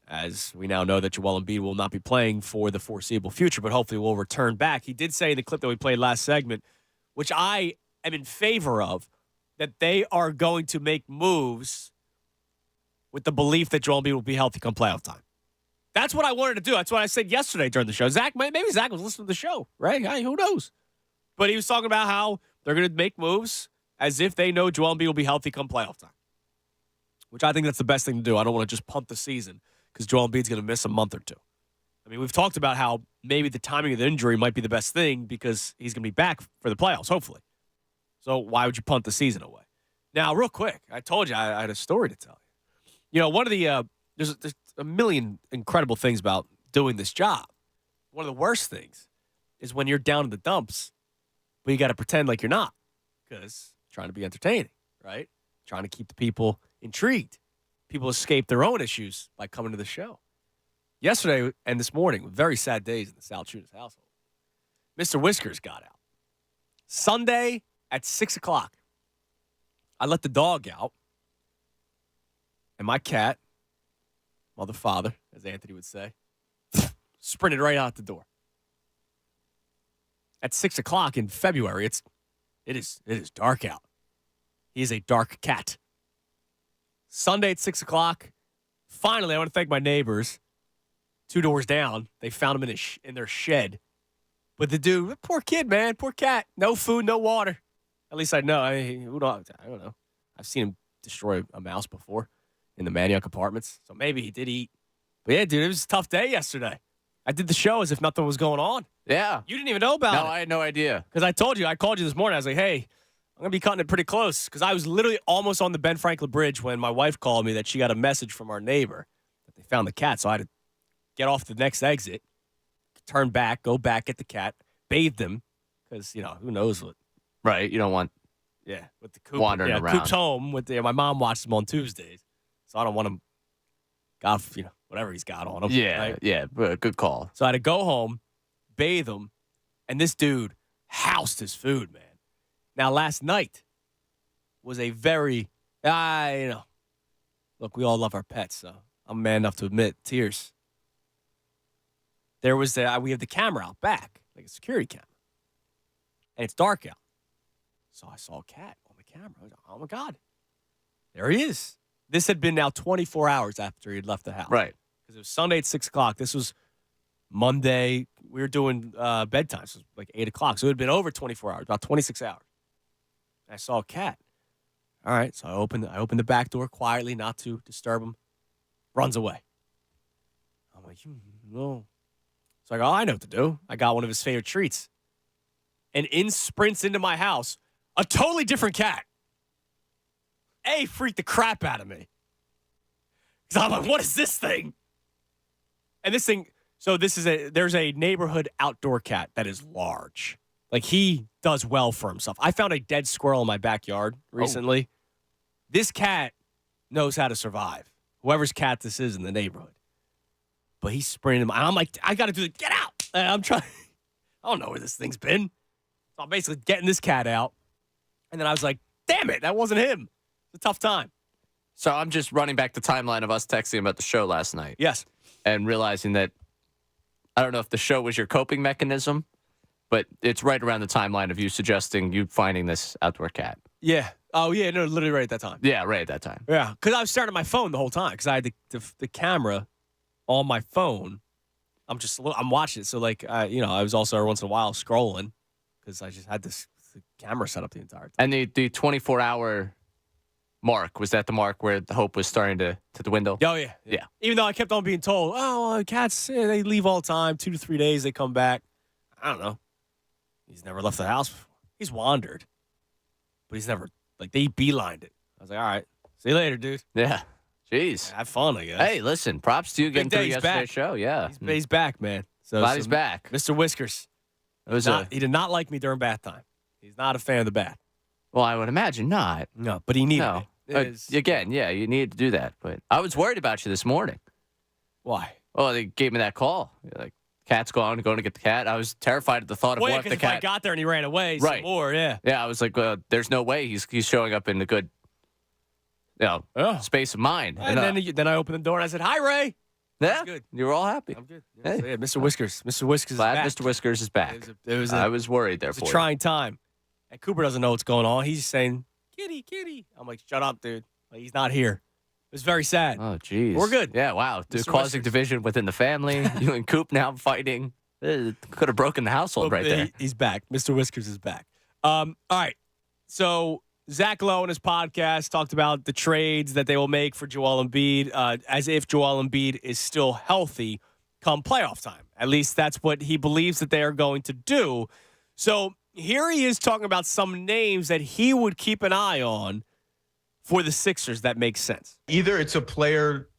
As we now know that Joel Embiid will not be playing for the foreseeable future, but hopefully will return back. He did say in the clip that we played last segment, which I am in favor of, that they are going to make moves with the belief that Joel Embiid will be healthy come playoff time. That's what I wanted to do. That's what I said yesterday during the show. Maybe Zach was listening to the show, right? Hey, who knows? But he was talking about how they're going to make moves as if they know Joel Embiid will be healthy come playoff time, which I think that's the best thing to do. I don't want to just punt the season because Joel Embiid's going to miss a month or two. I mean, we've talked about how maybe the timing of the injury might be the best thing because he's going to be back for the playoffs, hopefully. So why would you punt the season away? Now, real quick, I told you I had a story to tell you. You know, one of the there's a million incredible things about doing this job. One of the worst things is when you're down in the dumps, but you got to pretend like you're not because trying to be entertaining, right? Trying to keep the people intrigued. People escape their own issues by coming to the show. Yesterday and this morning, very sad days in the Salchunas household. Mr. Whiskers got out. Sunday at 6 o'clock, I let the dog out, and my cat, mother, father, as Anthony would say, sprinted right out the door. At 6 o'clock in February, it is dark out. He is a dark cat. Sunday at 6 o'clock, finally, I want to thank my neighbors. 2 doors down, they found him in their shed. But the dude, poor kid, man, poor cat. No food, no water. At least I know. I don't know. I've seen him destroy a mouse before in the Manioc apartments. So maybe he did eat. But yeah, dude, it was a tough day yesterday. I did the show as if nothing was going on. Yeah. You didn't even know about it. No, I had no idea. Because I told you, I called you this morning. I was like, hey, I'm going to be cutting it pretty close. Because I was literally almost on the Ben Franklin Bridge when my wife called me that she got a message from our neighbor that they found the cat. So I had to get off the next exit, turn back, go back, get the cat, bathe them. Because, you know, who knows what. Right. You don't want with the coop wandering around. Coop's home with my mom watches him on Tuesdays. So I don't want him, whatever he's got on him. Yeah, right? yeah, good call. So I had to go home, bathe him, and this dude housed his food, man. Now, last night was a very, look, we all love our pets, so I'm man enough to admit, tears. There was we have the camera out back, like a security camera, and it's dark out. So I saw a cat on the camera. I was like, oh, my God. There he is. This had been now 24 hours after he had left the house. Right. Because it was Sunday at 6 o'clock. This was Monday. We were doing bedtime, so it was like 8 o'clock. So it had been over 24 hours, about 26 hours. I saw a cat. All right, so I opened the back door quietly, not to disturb him. Runs away. I'm like, no. So I go, I know what to do. I got one of his favorite treats. And sprints into my house a totally different cat. Freaked the crap out of me. Because I'm like, what is this thing? And this thing, so there's a neighborhood outdoor cat that is large. Like, he does well for himself. I found a dead squirrel in my backyard recently. Oh. This cat knows how to survive. Whoever's cat this is in the neighborhood. But he's sprinting. I'm like, I got to do it. Get out. And I'm trying. I don't know where this thing's been. So I'm basically getting this cat out. And then I was like, damn it, that wasn't him. It's a tough time. So I'm just running back the timeline of us texting about the show last night. Yes. And realizing that, I don't know if the show was your coping mechanism, but it's right around the timeline of you suggesting you finding this outdoor cat. Yeah. Oh, yeah. No, literally right at that time. Yeah, right at that time. Yeah. Because I was staring at my phone the whole time because I had the camera on my phone. I'm watching it. So, like, I was also every once in a while scrolling because I just had the camera set up the entire time. And the 24-hour mark, was that the mark where the hope was starting to dwindle? Oh, yeah. Yeah. Even though I kept on being told, cats, they leave all the time. 2 to 3 days, they come back. I don't know. He's never left the house before. He's wandered. But he's never, they beelined it. was like, all right, see you later, dude. Yeah. Jeez. Have fun, I guess. Hey, listen, props to you getting Big through day, he's yesterday's back. show. Yeah. He's back, man. So Glad he's back. Mr. Whiskers. It was He did not like me during bath time. He's not a fan of the bath. well, I would imagine not. No, but he needed No. it. It is- Again, yeah, you need to do that. But I was worried about you this morning. Why? Oh, they gave me that call. You're like, cat's gone, going to get the cat. I was terrified at the thought of Well, what because if the if I cat. got there and he ran away, some Right. more, yeah. Yeah, I was like, there's no way he's showing up in a good, space of mind. And then I opened the door and I said, "Hi, Ray." yeah, good. you were all happy. I'm good. Hey. So, yeah, Mr. Whiskers. Mr. Whiskers Glad is back. Mr. Whiskers is back. I was worried there It was for a you. trying time. And Cooper doesn't know what's going on. He's saying, "Kitty, kitty." I'm like, "Shut up, dude." Like, he's not here. It was very sad. Oh, jeez. We're good. Yeah, wow. Dude, Mr. causing Whiskers. division within the family. You and Coop now fighting. It could have broken the household right there. He's back. Mr. Whiskers is back. All right. So Zach Lowe in his podcast talked about the trades that they will make for Joel Embiid, as if Joel Embiid is still healthy come playoff time. At least that's what he believes that they are going to do. So here he is talking about some names that he would keep an eye on for the Sixers that makes sense. Either it's a player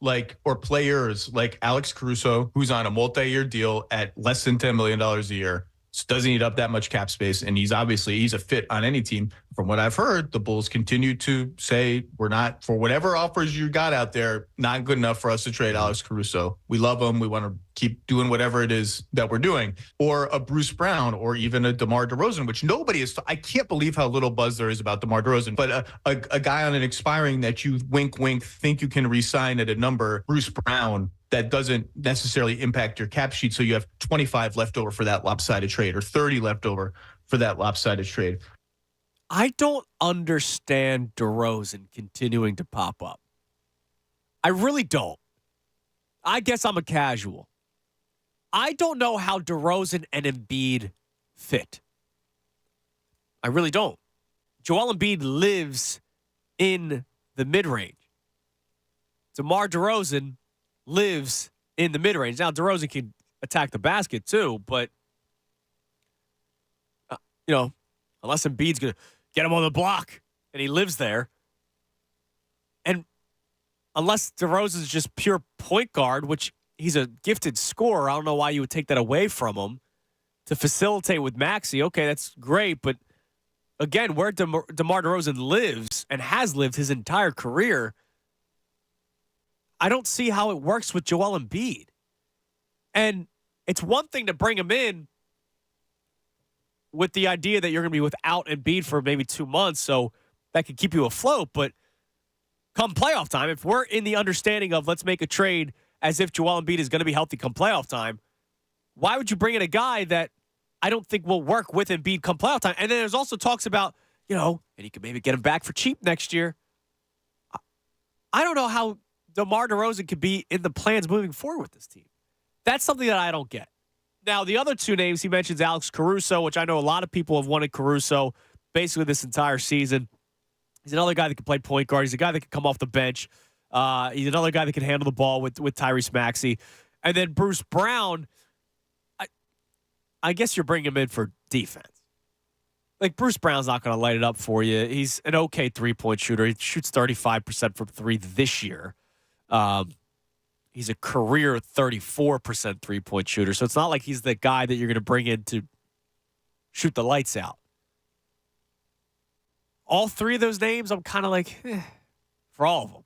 or players like Alex Caruso, who's on a multi-year deal at less than $10 million a year, doesn't eat up that much cap space, and he's a fit on any team. From what I've heard, the Bulls continue to say we're not, for whatever offers you got out there, not good enough for us to trade Alex Caruso. We love him. We want to keep doing whatever it is that we're doing. Or a Bruce Brown, or even a DeMar DeRozan, which nobody is. I can't believe how little buzz there is about DeMar DeRozan. But a guy on an expiring that you wink, think you can re-sign at a number, Bruce Brown, that doesn't necessarily impact your cap sheet. So you have 25 left over for that lopsided trade, or 30 left over for that lopsided trade. I don't understand DeRozan continuing to pop up. I really don't. I guess I'm a casual. I don't know how DeRozan and Embiid fit. I really don't. Joel Embiid lives in the mid-range. DeMar DeRozan lives in the mid-range. Now, DeRozan can attack the basket too, but, unless Embiid's going to get him on the block and he lives there, and unless DeRozan's just pure point guard, which he's a gifted scorer, I don't know why you would take that away from him to facilitate with Maxey. Okay, that's great, but again, where DeMar DeRozan lives and has lived his entire career, I don't see how it works with Joel Embiid. And it's one thing to bring him in with the idea that you're going to be without Embiid for maybe 2 months, so that could keep you afloat. But come playoff time, if we're in the understanding of let's make a trade as if Joel Embiid is going to be healthy come playoff time, why would you bring in a guy that I don't think will work with Embiid come playoff time? And then there's also talks about, and you could maybe get him back for cheap next year. I don't know how DeMar DeRozan could be in the plans moving forward with this team. That's something that I don't get. Now, the other two names he mentions, Alex Caruso, which I know a lot of people have wanted Caruso basically this entire season. He's another guy that can play point guard. He's a guy that can come off the bench. He's another guy that can handle the ball with Tyrese Maxey. And then Bruce Brown, I guess you're bringing him in for defense. Like, Bruce Brown's not going to light it up for you. He's an okay three-point shooter. He shoots 35% from three this year. He's a career 34% three-point shooter. So it's not like he's the guy that you're going to bring in to shoot the lights out. All three of those names, I'm kind of like, for all of them.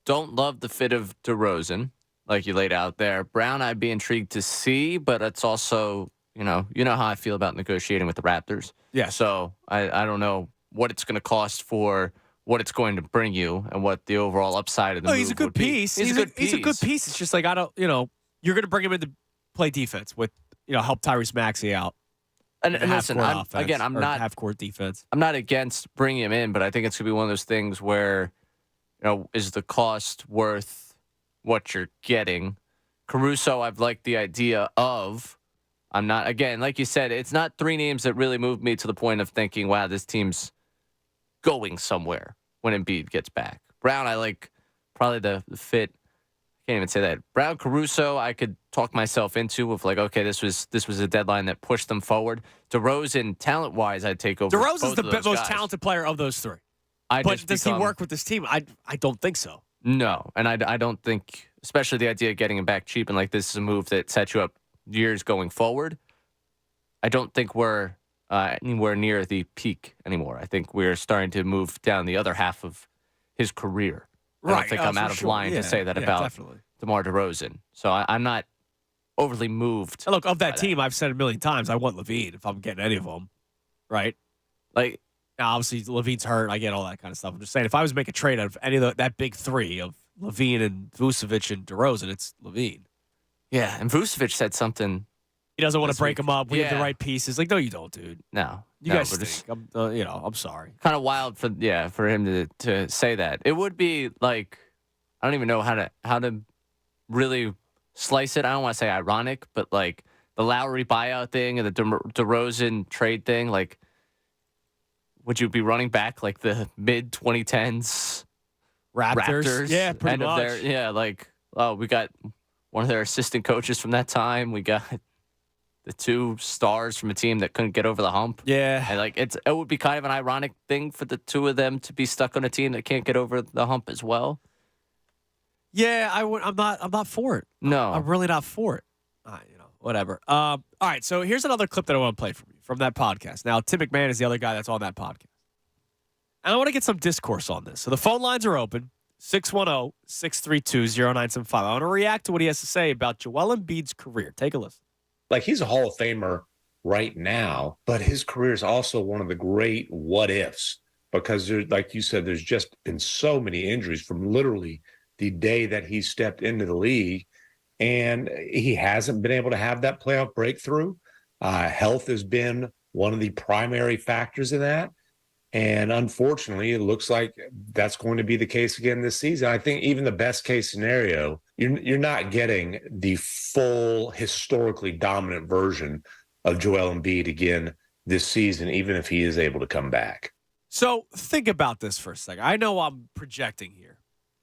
Don't love the fit of DeRozan, like you laid out there. Brown, I'd be intrigued to see, but it's also, you know how I feel about negotiating with the Raptors. Yeah. So I don't know what it's going to cost for what it's going to bring you and what the overall upside of the move He's a good would be. piece. He's a good piece. It's just like, you're going to bring him in to play defense with, help Tyrese Maxey out. And listen, I'm not half-court defense. I'm not against bringing him in, but I think it's going to be one of those things where, is the cost worth what you're getting? Caruso, I've liked the idea of. I'm not, again, like you said, it's not three names that really moved me to the point of thinking, wow, this team's going somewhere when Embiid gets back. Brown, I like probably the fit. I can't even say that. Brown, Caruso, I could talk myself into with like, okay, this was a deadline that pushed them forward. DeRozan, talent-wise, I'd take over. DeRozan's both the of those most guys. talented player of those three. But does he work with this team? I don't think so. No, and I don't think, especially the idea of getting him back cheap and like this is a move that sets you up years going forward. I don't think we're anywhere near the peak anymore. I think we're starting to move down the other half of his career. I don't think I'm out of line to say that about DeMar DeRozan. So I'm not overly moved. Look, of that team, I've said a million times, I want LaVine if I'm getting any of them, right? Like, now, obviously, LaVine's hurt. I get all that kind of stuff. I'm just saying, if I was to make a trade out of any of that big three of LaVine and Vucevic and DeRozan, it's LaVine. Yeah, and Vucevic said something. He doesn't want to break them up. We have the right pieces. Like, no, you don't, dude. No. You guys stink. I'm sorry. Kind of wild for him to say that. It would be like, I don't even know how to really slice it. I don't want to say ironic, but like the Lowry buyout thing and the DeRozan trade thing, like, would you be running back like the mid 2010s Raptors? Yeah, pretty much. We got one of their assistant coaches from that time. We got the two stars from a team that couldn't get over the hump. Yeah. And like it would be kind of an ironic thing for the two of them to be stuck on a team that can't get over the hump as well. Yeah, I'm not for it. No. I'm really not for it. Whatever. All right, so here's another clip that I want to play from you from that podcast. Now, Tim McMahon is the other guy that's on that podcast. And I want to get some discourse on this. So the phone lines are open, 610-632-0975. I want to react to what he has to say about Joel Embiid's career. Take a listen. Like, he's a Hall of Famer right now, but his career is also one of the great what-ifs because, like you said, there's just been so many injuries from literally the day that he stepped into the league. And he hasn't been able to have that playoff breakthrough. Health has been one of the primary factors in that. And unfortunately, it looks like that's going to be the case again this season. I think even the best case scenario, you're not getting the full historically dominant version of Joel Embiid again this season, even if he is able to come back. So think about this for a second. I know I'm projecting here.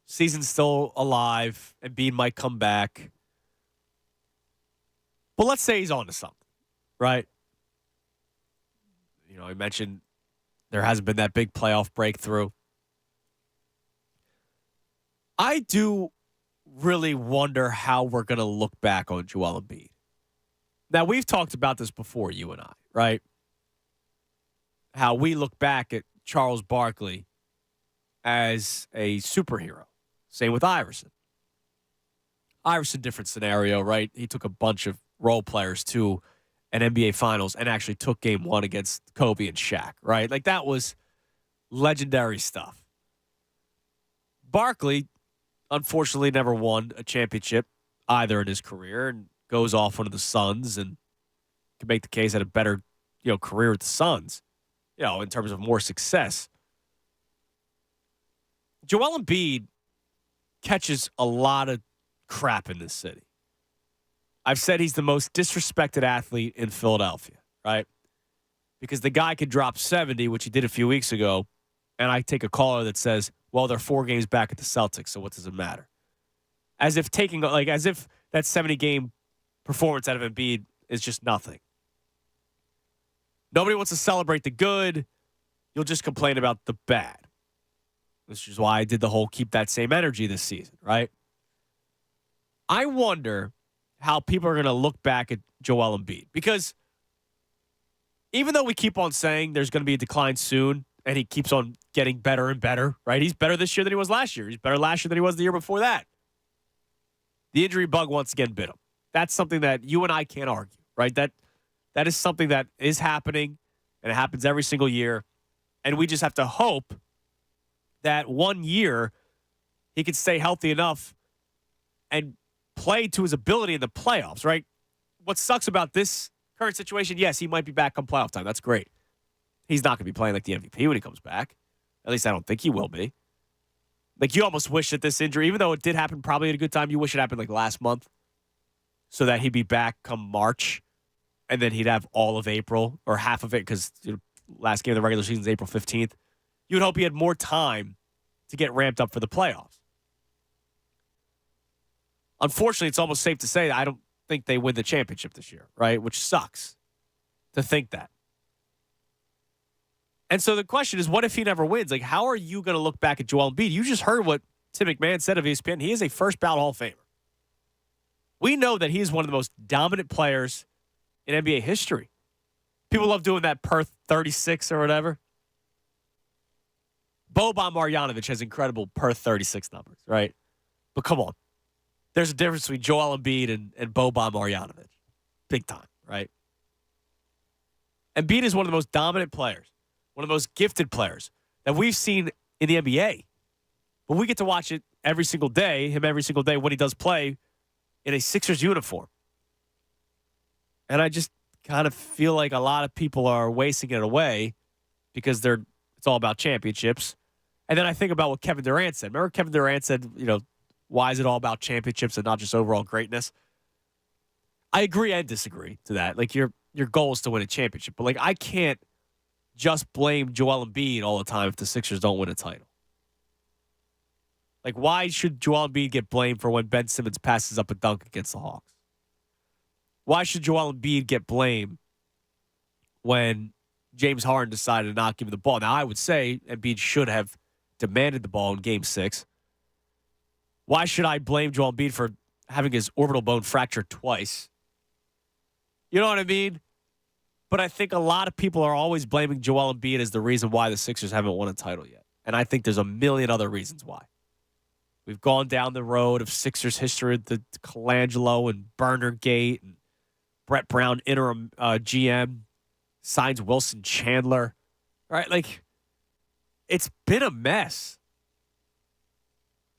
Season's still alive. Embiid might come back. But let's say he's on to something, right? I mentioned there hasn't been that big playoff breakthrough. I do really wonder how we're going to look back on Joel Embiid. Now, we've talked about this before, you and I, right? How we look back at Charles Barkley as a superhero. Same with Iverson. Iverson, different scenario, right? He took a bunch of role players to an NBA Finals and actually took game one against Kobe and Shaq, right? Like, that was legendary stuff. Barkley, unfortunately, never won a championship either in his career and goes off one of the Suns and can make the case had a better, career with the Suns, in terms of more success. Joel Embiid catches a lot of crap in this city. I've said he's the most disrespected athlete in Philadelphia, right? Because the guy could drop 70, which he did a few weeks ago, and I take a caller that says, well, they're 4 games back at the Celtics, so what does it matter? As if that 70-game performance out of Embiid is just nothing. Nobody wants to celebrate the good. You'll just complain about the bad. Which is why I did the whole keep that same energy this season, right? I wonder how people are going to look back at Joel Embiid. Because even though we keep on saying there's going to be a decline soon, and he keeps on getting better and better, right? He's better this year than he was last year. He's better last year than he was the year before that. The injury bug once again bit him. That's something that you and I can't argue, right? That is something that is happening, and it happens every single year. And we just have to hope that 1 year he can stay healthy enough and play to his ability in the playoffs, right? What sucks about this current situation, yes, he might be back come playoff time. That's great. He's not going to be playing like the MVP when he comes back. At least I don't think he will be. Like, you almost wish that this injury, even though it did happen probably at a good time, you wish it happened like last month so that he'd be back come March and then he'd have all of April or half of it because last game of the regular season is April 15th. You would hope he had more time to get ramped up for the playoffs. Unfortunately, it's almost safe to say that I don't think they win the championship this year, right? Which sucks to think that. And so the question is, what if he never wins? Like, how are you going to look back at Joel Embiid? You just heard what Tim McMahon said of ESPN. He is a first ballot Hall of Famer. We know that he is one of the most dominant players in NBA history. People love doing that per 36 or whatever. Boban Marjanovic has incredible per 36 numbers, right? But come on. There's a difference between Joel Embiid and Boban Marjanovic. Big time, right? Embiid is one of the most dominant players, one of the most gifted players that we've seen in the NBA. But we get to watch it every single day when he does play in a Sixers uniform. And I just kind of feel like a lot of people are wasting it away because it's all about championships. And then I think about what Kevin Durant said. Remember Kevin Durant said, why is it all about championships and not just overall greatness? I agree and disagree to that. Like, your goal is to win a championship. But, like, I can't just blame Joel Embiid all the time if the Sixers don't win a title. Like, why should Joel Embiid get blamed for when Ben Simmons passes up a dunk against the Hawks? Why should Joel Embiid get blamed when James Harden decided to not give him the ball? Now, I would say Embiid should have demanded the ball in Game 6. Why should I blame Joel Embiid for having his orbital bone fractured twice? You know what I mean? But I think a lot of people are always blaming Joel Embiid as the reason why the Sixers haven't won a title yet. And I think there's a million other reasons why. We've gone down the road of Sixers history, the Colangelo and Burner Gate, and Brett Brown interim GM, signs Wilson Chandler, right? Like, it's been a mess.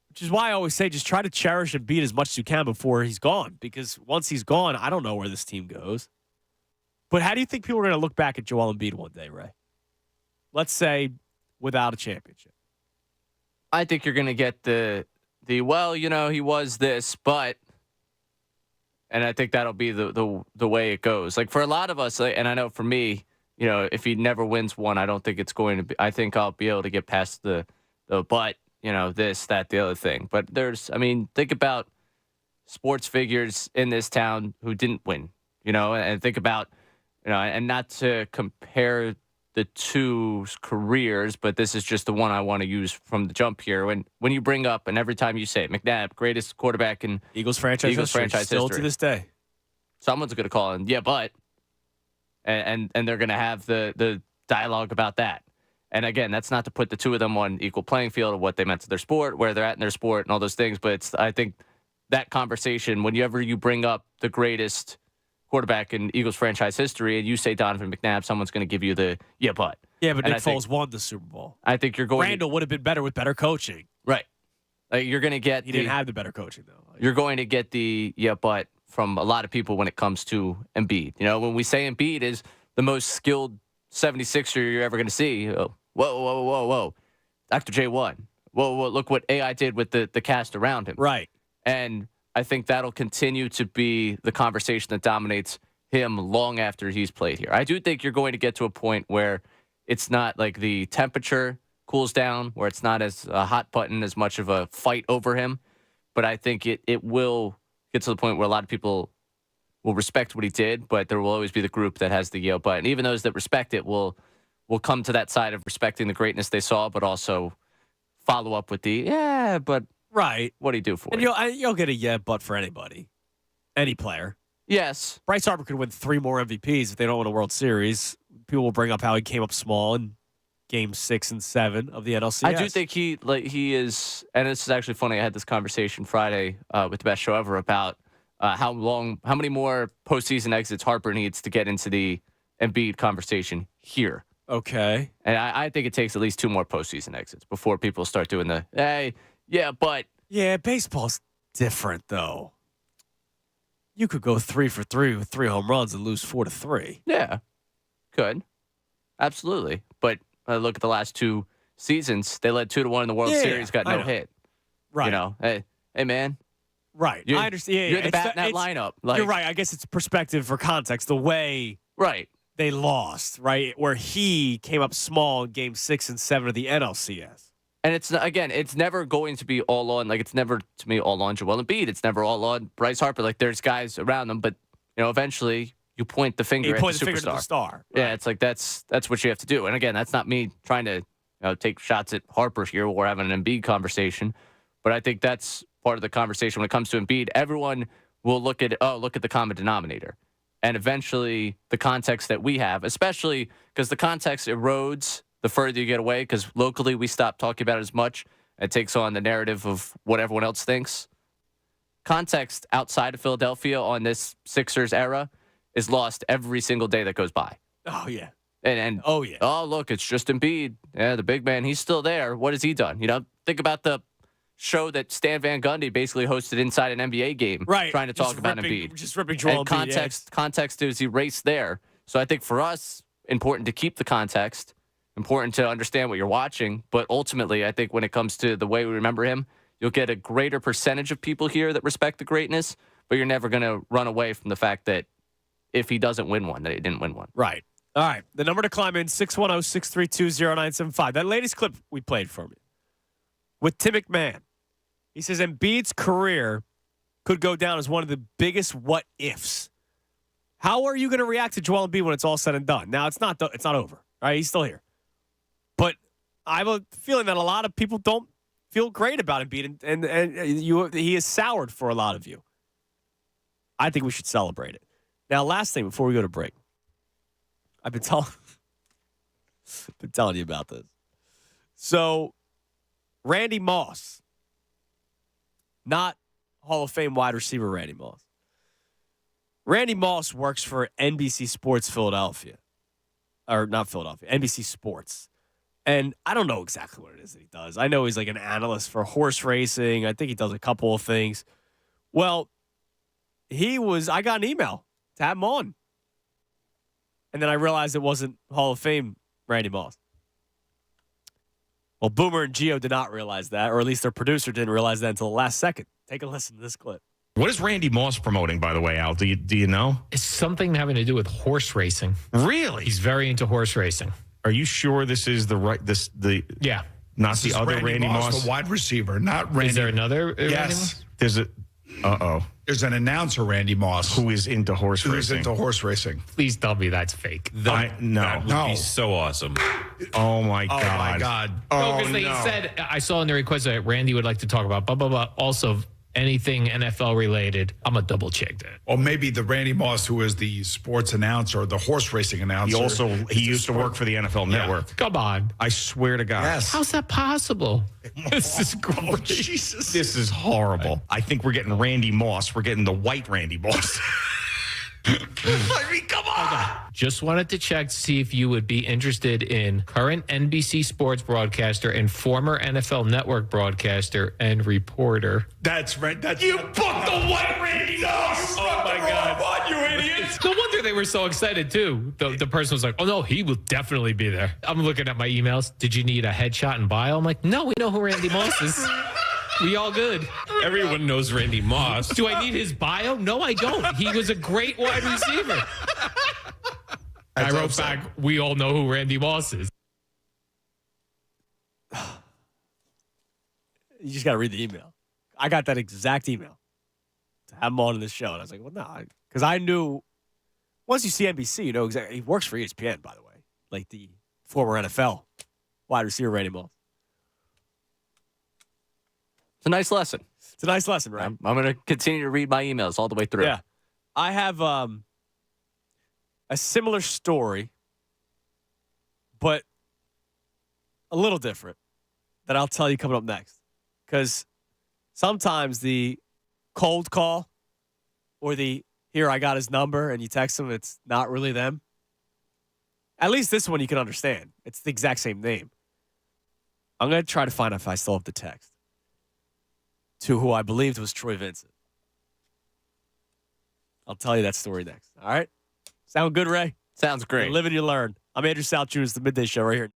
Which is why I always say just try to cherish Embiid as much as you can before he's gone. Because once he's gone, I don't know where this team goes. But how do you think people are going to look back at Joel Embiid one day, Ray? Let's say without a championship. I think you're going to get the he was this, but, and I think that'll be the way it goes. Like, for a lot of us, and I know for me, if he never wins one, I don't think it's going to be. I think I'll be able to get past the but. This, that, the other thing. But think about sports figures in this town who didn't win, and think about, and not to compare the two careers, but this is just the one I want to use from the jump here. When you bring up, and every time you say it, McNabb, greatest quarterback in Eagles franchise still history. To this day. Someone's going to call in, yeah, but, and they're going to have the dialogue about that. And again, that's not to put the two of them on equal playing field of what they meant to their sport, where they're at in their sport, and all those things. But I think that conversation, whenever you bring up the greatest quarterback in Eagles franchise history, and you say Donovan McNabb, someone's going to give you the but. Yeah, but Nick Foles won the Super Bowl. I think you're going. Randall would have been better with better coaching. Right. Like, you're going to get. He didn't have the better coaching though. You're going to get the but from a lot of people when it comes to Embiid. When we say Embiid is the most skilled 76er you're ever going to see. Whoa. Dr. J1. Whoa, look what AI did with the cast around him. Right. And I think that'll continue to be the conversation that dominates him long after he's played here. I do think you're going to get to a point where it's not like the temperature cools down, where it's not as a hot button, as much of a fight over him. But I think it will get to the point where a lot of people will respect what he did, but there will always be the group that has the but. And even those that respect it will come to that side of respecting the greatness they saw, but also follow up with but right. What'd he do for you? You'll get a but for anybody, any player. Yes. Bryce Harper could win 3 more MVPs if they don't win a World Series. People will bring up how he came up small in Game 6 and 7 of the NLCS. I do think he is, and this is actually funny. I had this conversation Friday with the best show ever about how many more postseason exits Harper needs to get into the Embiid conversation here. Okay. And I think it takes at least 2 more postseason exits before people start doing but. Yeah, baseball's different, though. You could go 3 for 3 with 3 home runs and lose 4-3. Yeah, could. Absolutely. But look at the last 2 seasons. They led 2-1 in the World Series, got no hit. Right. Hey, man. Right. I understand. Yeah, you're the bat in that lineup. You're right. I guess it's perspective for context. The way they lost, right? Where he came up small in Game 6 and 7 of the NLCS. And it's never going to be all on. Like, it's never, to me, all on Joel Embiid. It's never all on Bryce Harper. Like, there's guys around them, but, eventually you point the finger You at point the the finger to the superstar. star. Yeah, it's like that's what you have to do. And again, that's not me trying to take shots at Harper here. We're having an Embiid conversation, but I think that's part of the conversation when it comes to Embiid. Everyone will look at the common denominator, and eventually the context that we have, especially because the context erodes the further you get away. Because locally we stop talking about it as much. It takes on the narrative of what everyone else thinks. Context outside of Philadelphia on this Sixers era is lost every single day that goes by. Oh, yeah. And oh, yeah. Oh, look, it's just Embiid. Yeah, the big man, he's still there. What has he done? Think about the show that Stan Van Gundy basically hosted inside an NBA game, Right. trying to talk about Embiid. Just ripping Joel And Embiid. context is erased there. So I think for us, important to keep the context, important to understand what you're watching. But ultimately, I think when it comes to the way we remember him, you'll get a greater percentage of people here that respect the greatness, but you're never going to run away from the fact that if he doesn't win one, that he didn't win one. Right. All right. The number to climb in, 610-632-0975. That latest clip we played for me with Tim McMahon. He says Embiid's career could go down as one of the biggest what ifs. How are you going to react to Joel Embiid when it's all said and done? Now, it's not over. All right, he's still here. But I have a feeling that a lot of people don't feel great about Embiid, and he is soured for a lot of you. I think we should celebrate it. Now, last thing before we go to break. I've been telling you about this. So, Randy Moss, not Hall of Fame wide receiver Randy Moss. Randy Moss works for NBC Sports Philadelphia. Or not Philadelphia, NBC Sports. And I don't know exactly what it is that he does. I know he's like an analyst for horse racing. I think he does a couple of things. Well, I got an email to have him on. And then I realized it wasn't Hall of Fame Randy Moss. Well, Boomer and Gio did not realize that, or at least their producer didn't realize that until the last second. Take a listen to this clip. What is Randy Moss promoting, by the way, Al? Do you know? It's something having to do with horse racing. Really? He's very into horse racing. Are you sure this is Yeah. Not This the is other Randy Moss? the wide receiver, not Randy. Is there another Randy Yes. Moss? There's a There's an announcer, Randy Moss, who is into horse who's racing. into horse racing. Please tell me that's fake. No. That would be so awesome. Oh my God. Oh my God. No, because they said, I saw in the request that Randy would like to talk about blah, blah, blah. Also, anything NFL related. I'm going to double check that. Or maybe the Randy Moss who is the sports announcer, the horse racing announcer. He used to work for the NFL Network. Come on. I swear to God. Yes. How's that possible? This is great. Oh, Jesus. This is horrible. I think we're getting Randy Moss. We're getting the white Randy Moss. I mean, come on. Just wanted to check to see if you would be interested in current NBC sports broadcaster and former NFL Network broadcaster and reporter. That's right. You booked the white Randy Moss. Oh my God. You idiots. No wonder they were so excited too. The person was like, oh no, he will definitely be there. I'm looking at my emails. Did you need a headshot and bio? I'm like, no, we know who Randy Moss is. We all good. Everyone knows Randy Moss. Do I need his bio? No, I don't. He was a great wide receiver. I wrote back, we all know who Randy Moss is. You just got to read the email. I got that exact email to have him on in this show. And I was like, well, no. Because I knew, once you see NBC, you know exactly. He works for ESPN, by the way. Like the former NFL wide receiver Randy Moss. It's a nice lesson. It's a nice lesson, right? I'm going to continue to read my emails all the way through. Yeah. I have a similar story, but a little different that I'll tell you coming up next. Because sometimes the cold call or the, here, I got his number, and you text him, it's not really them. At least this one you can understand. It's the exact same name. I'm going to try to find out if I still have the text to who I believed was Troy Vincent. I'll tell you that story next. All right? Sound good, Ray? Sounds great. You live and you learn. I'm Andrew South Jr. It's the Midday Show right here.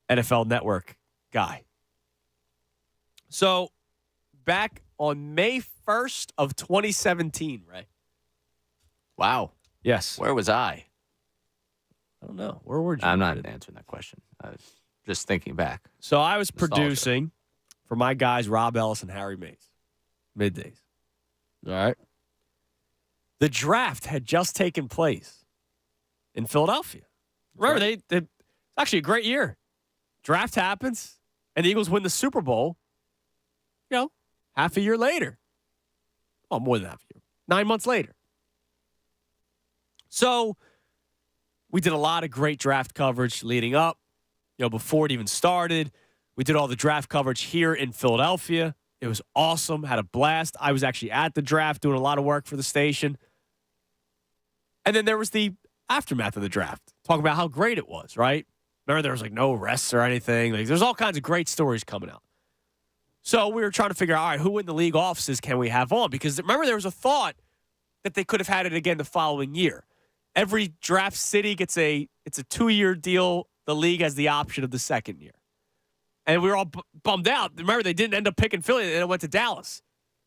NFL Network guy. So back on May 1st of 2017, Ray. Wow. Yes. Where was I? I don't know. Where were you? I'm not answering that question. I was just thinking back. So I was Nostalgia. producing for my guys, Rob Ellis and Harry Mays. Middays. All right. The draft had just taken place in Philadelphia. Remember, it's actually a great year. Draft happens, and the Eagles win the Super Bowl, half a year later. Oh, more than half a year. 9 months later. So we did a lot of great draft coverage leading up, before it even started. We did all the draft coverage here in Philadelphia. It was awesome. Had a blast. I was actually at the draft doing a lot of work for the station. And then there was the aftermath of the draft, talking about how great it was, right? Remember, there was no arrests or anything. There's all kinds of great stories coming out. So we were trying to figure out, all right, who in the league offices can we have on? Because remember, there was a thought that they could have had it again the following year. Every draft city it's a 2-year deal. The league has the option of the second year. And we were all bummed out. Remember, they didn't end up picking Philly, and it went to Dallas.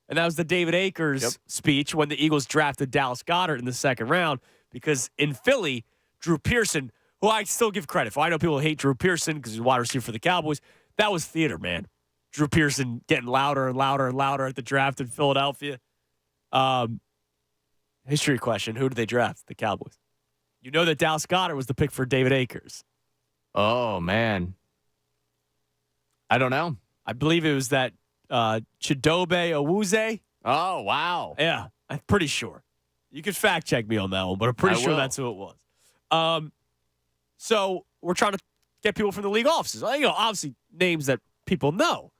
And that was the David Akers speech when the Eagles drafted Dallas Goedert in the second round, because in Philly, Drew Pearson, who I still give credit for. I know people hate Drew Pearson because he's a wide receiver for the Cowboys. That was theater, man. Drew Pearson getting louder and louder and louder at the draft in Philadelphia. History question, who did they draft? The Cowboys. You know that Dallas Goedert was the pick for David Akers. Oh, man. I don't know. I believe it was that Chidobe Awuzie. Oh, wow. Yeah, I'm pretty sure. You could fact check me on that one, but I'm pretty sure that's who it was. So we're trying to get people from the league offices. Obviously names that people know.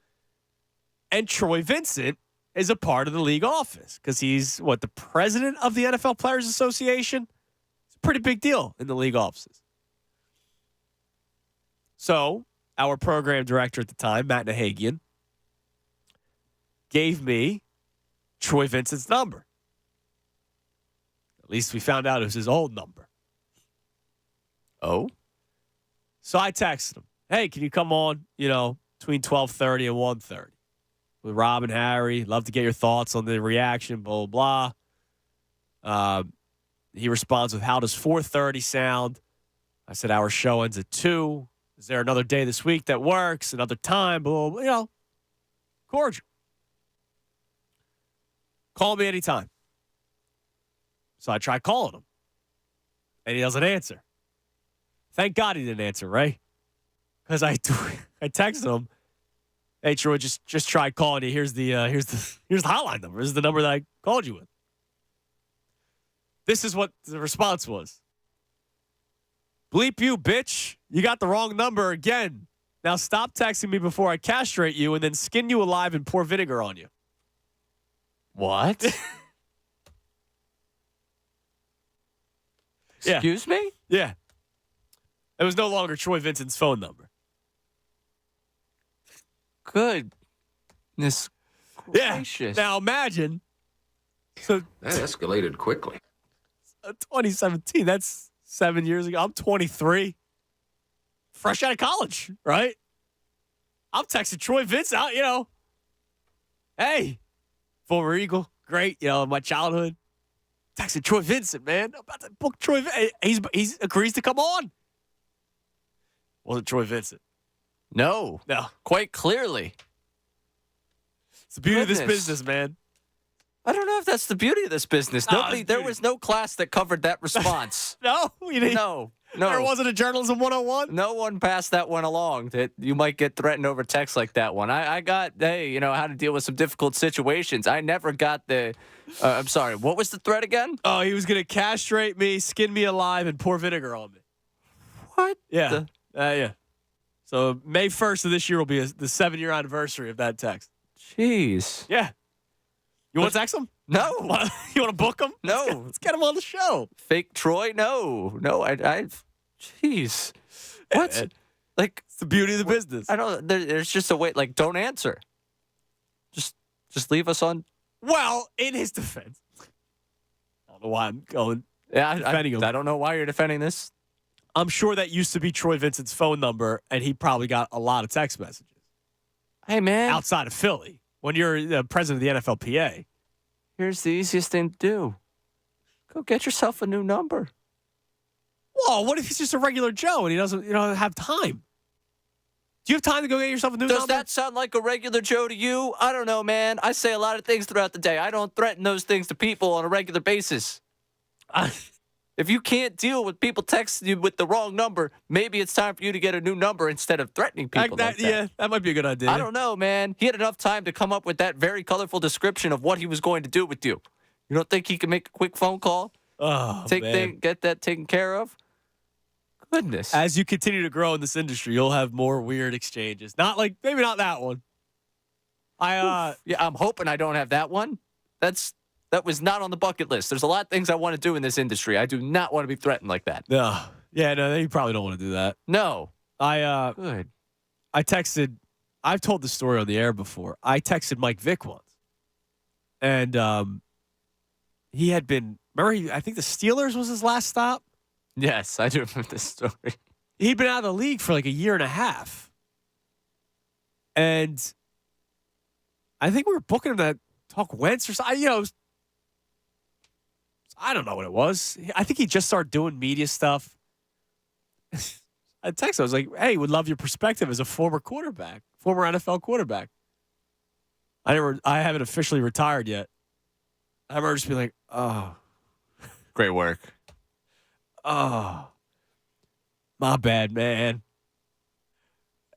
And Troy Vincent is a part of the league office because he's, the president of the NFL Players Association? It's a pretty big deal in the league offices. So our program director at the time, Matt Nahagian, gave me Troy Vincent's number. At least we found out it was his old number. Oh? So I texted him, hey, can you come on, between 12:30 and 1:30 with Rob and Harry? Love to get your thoughts on the reaction, blah, blah, blah. He responds with, how does 4:30 sound? I said, our show ends at 2. Is there another day this week that works? Another time? Blah, blah, blah. Cordial. Call me anytime. So I tried calling him, and he doesn't answer. Thank God he didn't answer, right? Because I texted him, hey Troy, just tried calling you. Here's the hotline number. This is the number that I called you with. This is what the response was. Bleep you, bitch. You got the wrong number again. Now stop texting me before I castrate you and then skin you alive and pour vinegar on you. What? Excuse me? Yeah. It was no longer Troy Vincent's phone number. Goodness gracious. Now imagine. So that escalated quickly. 2017, that's 7 years ago. I'm 23. Fresh out of college, right? I'm texting Troy Vincent out, Hey, former Eagle, great, in my childhood. Texting Troy Vincent, man. I'm about to book Troy Vincent. He's agrees to come on. Wasn't Troy Vincent. No. Quite clearly. It's the beauty of this business, man. I don't know if that's the beauty of this business. There was no class that covered that response. No? No. There wasn't a journalism 101? No one passed that one along that you might get threatened over text like that one. I got, how to deal with some difficult situations. I never got I'm sorry, what was the threat again? Oh, he was going to castrate me, skin me alive, and pour vinegar on me. What? Yeah. Yeah. So May 1st of this year will be the 7-year anniversary of that text. Jeez. Yeah. You want to text him? No. You want to book him? No. Let's get him on the show. Fake Troy? No. Jeez. What? It's the beauty of the business. I don't. There's just a way. Don't answer. Just leave us on. Well, in his defense, I don't know why I'm going. Yeah, defending him. I don't know why you're defending this. I'm sure that used to be Troy Vincent's phone number, and he probably got a lot of text messages. Hey, man. Outside of Philly, when you're the president of the NFLPA. Here's the easiest thing to do. Go get yourself a new number. Whoa, what if he's just a regular Joe and he doesn't have time? Do you have time to go get yourself a new number? Does that sound like a regular Joe to you? I don't know, man. I say a lot of things throughout the day. I don't threaten those things to people on a regular basis. If you can't deal with people texting you with the wrong number, maybe it's time for you to get a new number instead of threatening people like that. Yeah, that might be a good idea. I don't know, man. He had enough time to come up with that very colorful description of what he was going to do with you. You don't think he can make a quick phone call? Oh, Get that taken care of? Goodness. As you continue to grow in this industry, you'll have more weird exchanges. Maybe not that one. Yeah, I'm hoping I don't have that one. That was not on the bucket list. There's a lot of things I want to do in this industry. I do not want to be threatened like that. No. Yeah, no, you probably don't want to do that. No. Good. I've told the story on the air before. I texted Mike Vick once. And he had been, I think the Steelers was his last stop. Yes, I do remember this story. He'd been out of the league for like a year and a half. And I think we were booking him to talk Wentz or something. I don't know what it was. I think he just started doing media stuff. I texted him. I was like, hey, would love your perspective as a former NFL quarterback. I haven't officially retired yet. I remember just being like, oh. Great work. Oh. My bad, man.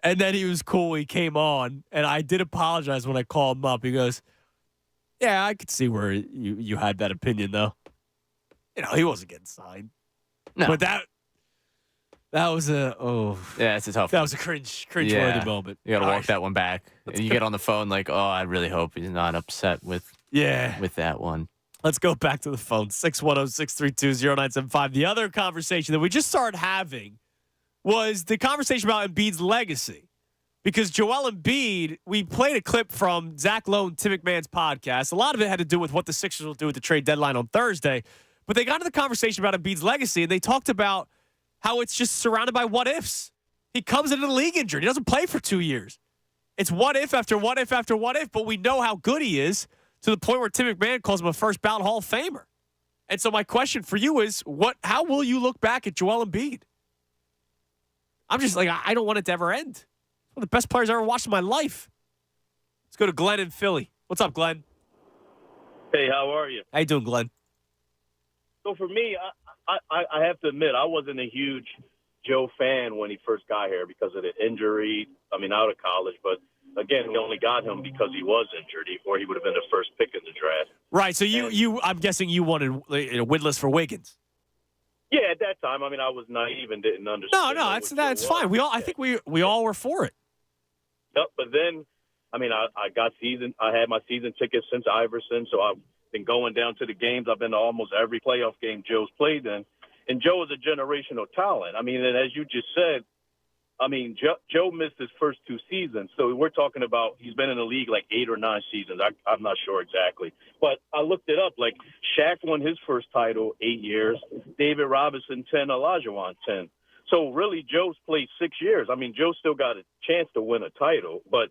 And then he was cool. He came on, and I did apologize when I called him up. He goes, yeah, I could see where you had that opinion, though. He wasn't getting signed. No. But that was yeah, it's a tough that one. was a cringe-worthy moment. You got to walk that one back. And you get on the phone like, oh, I really hope he's not upset with that one. Let's go back to the phone. 610-632-0975. The other conversation that we just started having was the conversation about Embiid's legacy. Because Joel Embiid, we played a clip from Zach Lowe and Tim McMahon's podcast. A lot of it had to do with what the Sixers will do at the trade deadline on Thursday. But they got into the conversation about Embiid's legacy, and they talked about how it's just surrounded by what-ifs. He comes into the league injured. He doesn't play for 2 years. It's what-if after what-if after what-if, but we know how good he is to the point where Tim McMahon calls him a first-ballot Hall of Famer. And so my question for you is, how will you look back at Joel Embiid? I'm just like, I don't want it to ever end. One of the best players I ever watched in my life. Let's go to Glenn in Philly. What's up, Glenn? Hey, how are you? How you doing, Glenn? So for me, I have to admit, I wasn't a huge Joe fan when he first got here because of the injury. Out of college. But, again, we only got him because he was injured, or he would have been the first pick in the draft. Right, so I'm guessing you wanted Widless for Wiggins. Yeah, at that time, I was naive and didn't understand. No, that's fine. I think we all were for it. Yep, but then, I had my season tickets since Iverson, so I've been going down to the games. I've been to almost every playoff game Joe's played in. And Joe is a generational talent. And as you just said, Joe missed his first 2 seasons. So we're talking about he's been in the league like 8 or 9 seasons. I'm not sure exactly. But I looked it up. Like Shaq won his first title 8 years, David Robinson 10, Olajuwon 10. So really Joe's played 6 years. Joe still got a chance to win a title, but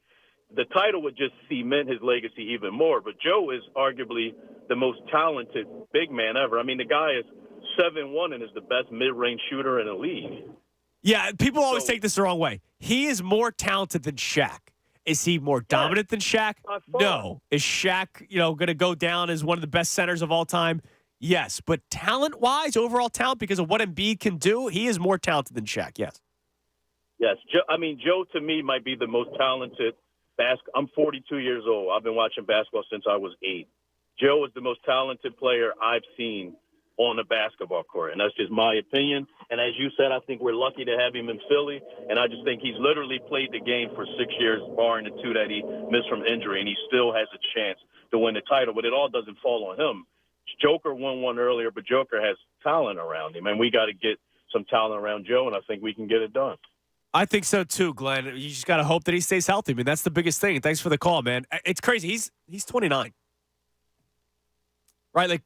the title would just cement his legacy even more. But Joe is arguably the most talented big man ever. The guy is 7'1" and is the best mid-range shooter in the league. Yeah, people always take this the wrong way. He is more talented than Shaq. Is he more dominant than Shaq? No. Is Shaq, going to go down as one of the best centers of all time? Yes. But talent-wise, overall talent, because of what Embiid can do, he is more talented than Shaq, yes. Yes. Joe, to me, might be the most talented I'm 42 years old. I've been watching basketball since I was 8. Joe is the most talented player I've seen on the basketball court, and that's just my opinion. And as you said, I think we're lucky to have him in Philly, and I just think he's literally played the game for 6 years, barring the 2 that he missed from injury, and he still has a chance to win the title, but it all doesn't fall on him. Joker won one earlier, but Joker has talent around him, and we got to get some talent around Joe, and I think we can get it done. I think so too, Glenn. You just got to hope that he stays healthy. That's the biggest thing. Thanks for the call, man. It's crazy. He's 29. Right? Like,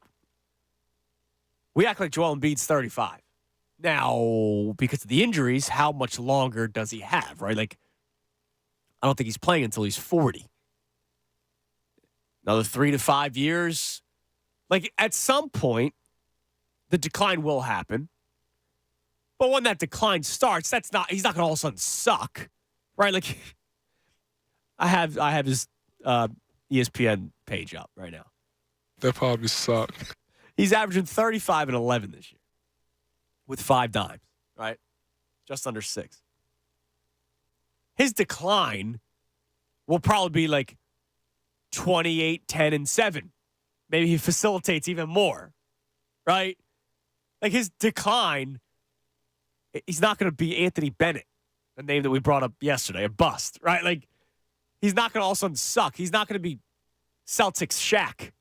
we act like Joel Embiid's 35. Now, because of the injuries, how much longer does he have, right? Like, I don't think he's playing until he's 40. Another 3 to 5 years. Like, at some point, the decline will happen. But when that decline starts, he's not going to all of a sudden suck, right? Like, I have his ESPN page up right now. That probably suck. He's averaging 35 and 11 this year with 5 dimes, right? Just under 6. His decline will probably be like 28, 10, and 7. Maybe he facilitates even more, right? Like his decline, he's not going to be Anthony Bennett, the name that we brought up yesterday, a bust, right? Like he's not going to all of a sudden suck. He's not going to be Celtics Shaq.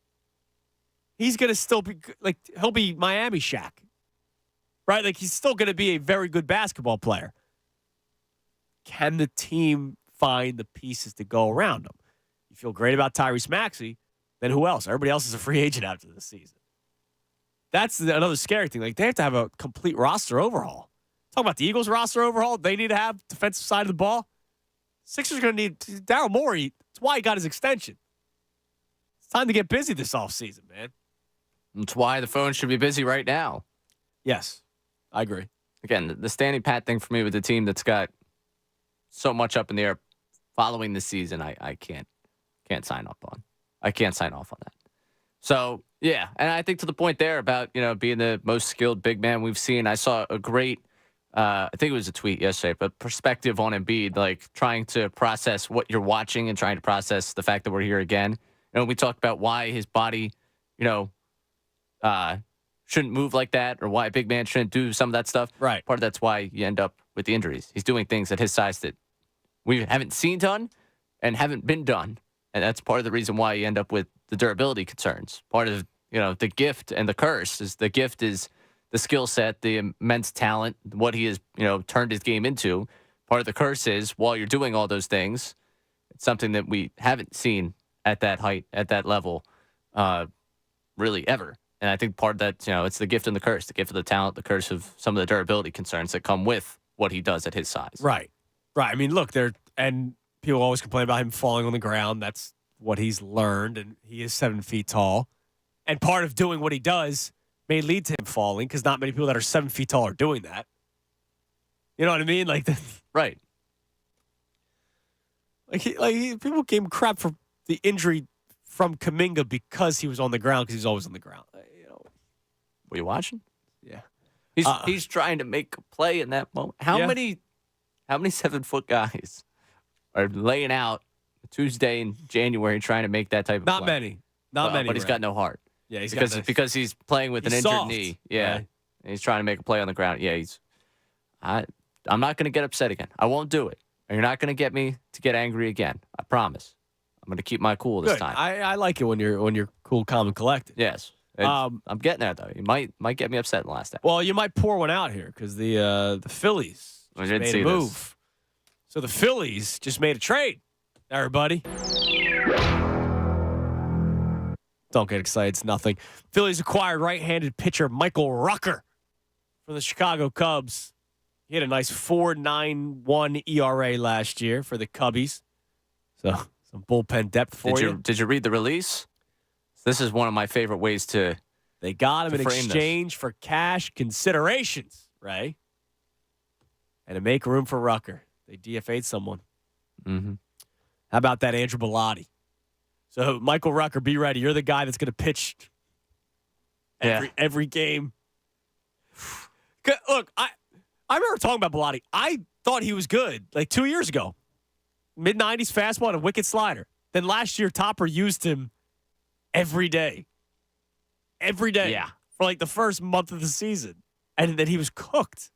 He's going to still be like, he'll be Miami Shaq, right? Like he's still going to be a very good basketball player. Can the team find the pieces to go around him? You feel great about Tyrese Maxey, then who else? Everybody else is a free agent after this season. That's another scary thing. Like they have to have a complete roster overhaul. Talk about the Eagles roster overhaul. They need to have defensive side of the ball. Sixers are going to need Daryl Morey. That's why he got his extension. It's time to get busy this offseason, man. That's why the phone should be busy right now. Yes, I agree. Again, the standing pat thing for me with the team that's got so much up in the air following the season, I can't sign up on. I can't sign off on that. So, yeah, and I think to the point there about, being the most skilled big man we've seen, I saw a great, I think it was a tweet yesterday, but perspective on Embiid, like trying to process what you're watching and trying to process the fact that we're here again. We talked about why his body, shouldn't move like that or why a big man shouldn't do some of that stuff. Right. Part of that's why you end up with the injuries. He's doing things at his size that we haven't seen done and haven't been done. And that's part of the reason why you end up with the durability concerns. Part of, the gift and the curse is the gift is the skill set, the immense talent, what he has, turned his game into. Part of the curse is while you're doing all those things, it's something that we haven't seen at that height, at that level, really ever. And I think part of that, it's the gift and the curse, the gift of the talent, the curse of some of the durability concerns that come with what he does at his size. Right. I mean, look, and people always complain about him falling on the ground. That's what he's learned, and he is 7 feet tall. And part of doing what he does may lead to him falling because not many people that are 7 feet tall are doing that. You know what I mean? Like, right. People gave him crap for the injury from Kuminga because he was on the ground because he's always on the ground. Were you watching? Yeah. He's trying to make a play in that moment. How many 7-foot guys are laying out Tuesday in January trying to make that type of Not play? many. Not many. But he's got no heart. Yeah, because he's playing with an injured soft, knee. Yeah. right? And he's trying to make a play on the ground. Yeah, I'm not going to get upset again. I won't do it. And you're not going to get me to get angry again. I promise. I'm going to keep my cool this Good. time. I like it when you're cool, calm, and collected. Yes. I'm getting there though. You might get me upset in the last half. Well, you might pour one out here because the Phillies just made a move. This. So the Phillies just made a trade. Everybody, don't get excited. It's nothing. Phillies acquired right-handed pitcher Michael Rucker from the Chicago Cubs. He had a nice 4.91 ERA last year for the Cubbies. So some bullpen depth for you. Did you read the release? This is one of my favorite ways to. They got him in frame exchange for cash considerations, Ray. And to make room for Rucker, they DFA'd someone. Mm-hmm. How about that Andrew Bellotti? So, Michael Rucker, be ready. You're the guy that's going to pitch every game. Look, I remember talking about Bellotti. I thought he was good like 2 years ago. Mid-90s fastball and a wicked slider. Then last year, Topper used him every day. Every day. Yeah. For like the first month of the season. And then he was cooked.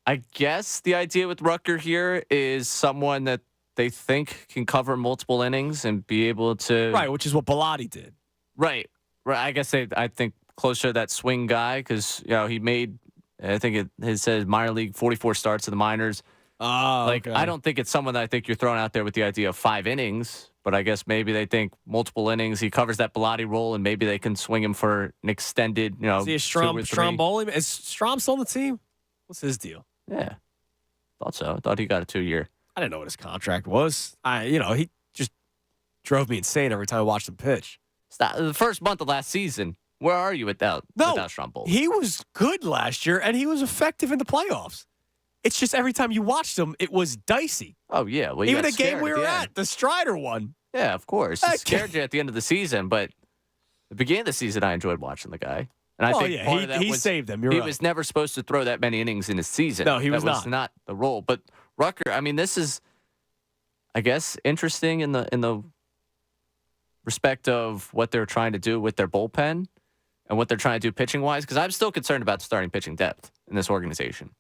I guess the idea with Rucker here is someone that they think can cover multiple innings and be able to. Right, which is what Bellotti did. Right. I guess I think closer to that swing guy because, he made, I think it says minor league 44 starts in the minors. Oh, okay. I don't think it's someone that I think you're throwing out there with the idea of 5 innings, but I guess maybe they think multiple innings. He covers that Bellotti role, and maybe they can swing him for an extended, Is he a Strom bowling? Is Strom still on the team? What's his deal? Yeah. Thought so. Thought he got a 2-year. I didn't know what his contract was. He just drove me insane every time I watched him pitch. The first month of last season, where are you without Strumple? He was good last year, and he was effective in the playoffs. It's just every time you watched him, it was dicey. Oh, yeah. Well, even the game we were at, the Strider one. Yeah, of course. He scared you at the end of the season, but the beginning of the season, I enjoyed watching the guy. And I think part of that he saved them. He was never supposed to throw that many innings in a season. No, he was That was not the role. But Rucker, I mean, this is, I guess, interesting in the respect of what they're trying to do with their bullpen and what they're trying to do pitching-wise, because I'm still concerned about starting pitching depth in this organization.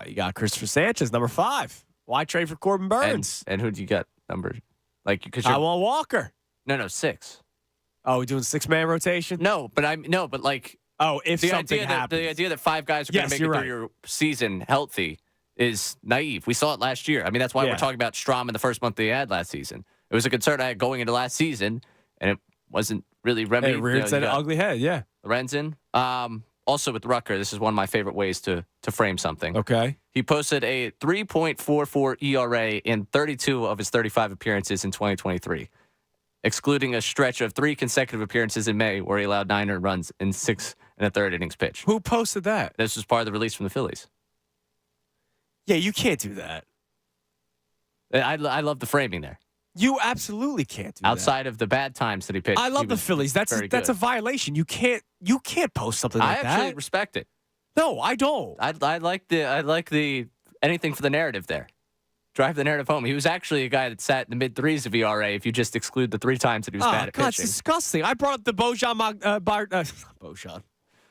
You got Christopher Sanchez, number 5. Why trade for Corbin Burns? And who do you got number? I want Walker. No, 6. Oh, we doing 6-man rotation? No, but if something happens. The idea that 5 guys are going to make it through your season healthy is naive. We saw it last year. I mean, that's why we're talking about Strom in the first month they had last season. It was a concern I had going into last season, and it wasn't really remedied. It reared its ugly head, yeah. Lorenzen. Also with Rucker, this is one of my favorite ways to frame something. Okay. He posted a 3.44 ERA in 32 of his 35 appearances in 2023, excluding a stretch of 3 consecutive appearances in May where he allowed 9 earned runs in 6 1/3 innings pitched. Who posted that? This was part of the release from the Phillies. Yeah, you can't do that. I love the framing there. You absolutely can't do Outside of the bad times that he pitched. I love the Phillies. That's a violation. You can't post something like that. I actually respect it. No, I don't. I like the anything for the narrative there. Drive the narrative home. He was actually a guy that sat in the mid-3s of ERA if you just exclude the 3 times that he was bad at God, pitching. it's disgusting. I brought up the Boban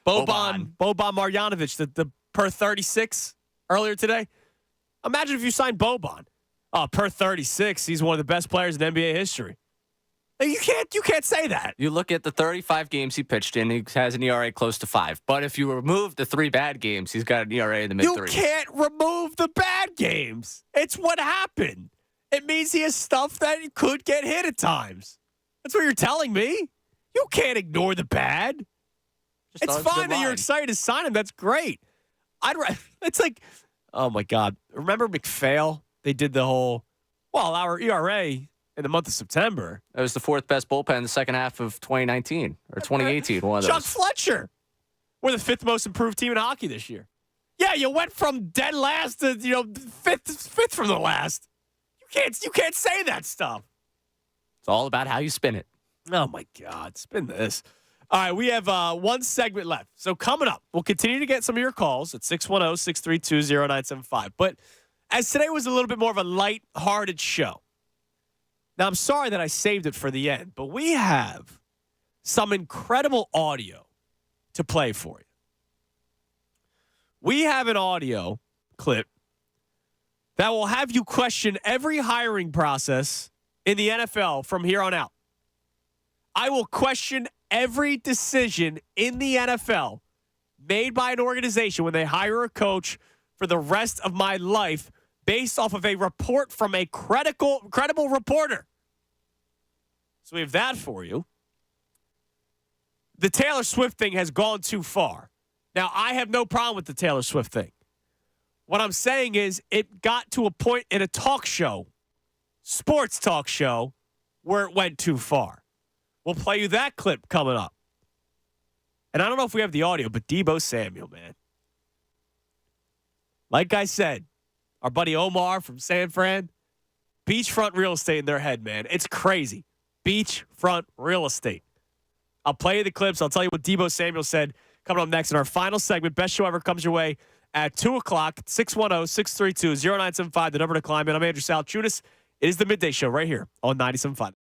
Marjanovic, the per 36 earlier today. Imagine if you signed Boban. Per 36, he's one of the best players in NBA history. You can't say that. You look at the 35 games he pitched in, he has an ERA close to 5. But if you remove the 3 bad games, he's got an ERA in the mid-3s. You can't remove the bad games. It's what happened. It means he has stuff that could get hit at times. That's what you're telling me. You can't ignore the bad. It's fine that you're excited to sign him. That's great. It's like, oh my God. Remember McPhail? They did the whole, our ERA in the month of September. That was the 4th best bullpen in the second half of 2019 or 2018. One of those. Chuck Fletcher. We're the 5th most improved team in hockey this year. Yeah, you went from dead last to fifth from the last. You can't say that stuff. It's all about how you spin it. Oh my God, spin this. All right, we have one segment left. So coming up, we'll continue to get some of your calls at 610-632-0975. But as today was a little bit more of a light-hearted show. Now, I'm sorry that I saved it for the end, but we have some incredible audio to play for you. We have an audio clip that will have you question every hiring process in the NFL from here on out. I will question every decision in the NFL made by an organization when they hire a coach for the rest of my life based off of a report from a credible reporter. So we have that for you. The Taylor Swift thing has gone too far. Now, I have no problem with the Taylor Swift thing. What I'm saying is it got to a point in a talk show, sports talk show, where it went too far. We'll play you that clip coming up. And I don't know if we have the audio, but Deebo Samuel, man. Like I said, our buddy Omar from San Fran, beachfront real estate in their head, man. It's crazy. Beachfront real estate. I'll play you the clips. I'll tell you what Deebo Samuel said coming up next in our final segment. Best show ever comes your way at 2 o'clock, 610-632-0975, the number to climb in. I'm Andrew Salchunas. It is the Midday Show right here on 97.5.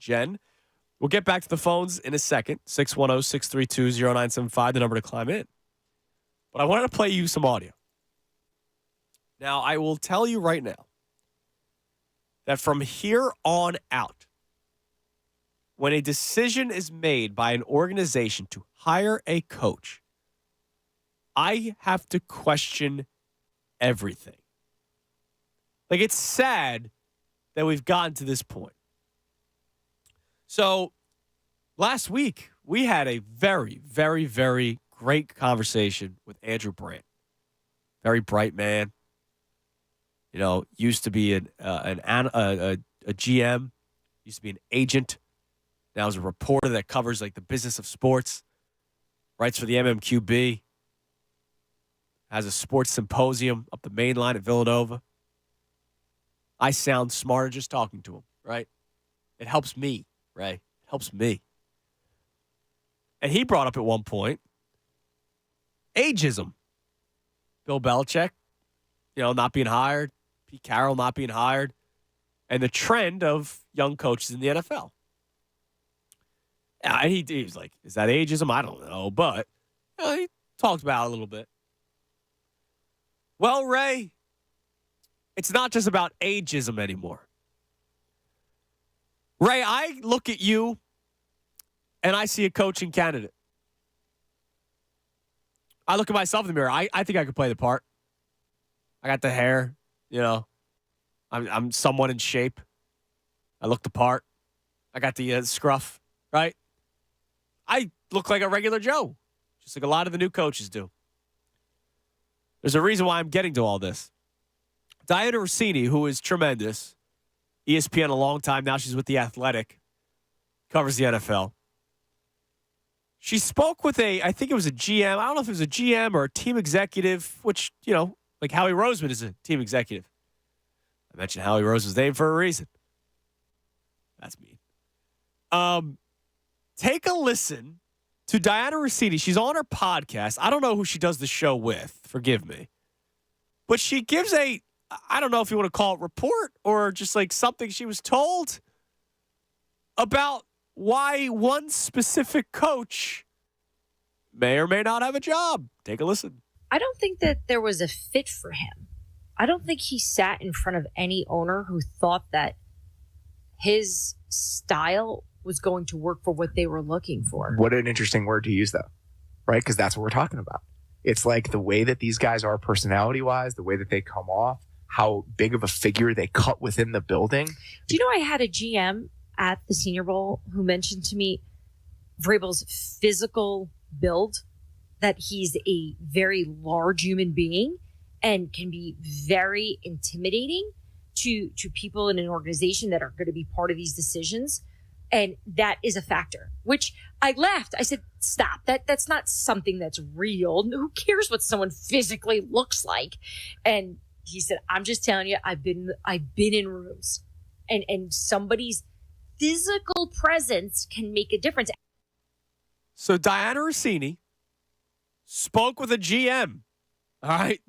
Jen. We'll get back to the phones in a second. 610-632-0975, the number to climb in. But I wanted to play you some audio. Now, I will tell you right now that from here on out, when a decision is made by an organization to hire a coach, I have to question everything. Like, it's sad that we've gotten to this point. So, last week, we had a very, very, very great conversation with Andrew Brandt. Very bright man. You know, used to be a GM, used to be an agent. Now is a reporter that covers, like, the business of sports. Writes for the MMQB. Has a sports symposium up the main line at Villanova. I sound smarter just talking to him, right? It helps me. Right? It helps me. And he brought up at one point ageism. Bill Belichick, not being hired. Pete Carroll not being hired. And the trend of young coaches in the NFL. And he was like, is that ageism? I don't know. But he talked about it a little bit. Well, Ray, it's not just about ageism anymore. Ray, I look at you, and I see a coaching candidate. I look at myself in the mirror. I think I could play the part. I got the hair, I'm somewhat in shape. I look the part. I got the scruff, right? I look like a regular Joe, just like a lot of the new coaches do. There's a reason why I'm getting to all this. Diana Rossini, who is tremendous, ESPN a long time. Now she's with The Athletic. Covers the NFL. She spoke with I think it was a GM. I don't know if it was a GM or a team executive, which, like Howie Roseman is a team executive. I mentioned Howie Roseman's name for a reason. That's mean. Take a listen to Diana Rossini. She's on her podcast. I don't know who she does the show with. Forgive me. But she gives I don't know if you want to call it report or just like something she was told about why one specific coach may or may not have a job. Take a listen. I don't think that there was a fit for him. I don't think he sat in front of any owner who thought that his style was going to work for what they were looking for. What an interesting word to use, though, right? Because that's what we're talking about. It's like the way that these guys are personality-wise, the way that they come off, how big of a figure they cut within the building. Do you know I had a GM at the Senior Bowl who mentioned to me Vrabel's physical build, that he's a very large human being and can be very intimidating to people in an organization that are going to be part of these decisions. And that is a factor, which I laughed. I said, stop, that's not something that's real. Who cares what someone physically looks like? And he said, I'm just telling you, I've been in rooms and somebody's physical presence can make a difference. So Diana Rossini spoke with a GM. All right.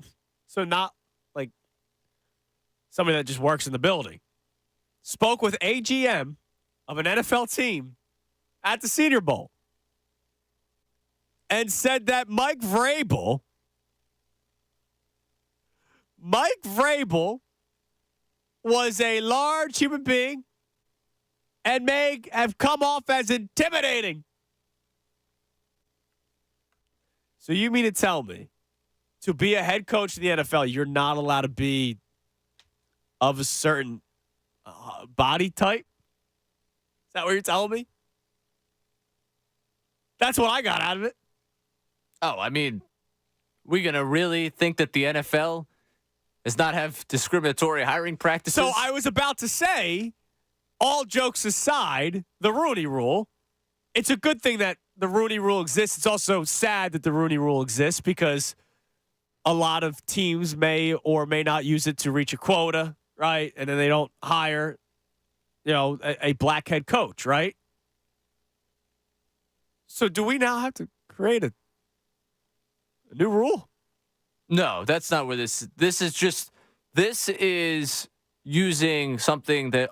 So not like somebody that just works in the building. Spoke with a GM of an NFL team at the Senior Bowl and said that Mike Vrabel was a large human being and may have come off as intimidating. So you mean to tell me to be a head coach in the NFL, you're not allowed to be of a certain body type? Is that what you're telling me? That's what I got out of it. Oh, I mean, we going to really think that the NFL does not have discriminatory hiring practices? So I was about to say, all jokes aside, the Rooney Rule, it's a good thing that the Rooney Rule exists. It's also sad that the Rooney Rule exists because a lot of teams may or may not use it to reach a quota, right? And then they don't hire, a black head coach, right? So do we now have to create a new rule? No, that's not where this is using something that,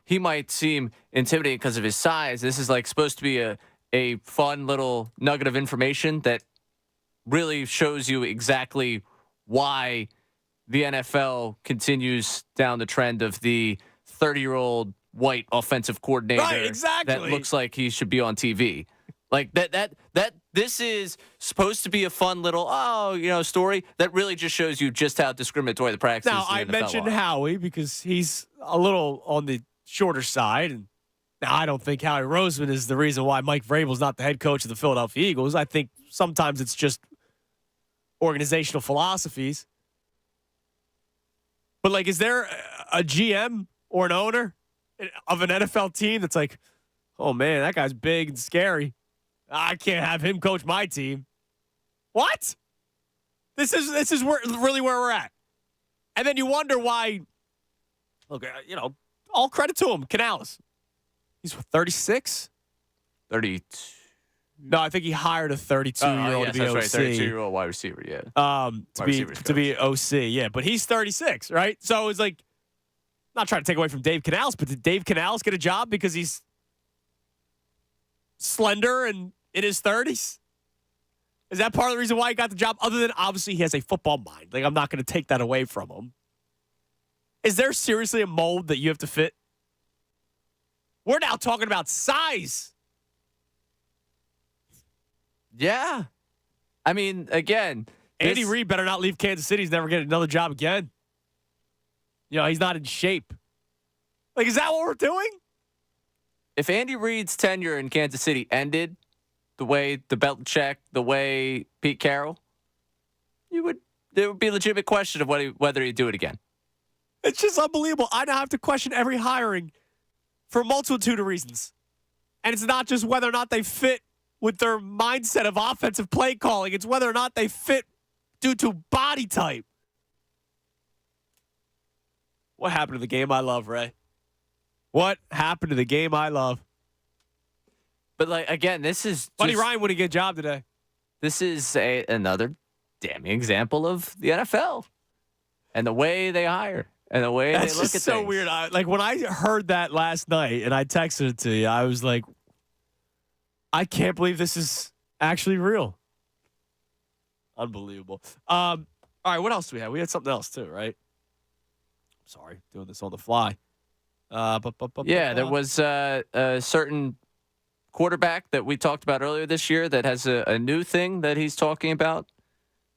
he might seem intimidating because of his size. This is like supposed to be a fun little nugget of information that really shows you exactly why the NFL continues down the trend of the 30-year-old white offensive coordinator that looks like he should be on TV. Like that this is supposed to be a fun little story that really just shows you just how discriminatory the practices. Now I mentioned Howie because he's a little on the shorter side, and now I don't think Howie Roseman is the reason why Mike Vrabel's not the head coach of the Philadelphia Eagles. I think sometimes it's just organizational philosophies. But like, is there a GM or an owner of an NFL team that's like, oh man, that guy's big and scary, I can't have him coach my team? What? This is really where we're at. And then you wonder why. Look, all credit to him, Canales. He's 36? 32. No, I think he hired a 32-year-old to be OC. Right, 32-year-old wide receiver, yeah. To be OC, yeah. But he's 36, right? So it's like, not trying to take away from Dave Canales, but did Dave Canales get a job because he's slender and in his 30s? Is that part of the reason why he got the job? Other than obviously he has a football mind. Like, I'm not going to take that away from him. Is there seriously a mold that you have to fit? We're now talking about size. Yeah. I mean, again, Andy Reid better not leave Kansas City. He's never getting another job again. He's not in shape. Like, is that what we're doing? If Andy Reid's tenure in Kansas City ended the way the Belichick, the way Pete Carroll, there would be a legitimate question of whether he'd do it again. It's just unbelievable. I now have to question every hiring for a multitude of reasons. And it's not just whether or not they fit with their mindset of offensive play calling. It's whether or not they fit due to body type. What happened to the game I love, Ray? What happened to the game I love? But, like, again, this is Buddy Ryan wouldn't get a job today. This is another damning example of the NFL and the way they hire and the way they look at things. That's so weird. When I heard that last night and I texted it to you, I was like, I can't believe this is actually real. Unbelievable. All right, what else do we have? We had something else too, right? Sorry, doing this on the fly. There was a certain quarterback that we talked about earlier this year that has a new thing that he's talking about.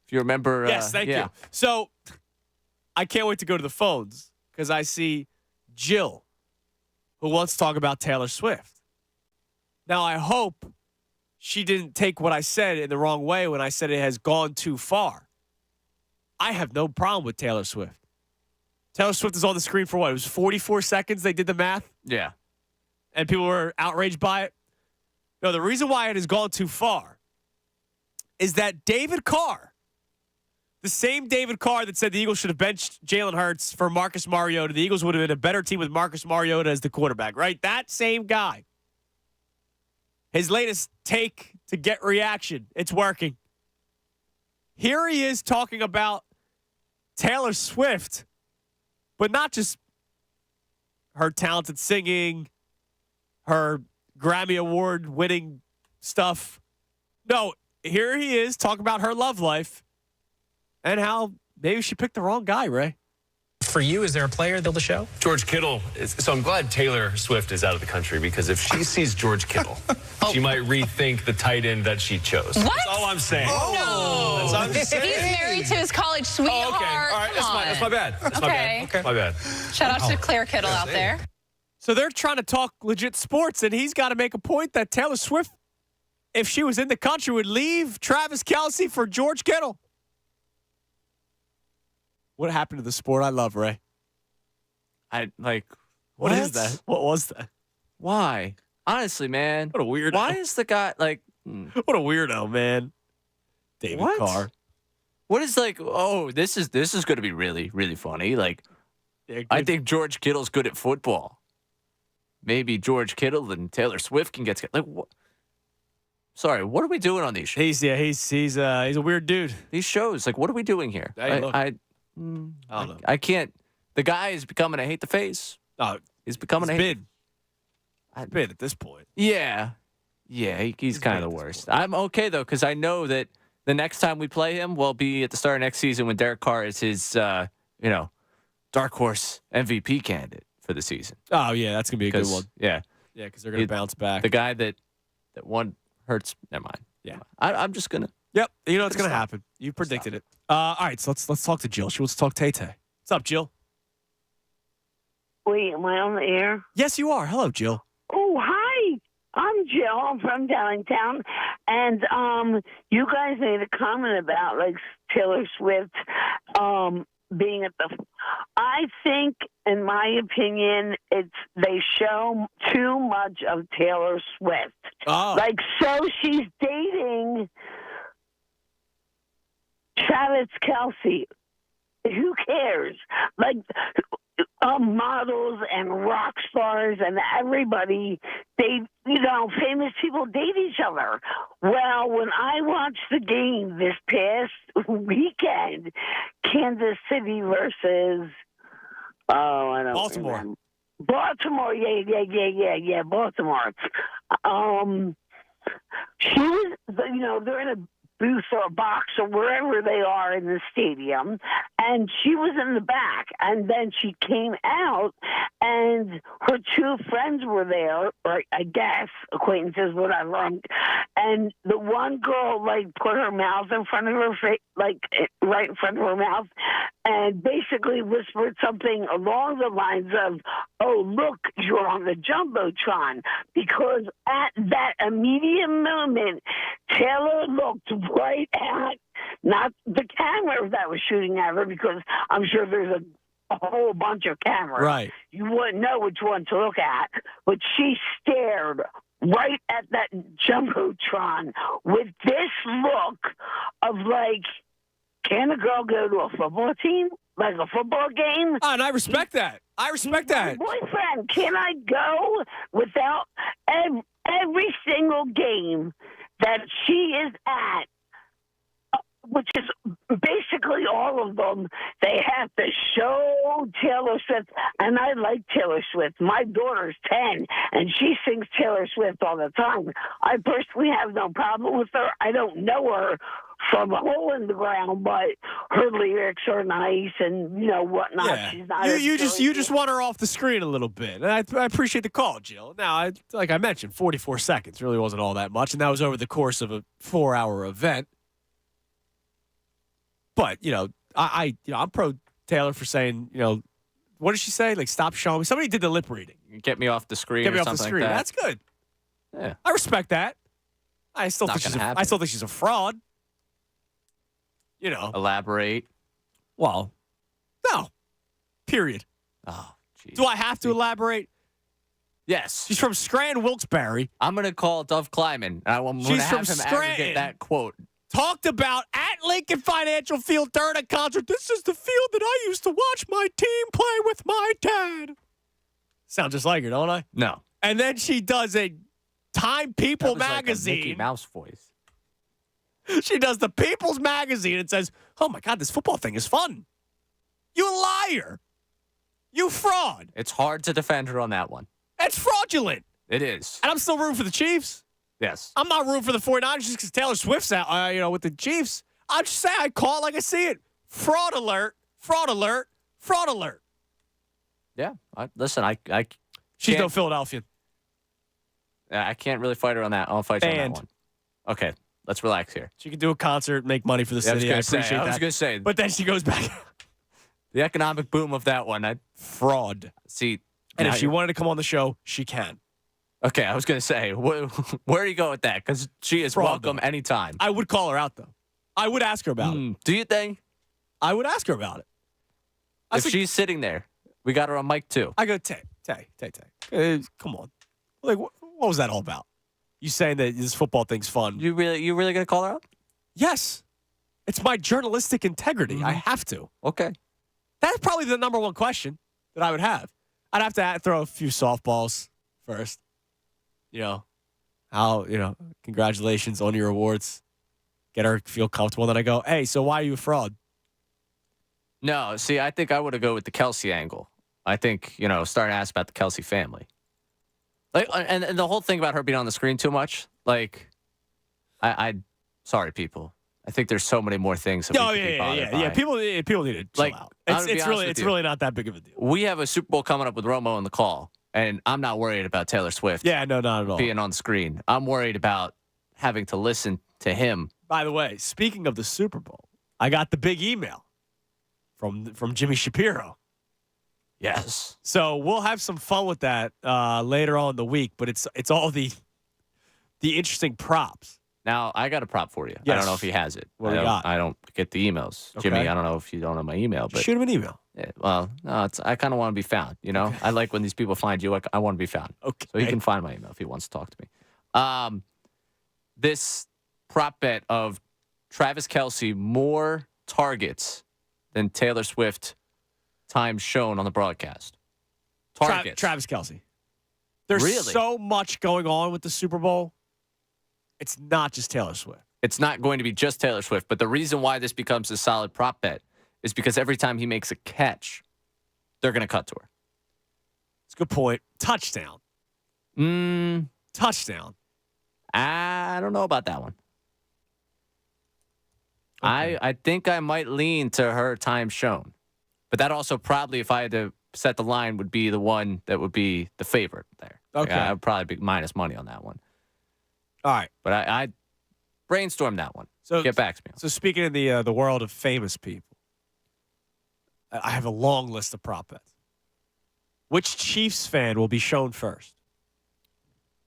If you remember. Yes, thank you. So I can't wait to go to the phones because I see Jill, who wants to talk about Taylor Swift. Now, I hope she didn't take what I said in the wrong way when I said it has gone too far. I have no problem with Taylor Swift. Taylor Swift is on the screen for what? It was 44 seconds. They did the math. Yeah. And people were outraged by it. No, the reason why it has gone too far is that David Carr, the same David Carr that said the Eagles should have benched Jalen Hurts for Marcus Mariota, the Eagles would have been a better team with Marcus Mariota as the quarterback, right? That same guy. His latest take to get reaction. It's working. Here he is talking about Taylor Swift, but not just her talented singing, her Grammy Award winning stuff. No, here he is talking about her love life and how maybe she picked the wrong guy, Ray. For you, is there a player they'll show? George Kittle. So I'm glad Taylor Swift is out of the country because if she sees George Kittle, she might rethink the tight end that she chose. What? That's all I'm saying. Oh, no. That's all I'm saying. He's married to his college sweetheart. Oh, okay. All right. That's my bad. That's my bad. Okay. My bad. Shout out to Claire Kittle out there. So they're trying to talk legit sports, and he's got to make a point that Taylor Swift, if she was in the country, would leave Travis Kelce for George Kittle. What happened to the sport I love, Ray? What is that? What was that? Why? Honestly, man. What a weirdo. Why is the guy What a weirdo, man. David Carr. What is this is going to be really, really funny. I think George Kittle's good at football. Maybe George Kittle and Taylor Swift can get together. What? Sorry, what are we doing on these shows? He's a weird dude. These shows, what are we doing here? Hey, look. I don't know. I can't. The guy is becoming a hate the face. Oh, he's becoming a bid. Bid at this point. Yeah. Yeah, he's kind of the worst. I'm okay, though, because I know that the next time we play him will be at the start of next season when Derek Carr is his, dark horse MVP candidate for the season. Oh, yeah, that's going to be a good one. Yeah. Yeah, because they're going to bounce back. The guy that one hurts. Never mind. Yeah. I'm just going to. Yep. You know what's going to happen. You predicted it. All right, so let's talk to Jill. She wants to talk Tay-Tay. What's up, Jill? Wait, am I on the air? Yes, you are. Hello, Jill. Oh, hi. I'm Jill. I'm from downtown. And you guys made a comment about, like, Taylor Swift being at the... I think, in my opinion, they show too much of Taylor Swift. Oh. Like, so she's dating Travis Kelce. Who cares? Like... models and rock stars and everybody, famous people date each other. Well, when I watched the game this past weekend, Kansas City versus, I don't Baltimore. remember. Baltimore, yeah, Baltimore. She was, they're in a booth or a box or wherever they are in the stadium, and she was in the back, and then she came out and her two friends were there, or I guess acquaintances, whatever, and the one girl put her mouth in front of her face, right in front of her mouth, and basically whispered something along the lines of, "Oh, look, you're on the Jumbotron," because at that immediate moment, Taylor looked right at, not the camera that was shooting at her, because I'm sure there's a whole bunch of cameras. Right. You wouldn't know which one to look at, but she stared right at that Jumbotron with this look of can a girl go to a football team? Like a football game? Oh, and I respect that. I respect that. Boyfriend, can I go without every single game that she is at, which is basically all of them, they have to show Taylor Swift. And I like Taylor Swift. My daughter's 10, and she sings Taylor Swift all the time. I personally have no problem with her. I don't know her from a hole in the ground, but her lyrics are nice and, whatnot. Yeah. She's not You just want her off the screen a little bit. And I appreciate the call, Jill. Now, like I mentioned, 44 seconds really wasn't all that much, and that was over the course of a 4-hour event. But, I'm pro Taylor for saying, what did she say? Stop showing me. Somebody did the lip reading. Get me off the screen. Get me or off the something screen. Like that. That's good. Yeah. I respect that. I still think she's a fraud. Elaborate. Well, no. Period. Oh, geez. Do I have to elaborate? Yes. She's from Scranton, Wilkes-Barre. I'm going to call Dove Kleiman. I'm going to She's have from him Scranton. aggregate that quote. Talked about at Lincoln Financial Field during a concert. This is the field that I used to watch my team play with my dad. Sound just like her, don't I? No. And then she does a Time People magazine. Like a Mickey Mouse voice. She does the People's magazine and says, "Oh my God, this football thing is fun." You liar. You fraud. It's hard to defend her on that one. That's fraudulent. It is. And I'm still rooting for the Chiefs. Yes. I'm not rooting for the 49ers just because Taylor Swift's out, with the Chiefs. I'm just saying I call it like I see it. Fraud alert. Fraud alert. Fraud alert. Yeah. Listen, I She's no Philadelphian. I can't really fight her on that. I'll fight you on that one. Okay. Let's relax here. She can do a concert, make money for the city. I appreciate that. I was going to say. But then she goes back. The economic boom of that one. Fraud. See. And if she wanted to come on the show, she can. Okay, I was going to say, where do you go with that? Because she is welcome anytime. I would call her out, though. I would ask her about it. Do you think? I would ask her about it. If she's sitting there, we got her on mic, too. I go, Tay. Come on. What was that all about? You saying that this football thing's fun. You really going to call her out? Yes. It's my journalistic integrity. I have to. Okay. That's probably the number one question that I would have. I'd have to throw a few softballs first. Congratulations on your awards. Get her feel comfortable. And then I go, hey, so why are you a fraud? No, see, I think I would have go with the Kelsey angle. I think, starting to ask about the Kelsey family. Like, and the whole thing about her being on the screen too much, like, sorry, people. I think there's so many more things that we could be bothered by. People need to chill out. It's really not that big of a deal. We have a Super Bowl coming up with Romo on the call, and I'm not worried about Taylor Swift. Yeah, no, not at all. Being on the screen. I'm worried about having to listen to him. By the way, speaking of the Super Bowl, I got the big email from Jimmy Shapiro. Yes. So we'll have some fun with that later on in the week, but it's all the interesting props. Now, I got a prop for you. Yes. I don't know if he has it. What do you got? I don't get the emails. Okay. Jimmy, I don't know if you don't have my email. But shoot him an email. Yeah, well, no, I kind of want to be found, Okay. I like when these people find you. I want to be found. Okay. So he can find my email if he wants to talk to me. This prop bet of Travis Kelce more targets than Taylor Swift times shown on the broadcast. Targets. Travis Kelce. There's Really? so much going on with the Super Bowl. It's not just Taylor Swift. It's not going to be just Taylor Swift, but the reason why this becomes a solid prop bet is because every time he makes a catch, they're going to cut to her. It's a good point. Touchdown. Touchdown. I don't know about that one. Okay. I think I might lean to her time shown. But that also probably, if I had to set the line, would be the one that would be the favorite there. Okay. Like, I'd probably be minus money on that one. All right. But I brainstormed that one. So get back to me. So speaking in the world of famous people, I have a long list of prop bets. Which Chiefs fan will be shown first?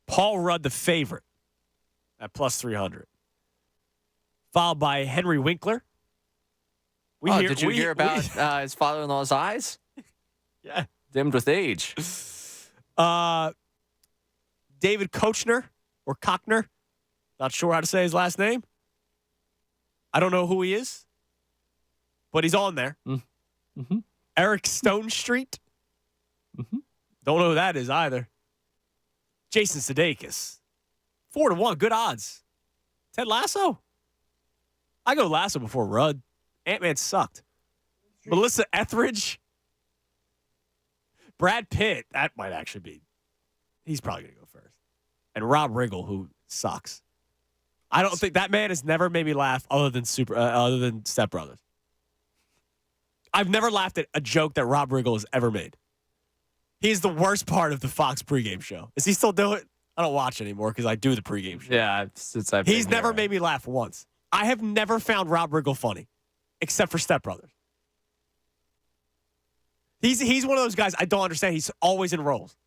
Paul Rudd, the favorite, at plus 300. Followed by Henry Winkler. Did you hear about his father-in-law's eyes? Yeah. Dimmed with age. David Koechner or Cochner. Not sure how to say his last name. I don't know who he is, but he's on there. Mm-hmm. Eric Stone Street. Mm-hmm. Don't know who that is either. Jason Sudeikis. 4-1. Good odds. Ted Lasso. I go Lasso before Rudd. Ant-Man sucked. Melissa Etheridge. Brad Pitt. That might actually be. He's probably going to go first. And Rob Riggle, who sucks. I don't think that man has never made me laugh other than Step Brothers. I've never laughed at a joke that Rob Riggle has ever made. He's the worst part of the Fox pregame show. Is he still doing it? I don't watch anymore because I do the pregame show. Yeah, since I've He's been never here, made me laugh once. I have never found Rob Riggle funny, except for Step Brothers. He's one of those guys I don't understand. He's always in roles.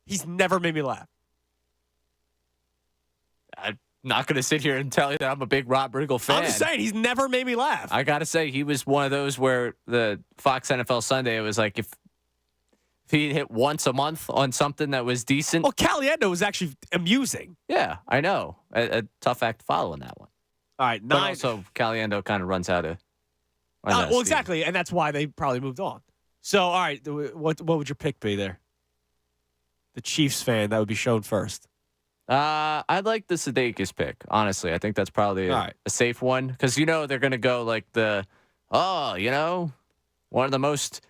He's never made me laugh. I'm not going to sit here and tell you that I'm a big Rob Riggle fan. I'm just saying, he's never made me laugh. I got to say, he was one of those where the Fox NFL Sunday, it was like if he hit once a month on something that was decent. Well, Caliendo was actually amusing. Yeah, I know. A tough act to follow in that one. All right, But also, Caliendo kind of runs out of. Well, exactly, and that's why they probably moved on. So, all right, what would your pick be there? The Chiefs fan that would be shown first. I'd like the Sudeikis pick, honestly. I think that's probably a safe one because, they're going to go like one of the most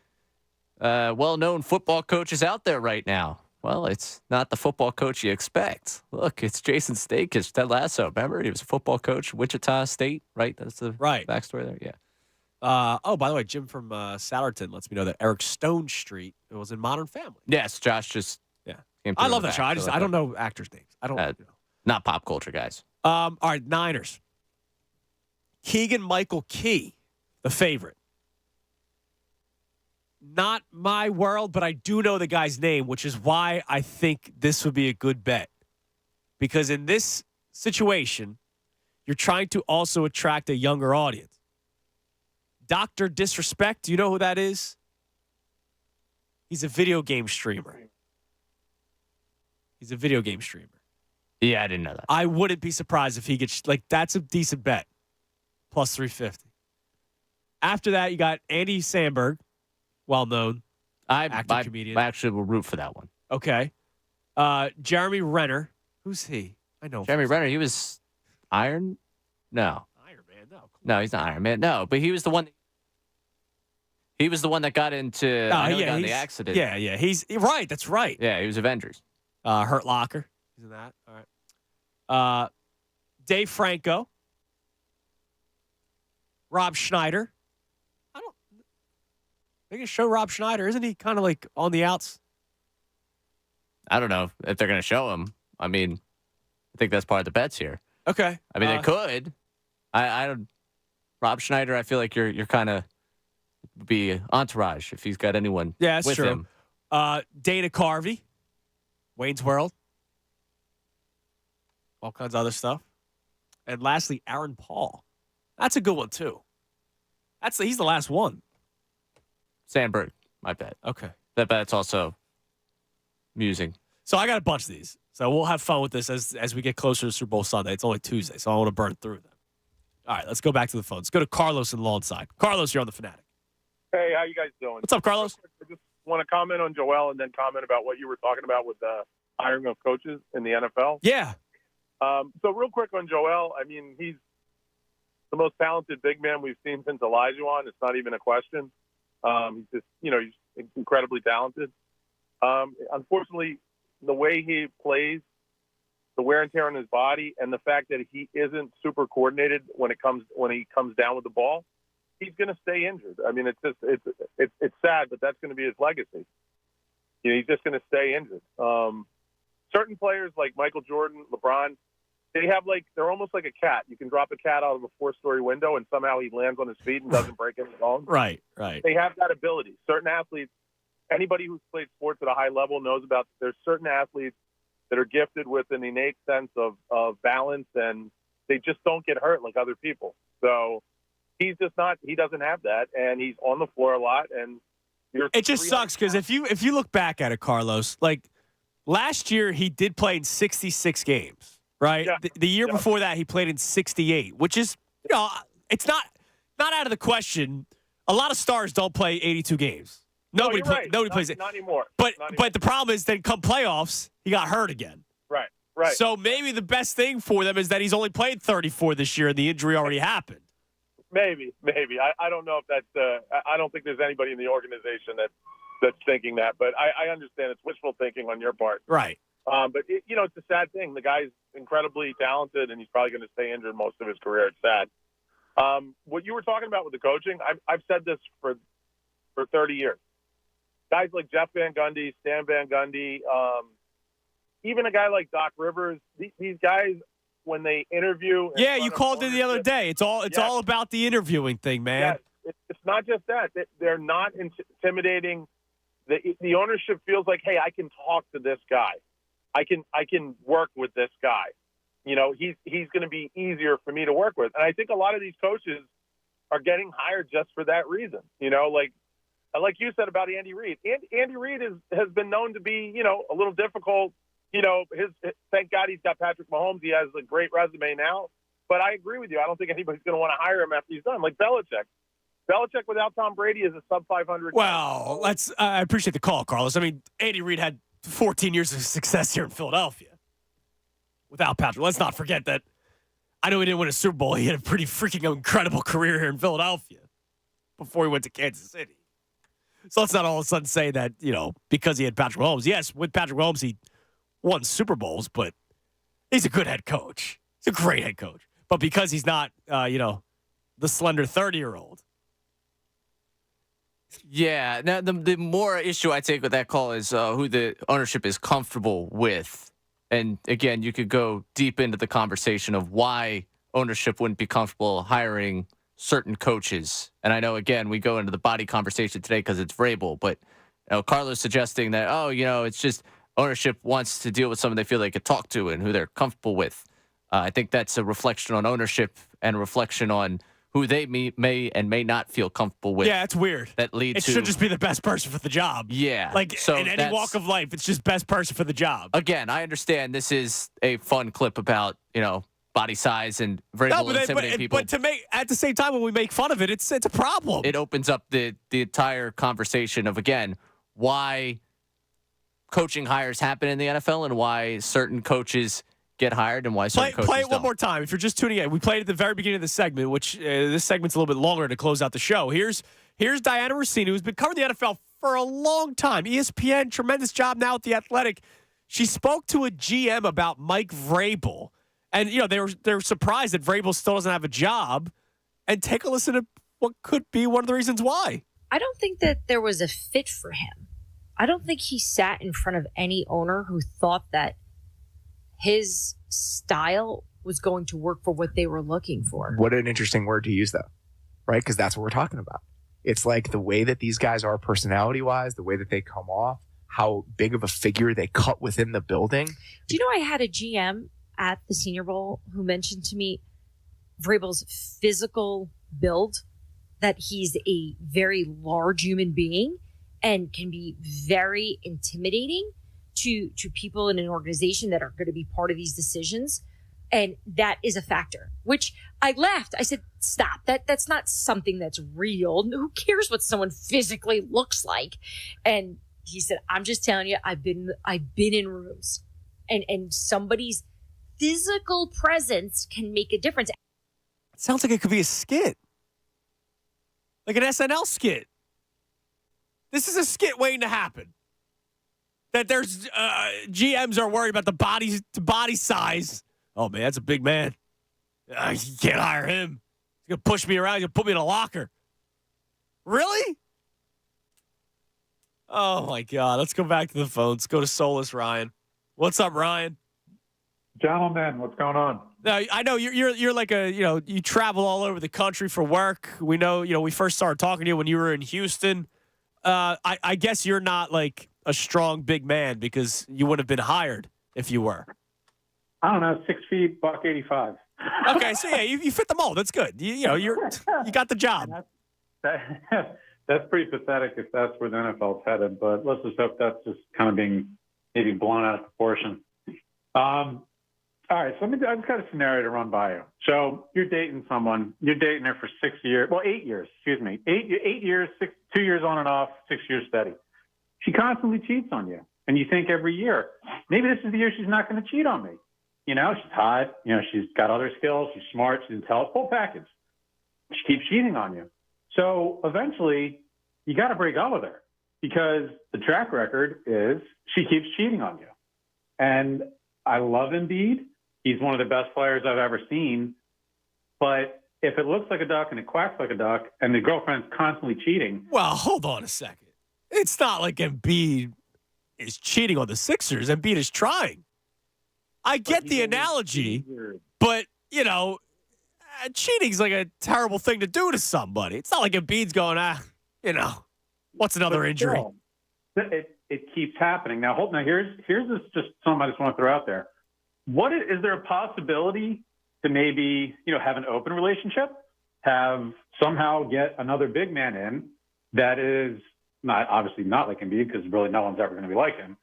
well-known football coaches out there right now. Well, it's not the football coach you expect. Look, it's Jason Sudeikis, Ted Lasso. Remember, he was a football coach, Wichita State, right? That's the backstory there. Yeah. By the way, Jim from Sallerton lets me know that Eric Stone Street was in Modern Family. Yes, Josh just I love that show. I don't know actors' names. I don't. Not pop culture guys. All right, Niners. Keegan-Michael Key, the favorite. Not my world, but I do know the guy's name, which is why I think this would be a good bet. Because in this situation, you're trying to also attract a younger audience. Dr. Disrespect, do you know who that is? He's a video game streamer. Yeah, I didn't know that. I wouldn't be surprised if he gets, that's a decent bet. Plus 350. After that, you got Andy Samberg, well-known actor, comedian. I actually will root for that one. Okay. Jeremy Renner. Who's he? I know. Jeremy Renner, he was Iron? No. Iron Man, no. No, he's not Iron Man. No, but he was the one. He was the one that got into I know he got in the accident. Yeah. He's right. That's right. Yeah, he was Avengers. Hurt Locker. He's in that. All right. Dave Franco. Rob Schneider. They can show Rob Schneider. Isn't he kind of like on the outs? I don't know if they're going to show him. I mean, I think that's part of the bets here. Okay. I mean, they could. I don't. Rob Schneider, I feel like you're kind of be entourage if he's got anyone that's with true. him. Dana Carvey, Wayne's World, all kinds of other stuff. And lastly, Aaron Paul. That's a good one, too. He's the last one. Sandberg, my bet. Okay. That bet's also amusing. So I got a bunch of these. So we'll have fun with this as we get closer to Super Bowl Sunday. It's only Tuesday, so I want to burn through them. All right, let's go back to the phone. Let's go to Carlos in Lawnside. Carlos, you're on the Fanatic. Hey, how you guys doing? What's up, Carlos? I just want to comment on Joel and then comment about what you were talking about with the hiring of coaches in the NFL. Yeah. So real quick on Joel, I mean, he's the most talented big man we've seen since Olajuwon. It's not even a question. He's just, he's incredibly talented. Unfortunately, the way he plays, the wear and tear on his body, and the fact that he isn't super coordinated when he comes down with the ball, he's going to stay injured. I mean, it's sad, but that's going to be his legacy. He's just going to stay injured. Certain players like Michael Jordan, LeBron, they're almost like a cat. You can drop a cat out of a 4-story window and somehow he lands on his feet and doesn't break any bones. Right. They have that ability. Certain athletes, anybody who's played sports at a high level knows about, there's certain athletes that are gifted with an innate sense of balance, and they just don't get hurt like other people. So he doesn't have that, and he's on the floor a lot. And it just sucks because if you look back at it, Carlos, like last year he did play in 66 games, right? Yeah. The year before that he played in 68, which is, it's not out of the question. A lot of stars don't play 82 games. Nobody plays it. Not anymore. But the problem is then come playoffs, he got hurt again. Right. So maybe the best thing for them is that he's only played 34 this year and the injury already happened. Maybe. I don't know if that's. I don't think there's anybody in the organization that's thinking that. But I understand it's wishful thinking on your part. Right. But it's a sad thing. The guy's incredibly talented, and he's probably going to stay injured most of his career. It's sad. What you were talking about with the coaching, I've said this for 30 years. Guys like Jeff Van Gundy, Stan Van Gundy, even a guy like Doc Rivers, these guys, when they interview. Yeah, you called it the other day. It's all about the interviewing thing, man. Yeah, it's not just that. They're not intimidating. The ownership feels like, hey, I can talk to this guy. I can work with this guy. He's going to be easier for me to work with. And I think a lot of these coaches are getting hired just for that reason. Like you said about Andy Reid. Andy Reid has been known to be, a little difficult. Thank God he's got Patrick Mahomes. He has a great resume now. But I agree with you. I don't think anybody's going to want to hire him after he's done. Like Belichick. Belichick without Tom Brady is a sub-500. Well, I appreciate the call, Carlos. I mean, Andy Reid had 14 years of success here in Philadelphia without Patrick. Let's not forget that. I know he didn't win a Super Bowl. He had a pretty freaking incredible career here in Philadelphia before he went to Kansas City. So let's not all of a sudden say that, because he had Patrick Mahomes. Yes, with Patrick Mahomes, he won Super Bowls, but he's a good head coach. He's a great head coach. But because he's not, the slender 30-year-old. Yeah. Now, the more issue I take with that call is who the ownership is comfortable with. And, again, you could go deep into the conversation of why ownership wouldn't be comfortable hiring certain coaches. And I know, again, we go into the body conversation today because it's Vrabel, but Carlos suggesting that, it's just ownership wants to deal with someone they feel they could talk to and who they're comfortable with. I think that's a reflection on ownership and a reflection on who they may and may not feel comfortable with. Yeah, it's weird. That leads to... It should just be the best person for the job. Yeah. So in any walk of life, it's just best person for the job. Again, I understand this is a fun clip about, body size and Vrabel intimidating people. But at the same time, when we make fun of it, it's a problem. It opens up the entire conversation of, again, why coaching hires happen in the NFL and why certain coaches get hired and why certain coaches play it don't. one more time. If you're just tuning in, we played at the very beginning of the segment, which this segment's a little bit longer to close out the show. Here's Here's Diana Rossini, who's been covering the NFL for a long time. ESPN, tremendous job now at The Athletic. She spoke to a GM about Mike Vrabel. And, they were surprised that Vrabel still doesn't have a job. And take a listen to what could be one of the reasons why. I don't think that there was a fit for him. I don't think he sat in front of any owner who thought that his style was going to work for what they were looking for. What an interesting word to use, though, right? Because that's what we're talking about. It's like the way that these guys are personality-wise, the way that they come off, how big of a figure they cut within the building. Do you know I had a GM at the Senior Bowl who mentioned to me Vrabel's physical build, that he's a very large human being and can be very intimidating to people in an organization that are going to be part of these decisions. And that is a factor, which I laughed. I said, stop. That's not something that's real. Who cares what someone physically looks like? And he said, I'm just telling you, I've been in rooms and somebody's physical presence can make a difference. It sounds like it could be a skit. Like an SNL skit. This is a skit waiting to happen. That there's GMs are worried about the body size. Oh, man, that's a big man. You can't hire him. He's going to push me around. He's going to put me in a locker. Really? Oh, my God. Let's go back to the phones. Go to Solus Ryan. What's up, Ryan? Gentlemen, what's going on? Now, I know you're like you travel all over the country for work. We know, we first started talking to you when you were in Houston. I guess you're not like a strong big man because you would have been hired if you were. I don't know, 6 feet, $185. Okay, so yeah, you fit the mold. That's good. You got the job. That's pretty pathetic if that's where the NFL's headed. But let's just hope that's just kind of being maybe blown out of proportion. All right, so I've got a scenario to run by you. So you're dating someone. You're dating her for 6 years. Well, 8 years. Excuse me. 8 years, 2 years on and off, 6 years steady. She constantly cheats on you, and you think every year, maybe this is the year she's not going to cheat on me. She's hot. She's got other skills. She's smart. She's intelligent. Full package. She keeps cheating on you. So eventually, you got to break up with her because the track record is she keeps cheating on you. And I love Embiid. He's one of the best players I've ever seen. But if it looks like a duck and it quacks like a duck and the girlfriend's constantly cheating. Well, hold on a second. It's not like Embiid is cheating on the Sixers. Embiid is trying. I get the analogy, but, cheating's like a terrible thing to do to somebody. It's not like Embiid's going, what's another injury? It keeps happening. Now, here's just something I just want to throw out there. Is there a possibility to maybe, have an open relationship, somehow get another big man in that is obviously not like Embiid because really no one's ever going to be like him,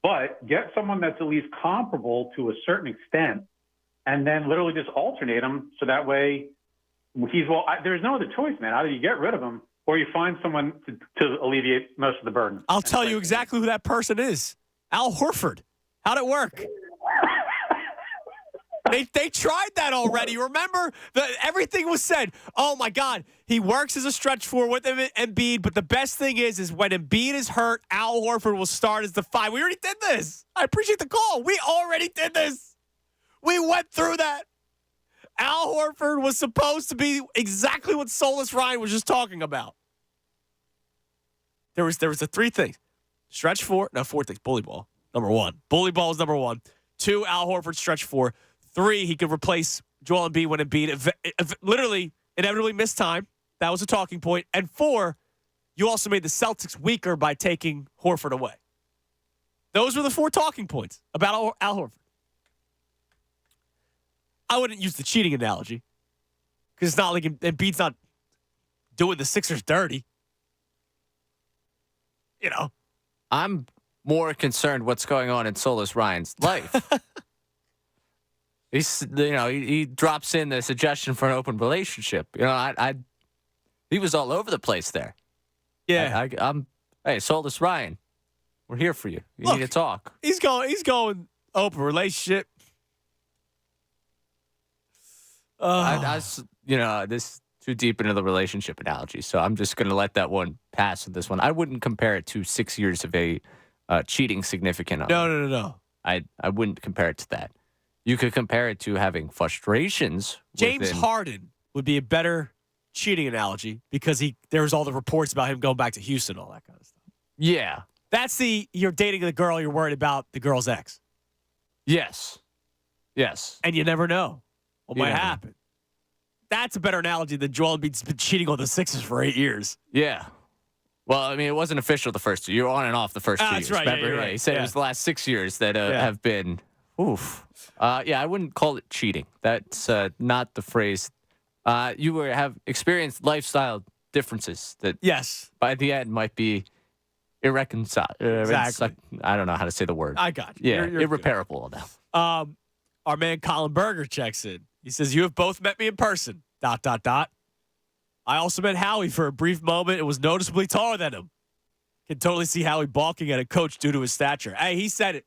but get someone that's at least comparable to a certain extent and then literally just alternate them so that way there's no other choice, man. Either you get rid of him or you find someone to alleviate most of the burden. I'll tell you exactly who that person is. Al Horford. How'd it work? They tried that already. Remember? Everything was said. Oh, my God. He works as a stretch four with Embiid, but the best thing is when Embiid is hurt, Al Horford will start as the 5. We already did this. I appreciate the call. We already did this. We went through that. Al Horford was supposed to be exactly what Solus Ryan was just talking about. There was the 3 things. Stretch 4. No, 4 things. Bully ball. Number 1. Bully ball is number 1. 2, Al Horford stretch 4. 3, he could replace Joel Embiid when Embiid literally inevitably missed time. That was a talking point. And 4, you also made the Celtics weaker by taking Horford away. Those were the 4 talking points about Al Horford. I wouldn't use the cheating analogy because it's not like Embiid's not doing the Sixers dirty. I'm more concerned what's going on in Solus Ryan's life. He drops in the suggestion for an open relationship. He was all over the place there. Yeah. Hey, Solus Ryan, we're here for you. You need to talk. He's going open relationship. This too deep into the relationship analogy, so I'm just going to let that one pass with this one. I wouldn't compare it to 6 years of a cheating significant other. No. I wouldn't compare it to that. You could compare it to having frustrations. James within- Harden would be a better cheating analogy because there was all the reports about him going back to Houston, all that kind of stuff. Yeah. That's you're dating the girl, you're worried about the girl's ex. Yes. And you never know what You might never know. happen. That's a better analogy than Joel Embiid's been cheating on the Sixers for 8 years. Yeah. Well, I mean, it wasn't official the first 2. You were on and off the first 2 years. That's right. Yeah, Remember? you're right. He said it was the last 6 years that have been, oof. I wouldn't call it cheating. That's not the phrase. You have experienced lifestyle differences that, yes, by the end might be irreconcilable. Exactly. I don't know how to say the word. I got you. Yeah, You're irreparable now. Our man Colin Berger checks in. He says, "You have both met me in person. ... I also met Howie for a brief moment and was noticeably taller than him. Can totally see Howie balking at a coach due to his stature." Hey, he said it.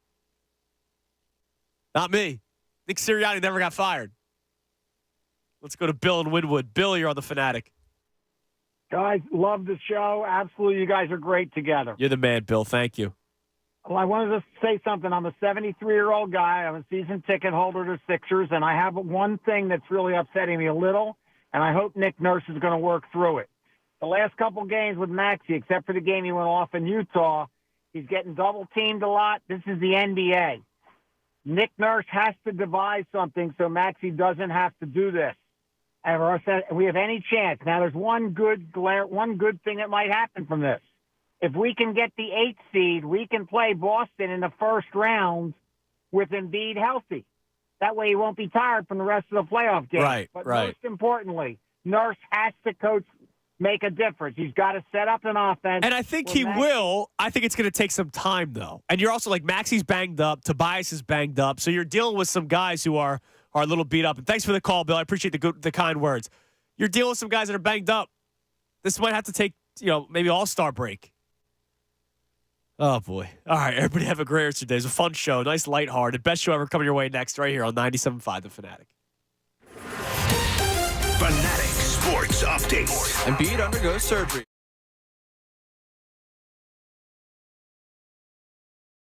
Not me. Nick Sirianni never got fired. Let's go to Bill in Wynwood. Bill, you're on the Fanatic. Guys, love the show. Absolutely, you guys are great together. You're the man, Bill. Thank you. Well, I wanted to say something. I'm a 73-year-old guy. I'm a season ticket holder to Sixers, and I have one thing that's really upsetting me a little, and I hope Nick Nurse is going to work through it. The last couple games with Maxey, except for the game he went off in Utah, he's getting double-teamed a lot. This is the NBA. Nick Nurse has to devise something so Maxey doesn't have to do this. And we have any chance. Now, there's one good thing that might happen from this. If we can get the 8th seed, we can play Boston in the first round with Embiid healthy. That way he won't be tired from the rest of the playoff games. Right, but right. most importantly, Nurse has to make a difference. He's got to set up an offense. And I think he will. I think it's going to take some time, though. And you're also like, Maxey's banged up. Tobias is banged up. So you're dealing with some guys who are a little beat up. And thanks for the call, Bill. I appreciate the kind words. You're dealing with some guys that are banged up. This might have to take, maybe all-star break. Oh, boy. All right, everybody have a great rest of your day. It was a fun show. Nice, lighthearted. Best show ever coming your way next right here on 97.5 The Fanatic. Fanatic Sports Update. Embiid undergoes surgery.